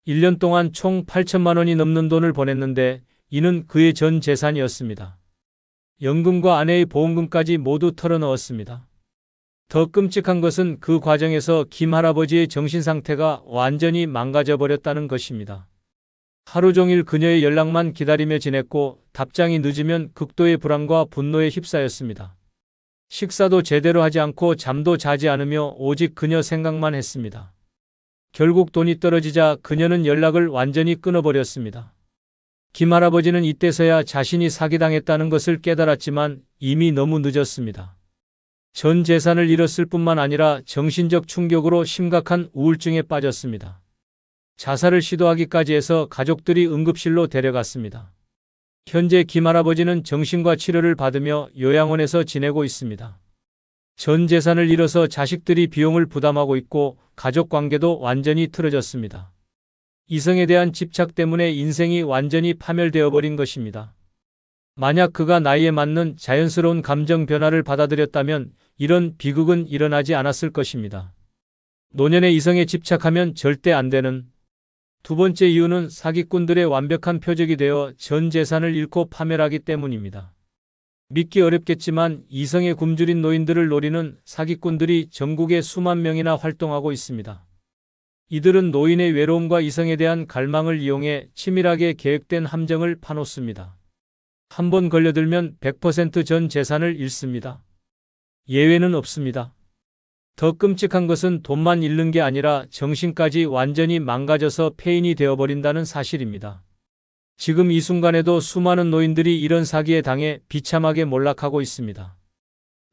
1년 동안 총 8천만 원이 넘는 돈을 보냈는데 이는 그의 전 재산이었습니다. 연금과 아내의 보험금까지 모두 털어넣었습니다. 더 끔찍한 것은 그 과정에서 김 할아버지의 정신 상태가 완전히 망가져 버렸다는 것입니다. 하루 종일 그녀의 연락만 기다리며 지냈고 답장이 늦으면 극도의 불안과 분노에 휩싸였습니다. 식사도 제대로 하지 않고 잠도 자지 않으며 오직 그녀 생각만 했습니다. 결국 돈이 떨어지자 그녀는 연락을 완전히 끊어버렸습니다. 김 할아버지는 이때서야 자신이 사기당했다는 것을 깨달았지만 이미 너무 늦었습니다. 전 재산을 잃었을 뿐만 아니라 정신적 충격으로 심각한 우울증에 빠졌습니다. 자살을 시도하기까지 해서 가족들이 응급실로 데려갔습니다. 현재 김 할아버지는 정신과 치료를 받으며 요양원에서 지내고 있습니다. 전 재산을 잃어서 자식들이 비용을 부담하고 있고 가족 관계도 완전히 틀어졌습니다. 이성에 대한 집착 때문에 인생이 완전히 파멸되어 버린 것입니다. 만약 그가 나이에 맞는 자연스러운 감정 변화를 받아들였다면 이런 비극은 일어나지 않았을 것입니다. 노년의 이성에 집착하면 절대 안 되는 두 번째 이유는 사기꾼들의 완벽한 표적이 되어 전 재산을 잃고 파멸하기 때문입니다. 믿기 어렵겠지만 이성에 굶주린 노인들을 노리는 사기꾼들이 전국에 수만 명이나 활동하고 있습니다. 이들은 노인의 외로움과 이성에 대한 갈망을 이용해 치밀하게 계획된 함정을 파놓습니다. 한 번 걸려들면 100% 전 재산을 잃습니다. 예외는 없습니다. 더 끔찍한 것은 돈만 잃는 게 아니라 정신까지 완전히 망가져서 폐인이 되어버린다는 사실입니다. 지금 이 순간에도 수많은 노인들이 이런 사기에 당해 비참하게 몰락하고 있습니다.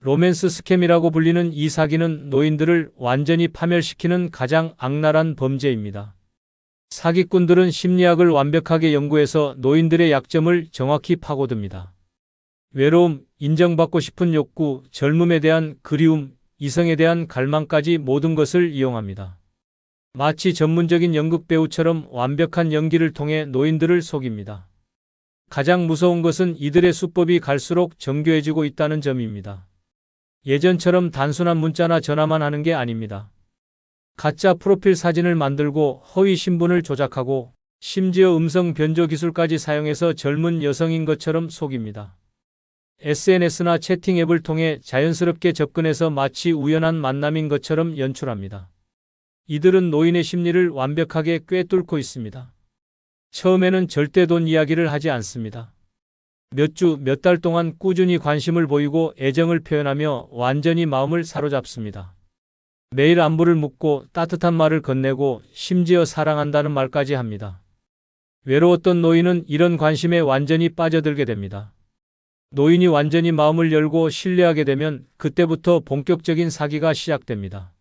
로맨스 스캠이라고 불리는 이 사기는 노인들을 완전히 파멸시키는 가장 악랄한 범죄입니다. 사기꾼들은 심리학을 완벽하게 연구해서 노인들의 약점을 정확히 파고듭니다. 외로움, 인정받고 싶은 욕구, 젊음에 대한 그리움, 이성에 대한 갈망까지 모든 것을 이용합니다. 마치 전문적인 연극배우처럼 완벽한 연기를 통해 노인들을 속입니다. 가장 무서운 것은 이들의 수법이 갈수록 정교해지고 있다는 점입니다. 예전처럼 단순한 문자나 전화만 하는 게 아닙니다. 가짜 프로필 사진을 만들고 허위 신분을 조작하고 심지어 음성 변조 기술까지 사용해서 젊은 여성인 것처럼 속입니다. SNS나 채팅 앱을 통해 자연스럽게 접근해서 마치 우연한 만남인 것처럼 연출합니다. 이들은 노인의 심리를 완벽하게 꿰뚫고 있습니다. 처음에는 절대 돈 이야기를 하지 않습니다. 몇 주, 몇 달 동안 꾸준히 관심을 보이고 애정을 표현하며 완전히 마음을 사로잡습니다. 매일 안부를 묻고 따뜻한 말을 건네고 심지어 사랑한다는 말까지 합니다. 외로웠던 노인은 이런 관심에 완전히 빠져들게 됩니다. 노인이 완전히 마음을 열고 신뢰하게 되면 그때부터 본격적인 사기가 시작됩니다.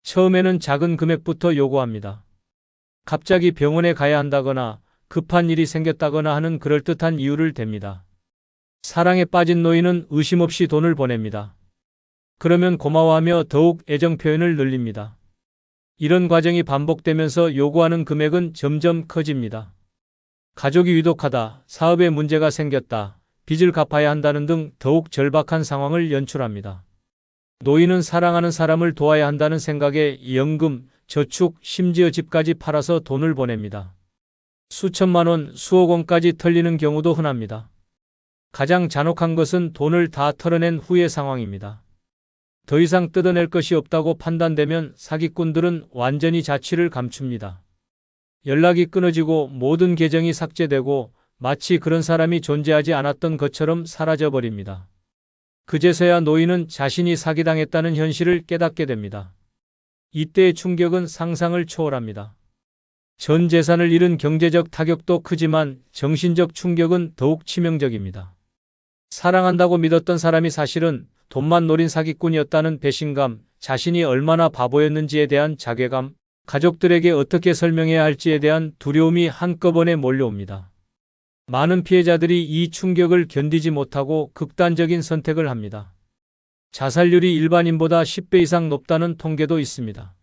처음에는 작은 금액부터 요구합니다. 갑자기 병원에 가야 한다거나 급한 일이 생겼다거나 하는 그럴듯한 이유를 댑니다. 사랑에 빠진 노인은 의심 없이 돈을 보냅니다. 그러면 고마워하며 더욱 애정 표현을 늘립니다. 이런 과정이 반복되면서 요구하는 금액은 점점 커집니다. 가족이 위독하다, 사업에 문제가 생겼다, 빚을 갚아야 한다는 등 더욱 절박한 상황을 연출합니다. 노인은 사랑하는 사람을 도와야 한다는 생각에 연금, 저축, 심지어 집까지 팔아서 돈을 보냅니다. 수천만 원, 수억 원까지 털리는 경우도 흔합니다. 가장 잔혹한 것은 돈을 다 털어낸 후의 상황입니다. 더 이상 뜯어낼 것이 없다고 판단되면 사기꾼들은 완전히 자취를 감춥니다. 연락이 끊어지고 모든 계정이 삭제되고 마치 그런 사람이 존재하지 않았던 것처럼 사라져버립니다. 그제서야 노인은 자신이 사기당했다는 현실을 깨닫게 됩니다. 이때의 충격은 상상을 초월합니다. 전 재산을 잃은 경제적 타격도 크지만 정신적 충격은 더욱 치명적입니다. 사랑한다고 믿었던 사람이 사실은 돈만 노린 사기꾼이었다는 배신감, 자신이 얼마나 바보였는지에 대한 자괴감, 가족들에게 어떻게 설명해야 할지에 대한 두려움이 한꺼번에 몰려옵니다. 많은 피해자들이 이 충격을 견디지 못하고 극단적인 선택을 합니다. 자살률이 일반인보다 10배 이상 높다는 통계도 있습니다.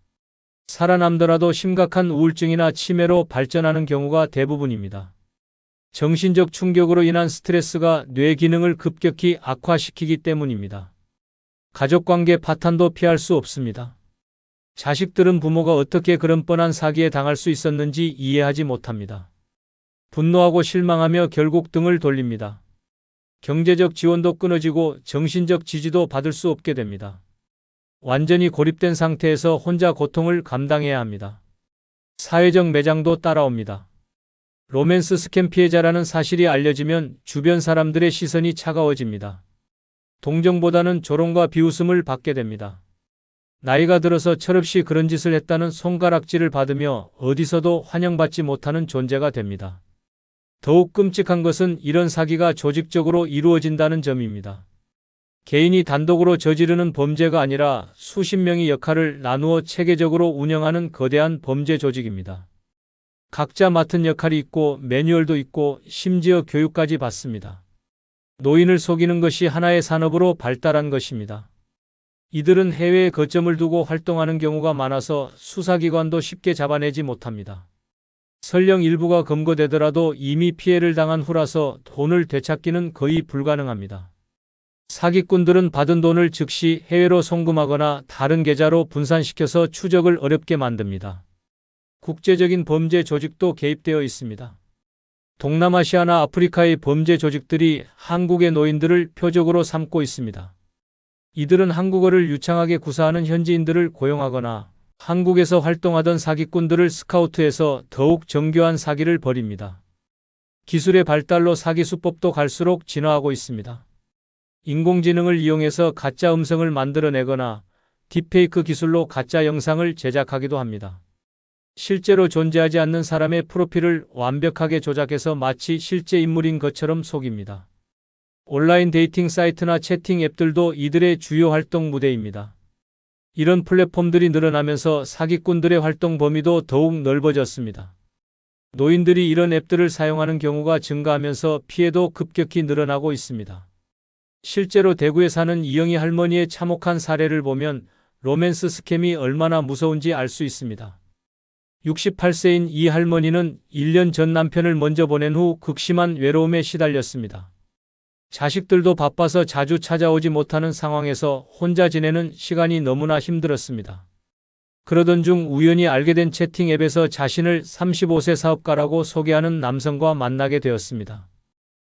살아남더라도 심각한 우울증이나 치매로 발전하는 경우가 대부분입니다. 정신적 충격으로 인한 스트레스가 뇌 기능을 급격히 악화시키기 때문입니다. 가족관계 파탄도 피할 수 없습니다. 자식들은 부모가 어떻게 그런 뻔한 사기에 당할 수 있었는지 이해하지 못합니다. 분노하고 실망하며 결국 등을 돌립니다. 경제적 지원도 끊어지고 정신적 지지도 받을 수 없게 됩니다. 완전히 고립된 상태에서 혼자 고통을 감당해야 합니다. 사회적 매장도 따라옵니다. 로맨스 스캠 피해자라는 사실이 알려지면 주변 사람들의 시선이 차가워집니다. 동정보다는 조롱과 비웃음을 받게 됩니다. 나이가 들어서 철없이 그런 짓을 했다는 손가락질을 받으며 어디서도 환영받지 못하는 존재가 됩니다. 더욱 끔찍한 것은 이런 사기가 조직적으로 이루어진다는 점입니다. 개인이 단독으로 저지르는 범죄가 아니라 수십 명이 역할을 나누어 체계적으로 운영하는 거대한 범죄 조직입니다. 각자 맡은 역할이 있고 매뉴얼도 있고 심지어 교육까지 받습니다. 노인을 속이는 것이 하나의 산업으로 발달한 것입니다. 이들은 해외에 거점을 두고 활동하는 경우가 많아서 수사기관도 쉽게 잡아내지 못합니다. 설령 일부가 검거되더라도 이미 피해를 당한 후라서 돈을 되찾기는 거의 불가능합니다. 사기꾼들은 받은 돈을 즉시 해외로 송금하거나 다른 계좌로 분산시켜서 추적을 어렵게 만듭니다. 국제적인 범죄 조직도 개입되어 있습니다. 동남아시아나 아프리카의 범죄 조직들이 한국의 노인들을 표적으로 삼고 있습니다. 이들은 한국어를 유창하게 구사하는 현지인들을 고용하거나 한국에서 활동하던 사기꾼들을 스카우트해서 더욱 정교한 사기를 벌입니다. 기술의 발달로 사기 수법도 갈수록 진화하고 있습니다. 인공지능을 이용해서 가짜 음성을 만들어내거나 딥페이크 기술로 가짜 영상을 제작하기도 합니다. 실제로 존재하지 않는 사람의 프로필을 완벽하게 조작해서 마치 실제 인물인 것처럼 속입니다. 온라인 데이팅 사이트나 채팅 앱들도 이들의 주요 활동 무대입니다. 이런 플랫폼들이 늘어나면서 사기꾼들의 활동 범위도 더욱 넓어졌습니다. 노인들이 이런 앱들을 사용하는 경우가 증가하면서 피해도 급격히 늘어나고 있습니다. 실제로 대구에 사는 이영희 할머니의 참혹한 사례를 보면 로맨스 스캠이 얼마나 무서운지 알 수 있습니다. 68세인 이 할머니는 1년 전 남편을 먼저 보낸 후 극심한 외로움에 시달렸습니다. 자식들도 바빠서 자주 찾아오지 못하는 상황에서 혼자 지내는 시간이 너무나 힘들었습니다. 그러던 중 우연히 알게 된 채팅 앱에서 자신을 35세 사업가라고 소개하는 남성과 만나게 되었습니다.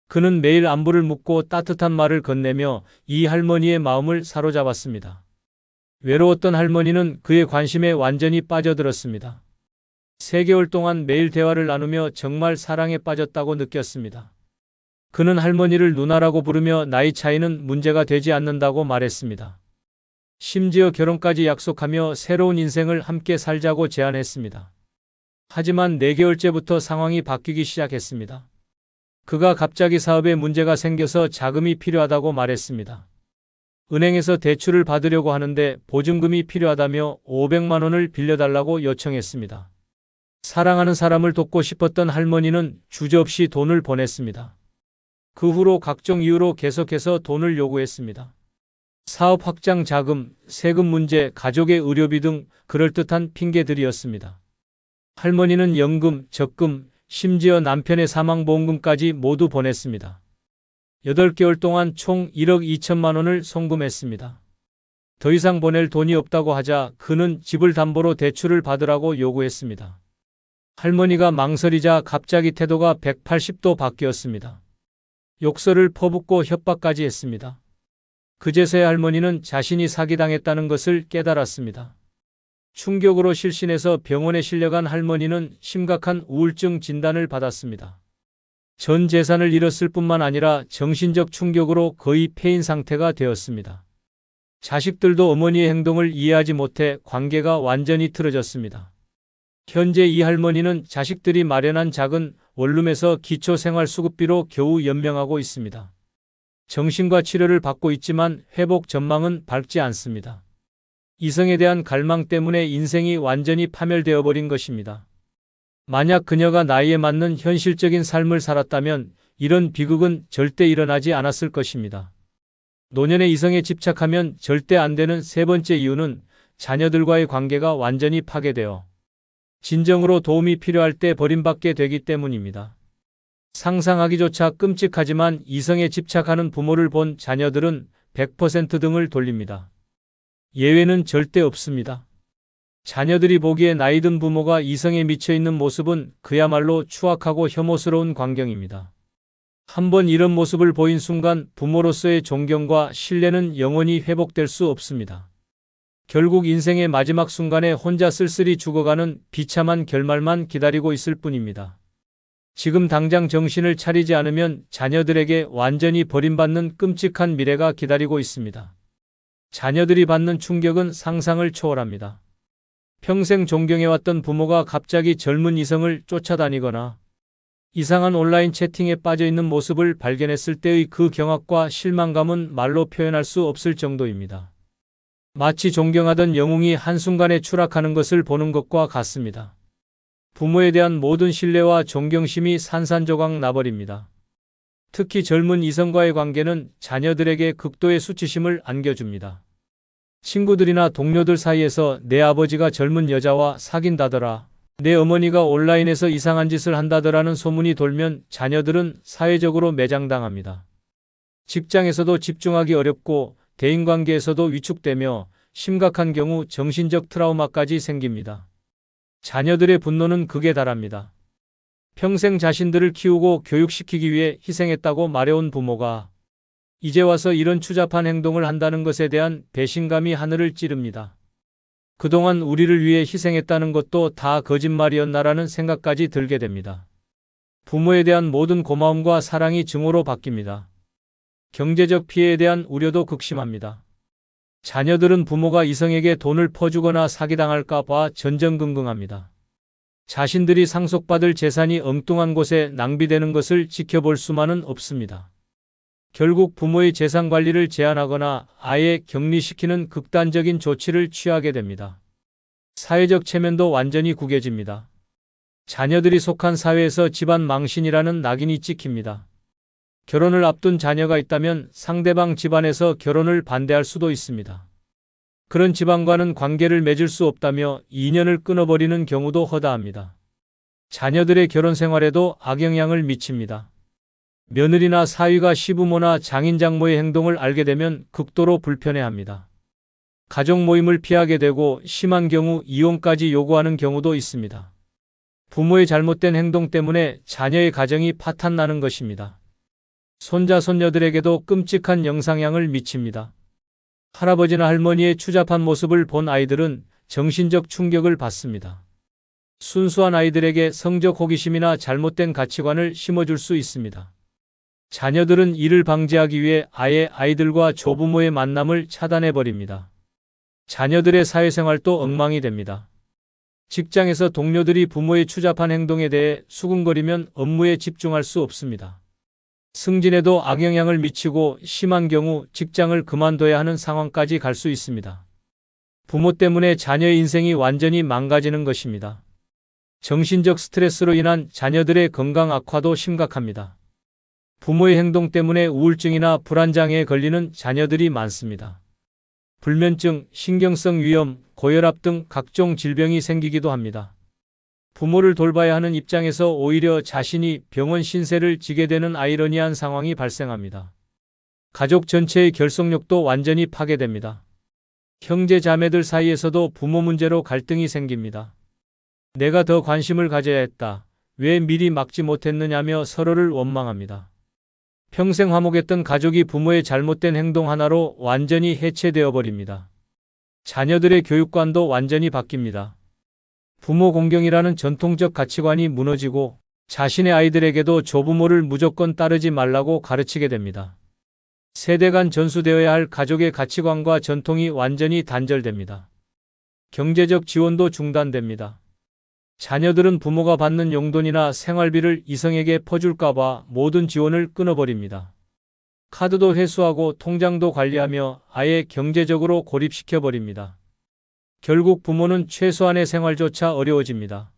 그는 매일 안부를 묻고 따뜻한 말을 건네며 이 할머니의 마음을 사로잡았습니다. 외로웠던 할머니는 그의 관심에 완전히 빠져들었습니다. 3개월 동안 매일 대화를 나누며 정말 사랑에 빠졌다고 느꼈습니다. 그는 할머니를 누나라고 부르며 나이 차이는 문제가 되지 않는다고 말했습니다. 심지어 결혼까지 약속하며 새로운 인생을 함께 살자고 제안했습니다. 하지만 4개월째부터 상황이 바뀌기 시작했습니다. 그가 갑자기 사업에 문제가 생겨서 자금이 필요하다고 말했습니다. 은행에서 대출을 받으려고 하는데 보증금이 필요하다며 500만 원을 빌려달라고 요청했습니다. 사랑하는 사람을 돕고 싶었던 할머니는 주저없이 돈을 보냈습니다. 그 후로 각종 이유로 계속해서 돈을 요구했습니다. 사업 확장 자금, 세금 문제, 가족의 의료비 등 그럴듯한 핑계들이었습니다. 할머니는 연금, 적금, 심지어 남편의 사망보험금까지 모두 보냈습니다. 8개월 동안 총 1억 2천만 원을 송금했습니다. 더 이상 보낼 돈이 없다고 하자 그는 집을 담보로 대출을 받으라고 요구했습니다. 할머니가 망설이자 갑자기 태도가 180도 바뀌었습니다. 욕설을 퍼붓고 협박까지 했습니다. 그제서야 할머니는 자신이 사기당했다는 것을 깨달았습니다. 충격으로 실신해서 병원에 실려간 할머니는 심각한 우울증 진단을 받았습니다. 전 재산을 잃었을 뿐만 아니라 정신적 충격으로 거의 폐인 상태가 되었습니다. 자식들도 어머니의 행동을 이해하지 못해 관계가 완전히 틀어졌습니다. 현재 이 할머니는 자식들이 마련한 작은 원룸에서 기초생활수급비로 겨우 연명하고 있습니다. 정신과 치료를 받고 있지만 회복 전망은 밝지 않습니다. 이성에 대한 갈망 때문에 인생이 완전히 파멸되어 버린 것입니다. 만약 그녀가 나이에 맞는 현실적인 삶을 살았다면 이런 비극은 절대 일어나지 않았을 것입니다. 노년의 이성에 집착하면 절대 안 되는 세 번째 이유는 자녀들과의 관계가 완전히 파괴되어 진정으로 도움이 필요할 때 버림받게 되기 때문입니다. 상상하기조차 끔찍하지만 이성에 집착하는 부모를 본 자녀들은 100% 등을 돌립니다. 예외는 절대 없습니다. 자녀들이 보기에 나이든 부모가 이성에 미쳐있는 모습은 그야말로 추악하고 혐오스러운 광경입니다. 한번 이런 모습을 보인 순간 부모로서의 존경과 신뢰는 영원히 회복될 수 없습니다. 결국 인생의 마지막 순간에 혼자 쓸쓸히 죽어가는 비참한 결말만 기다리고 있을 뿐입니다. 지금 당장 정신을 차리지 않으면 자녀들에게 완전히 버림받는 끔찍한 미래가 기다리고 있습니다. 자녀들이 받는 충격은 상상을 초월합니다. 평생 존경해왔던 부모가 갑자기 젊은 이성을 쫓아다니거나 이상한 온라인 채팅에 빠져있는 모습을 발견했을 때의 그 경악과 실망감은 말로 표현할 수 없을 정도입니다. 마치 존경하던 영웅이 한순간에 추락하는 것을 보는 것과 같습니다. 부모에 대한 모든 신뢰와 존경심이 산산조각 나버립니다. 특히 젊은 이성과의 관계는 자녀들에게 극도의 수치심을 안겨줍니다. 친구들이나 동료들 사이에서 내 아버지가 젊은 여자와 사귄다더라. 내 어머니가 온라인에서 이상한 짓을 한다더라는 소문이 돌면 자녀들은 사회적으로 매장당합니다. 직장에서도 집중하기 어렵고 대인관계에서도 위축되며 심각한 경우 정신적 트라우마까지 생깁니다. 자녀들의 분노는 극에 달합니다. 평생 자신들을 키우고 교육시키기 위해 희생했다고 말해온 부모가 이제 와서 이런 추잡한 행동을 한다는 것에 대한 배신감이 하늘을 찌릅니다. 그동안 우리를 위해 희생했다는 것도 다 거짓말이었나라는 생각까지 들게 됩니다. 부모에 대한 모든 고마움과 사랑이 증오로 바뀝니다. 경제적 피해에 대한 우려도 극심합니다. 자녀들은 부모가 이성에게 돈을 퍼주거나 사기당할까 봐 전전긍긍합니다. 자신들이 상속받을 재산이 엉뚱한 곳에 낭비되는 것을 지켜볼 수만은 없습니다. 결국 부모의 재산 관리를 제한하거나 아예 격리시키는 극단적인 조치를 취하게 됩니다. 사회적 체면도 완전히 구겨집니다. 자녀들이 속한 사회에서 집안 망신이라는 낙인이 찍힙니다. 결혼을 앞둔 자녀가 있다면 상대방 집안에서 결혼을 반대할 수도 있습니다. 그런 집안과는 관계를 맺을 수 없다며 인연을 끊어버리는 경우도 허다합니다. 자녀들의 결혼 생활에도 악영향을 미칩니다. 며느리나 사위가 시부모나 장인 장모의 행동을 알게 되면 극도로 불편해합니다. 가족 모임을 피하게 되고 심한 경우 이혼까지 요구하는 경우도 있습니다. 부모의 잘못된 행동 때문에 자녀의 가정이 파탄나는 것입니다. 손자 손녀들에게도 끔찍한 영상향을 미칩니다. 할아버지나 할머니의 추잡한 모습을 본 아이들은 정신적 충격을 받습니다. 순수한 아이들에게 성적 호기심이나 잘못된 가치관을 심어줄 수 있습니다. 자녀들은 이를 방지하기 위해 아예 아이들과 조부모의 만남을 차단해버립니다. 자녀들의 사회생활도 엉망이 됩니다. 직장에서 동료들이 부모의 추잡한 행동에 대해 수군거리면 업무에 집중할 수 없습니다. 승진에도 악영향을 미치고 심한 경우 직장을 그만둬야 하는 상황까지 갈 수 있습니다. 부모 때문에 자녀의 인생이 완전히 망가지는 것입니다. 정신적 스트레스로 인한 자녀들의 건강 악화도 심각합니다. 부모의 행동 때문에 우울증이나 불안장애에 걸리는 자녀들이 많습니다. 불면증, 신경성 위염, 고혈압 등 각종 질병이 생기기도 합니다. 부모를 돌봐야 하는 입장에서 오히려 자신이 병원 신세를 지게 되는 아이러니한 상황이 발생합니다. 가족 전체의 결속력도 완전히 파괴됩니다. 형제 자매들 사이에서도 부모 문제로 갈등이 생깁니다. 내가 더 관심을 가져야 했다. 왜 미리 막지 못했느냐며 서로를 원망합니다. 평생 화목했던 가족이 부모의 잘못된 행동 하나로 완전히 해체되어 버립니다. 자녀들의 교육관도 완전히 바뀝니다. 부모 공경이라는 전통적 가치관이 무너지고 자신의 아이들에게도 조부모를 무조건 따르지 말라고 가르치게 됩니다. 세대 간 전수되어야 할 가족의 가치관과 전통이 완전히 단절됩니다. 경제적 지원도 중단됩니다. 자녀들은 부모가 받는 용돈이나 생활비를 이성에게 퍼줄까봐 모든 지원을 끊어버립니다. 카드도 회수하고 통장도 관리하며 아예 경제적으로 고립시켜버립니다. 결국 부모는 최소한의 생활조차 어려워집니다.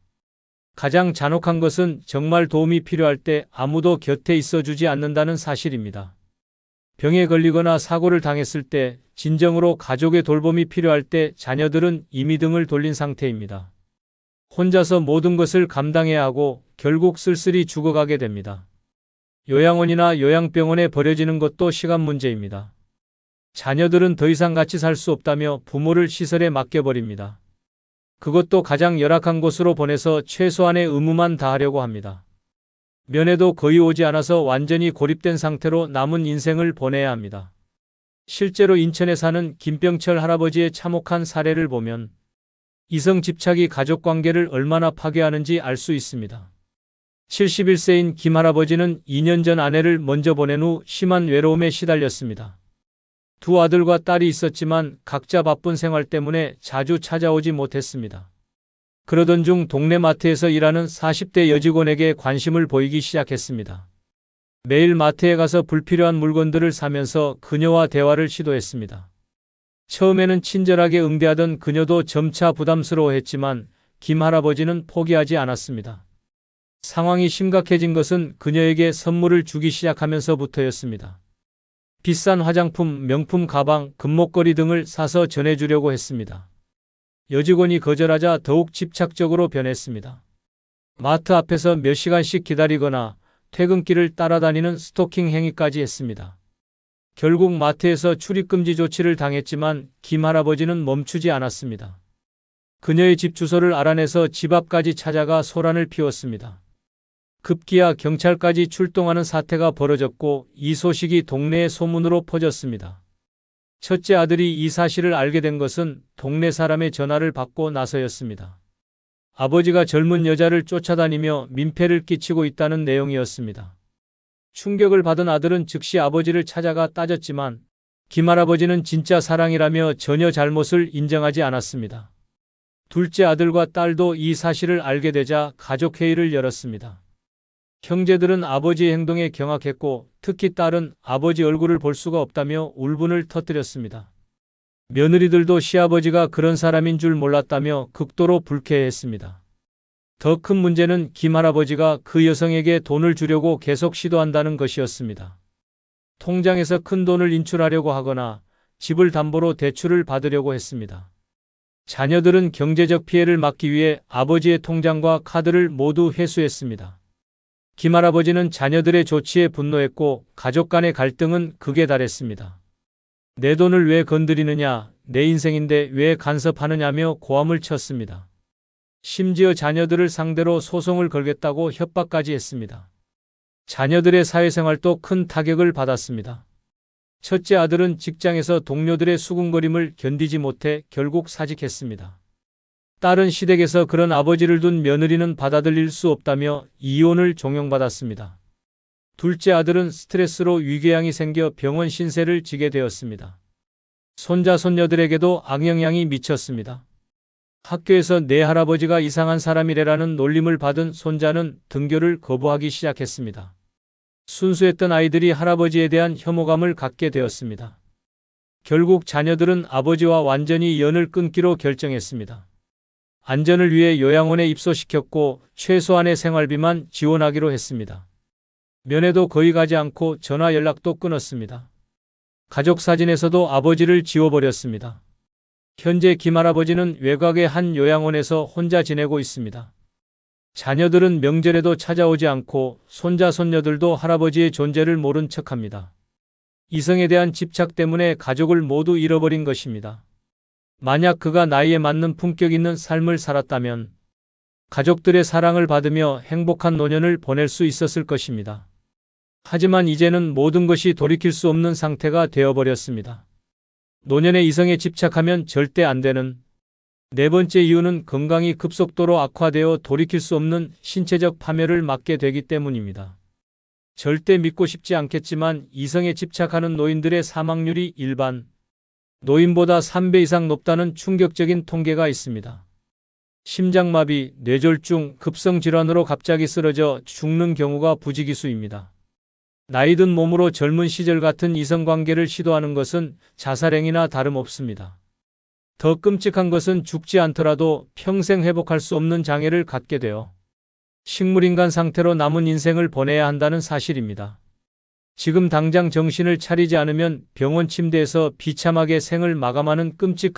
가장 잔혹한 것은 정말 도움이 필요할 때 아무도 곁에 있어주지 않는다는 사실입니다. 병에 걸리거나 사고를 당했을 때, 진정으로 가족의 돌봄이 필요할 때 자녀들은 이미 등을 돌린 상태입니다. 혼자서 모든 것을 감당해야 하고 결국 쓸쓸히 죽어가게 됩니다. 요양원이나 요양병원에 버려지는 것도 시간 문제입니다. 자녀들은 더 이상 같이 살 수 없다며 부모를 시설에 맡겨버립니다. 그것도 가장 열악한 곳으로 보내서 최소한의 의무만 다하려고 합니다. 면회도 거의 오지 않아서 완전히 고립된 상태로 남은 인생을 보내야 합니다. 실제로 인천에 사는 김병철 할아버지의 참혹한 사례를 보면 이성 집착이 가족 관계를 얼마나 파괴하는지 알 수 있습니다. 71세인 김 할아버지는 2년 전 아내를 먼저 보낸 후 심한 외로움에 시달렸습니다. 두 아들과 딸이 있었지만 각자 바쁜 생활 때문에 자주 찾아오지 못했습니다. 그러던 중 동네 마트에서 일하는 40대 여직원에게 관심을 보이기 시작했습니다. 매일 마트에 가서 불필요한 물건들을 사면서 그녀와 대화를 시도했습니다. 처음에는 친절하게 응대하던 그녀도 점차 부담스러워했지만 김 할아버지는 포기하지 않았습니다. 상황이 심각해진 것은 그녀에게 선물을 주기 시작하면서부터였습니다. 비싼 화장품, 명품 가방, 금목걸이 등을 사서 전해주려고 했습니다. 여직원이 거절하자 더욱 집착적으로 변했습니다. 마트 앞에서 몇 시간씩 기다리거나 퇴근길을 따라다니는 스토킹 행위까지 했습니다. 결국 마트에서 출입금지 조치를 당했지만 김 할아버지는 멈추지 않았습니다. 그녀의 집 주소를 알아내서 집 앞까지 찾아가 소란을 피웠습니다. 급기야 경찰까지 출동하는 사태가 벌어졌고 이 소식이 동네의 소문으로 퍼졌습니다. 첫째 아들이 이 사실을 알게 된 것은 동네 사람의 전화를 받고 나서였습니다. 아버지가 젊은 여자를 쫓아다니며 민폐를 끼치고 있다는 내용이었습니다. 충격을 받은 아들은 즉시 아버지를 찾아가 따졌지만 김할아버지는 진짜 사랑이라며 전혀 잘못을 인정하지 않았습니다. 둘째 아들과 딸도 이 사실을 알게 되자 가족회의를 열었습니다. 형제들은 아버지의 행동에 경악했고 특히 딸은 아버지 얼굴을 볼 수가 없다며 울분을 터뜨렸습니다. 며느리들도 시아버지가 그런 사람인 줄 몰랐다며 극도로 불쾌해했습니다. 더 큰 문제는 김 할아버지가 그 여성에게 돈을 주려고 계속 시도한다는 것이었습니다. 통장에서 큰 돈을 인출하려고 하거나 집을 담보로 대출을 받으려고 했습니다. 자녀들은 경제적 피해를 막기 위해 아버지의 통장과 카드를 모두 회수했습니다. 김 할아버지는 자녀들의 조치에 분노했고 가족 간의 갈등은 극에 달했습니다. 내 돈을 왜 건드리느냐, 내 인생인데 왜 간섭하느냐며 고함을 쳤습니다. 심지어 자녀들을 상대로 소송을 걸겠다고 협박까지 했습니다. 자녀들의 사회생활도 큰 타격을 받았습니다. 첫째 아들은 직장에서 동료들의 수군거림을 견디지 못해 결국 사직했습니다. 딸은 시댁에서 그런 아버지를 둔 며느리는 받아들일 수 없다며 이혼을 종용받았습니다. 둘째 아들은 스트레스로 위궤양이 생겨 병원 신세를 지게 되었습니다. 손자 손녀들에게도 악영향이 미쳤습니다. 학교에서 내 할아버지가 이상한 사람이래라는 놀림을 받은 손자는 등교를 거부하기 시작했습니다. 순수했던 아이들이 할아버지에 대한 혐오감을 갖게 되었습니다. 결국 자녀들은 아버지와 완전히 연을 끊기로 결정했습니다. 안전을 위해 요양원에 입소시켰고 최소한의 생활비만 지원하기로 했습니다. 면회도 거의 가지 않고 전화 연락도 끊었습니다. 가족 사진에서도 아버지를 지워버렸습니다. 현재 김 할아버지는 외곽의 한 요양원에서 혼자 지내고 있습니다. 자녀들은 명절에도 찾아오지 않고 손자 손녀들도 할아버지의 존재를 모른 척합니다. 이성에 대한 집착 때문에 가족을 모두 잃어버린 것입니다. 만약 그가 나이에 맞는 품격 있는 삶을 살았다면 가족들의 사랑을 받으며 행복한 노년을 보낼 수 있었을 것입니다. 하지만 이제는 모든 것이 돌이킬 수 없는 상태가 되어버렸습니다. 노년의 이성에 집착하면 절대 안 되는 네 번째 이유는 건강이 급속도로 악화되어 돌이킬 수 없는 신체적 파멸을 맞게 되기 때문입니다. 절대 믿고 싶지 않겠지만 이성에 집착하는 노인들의 사망률이 일반 노인보다 3배 이상 높다는 충격적인 통계가 있습니다. 심장마비, 뇌졸중, 급성질환으로 갑자기 쓰러져 죽는 경우가 부지기수입니다. 나이든 몸으로 젊은 시절 같은 이성관계를 시도하는 것은 자살행위나 다름없습니다. 더 끔찍한 것은 죽지 않더라도 평생 회복할 수 없는 장애를 갖게 되어 식물인간 상태로 남은 인생을 보내야 한다는 사실입니다. 지금 당장 정신을 차리지 않으면 병원 침대에서 비참하게 생을 마감하는 끔찍한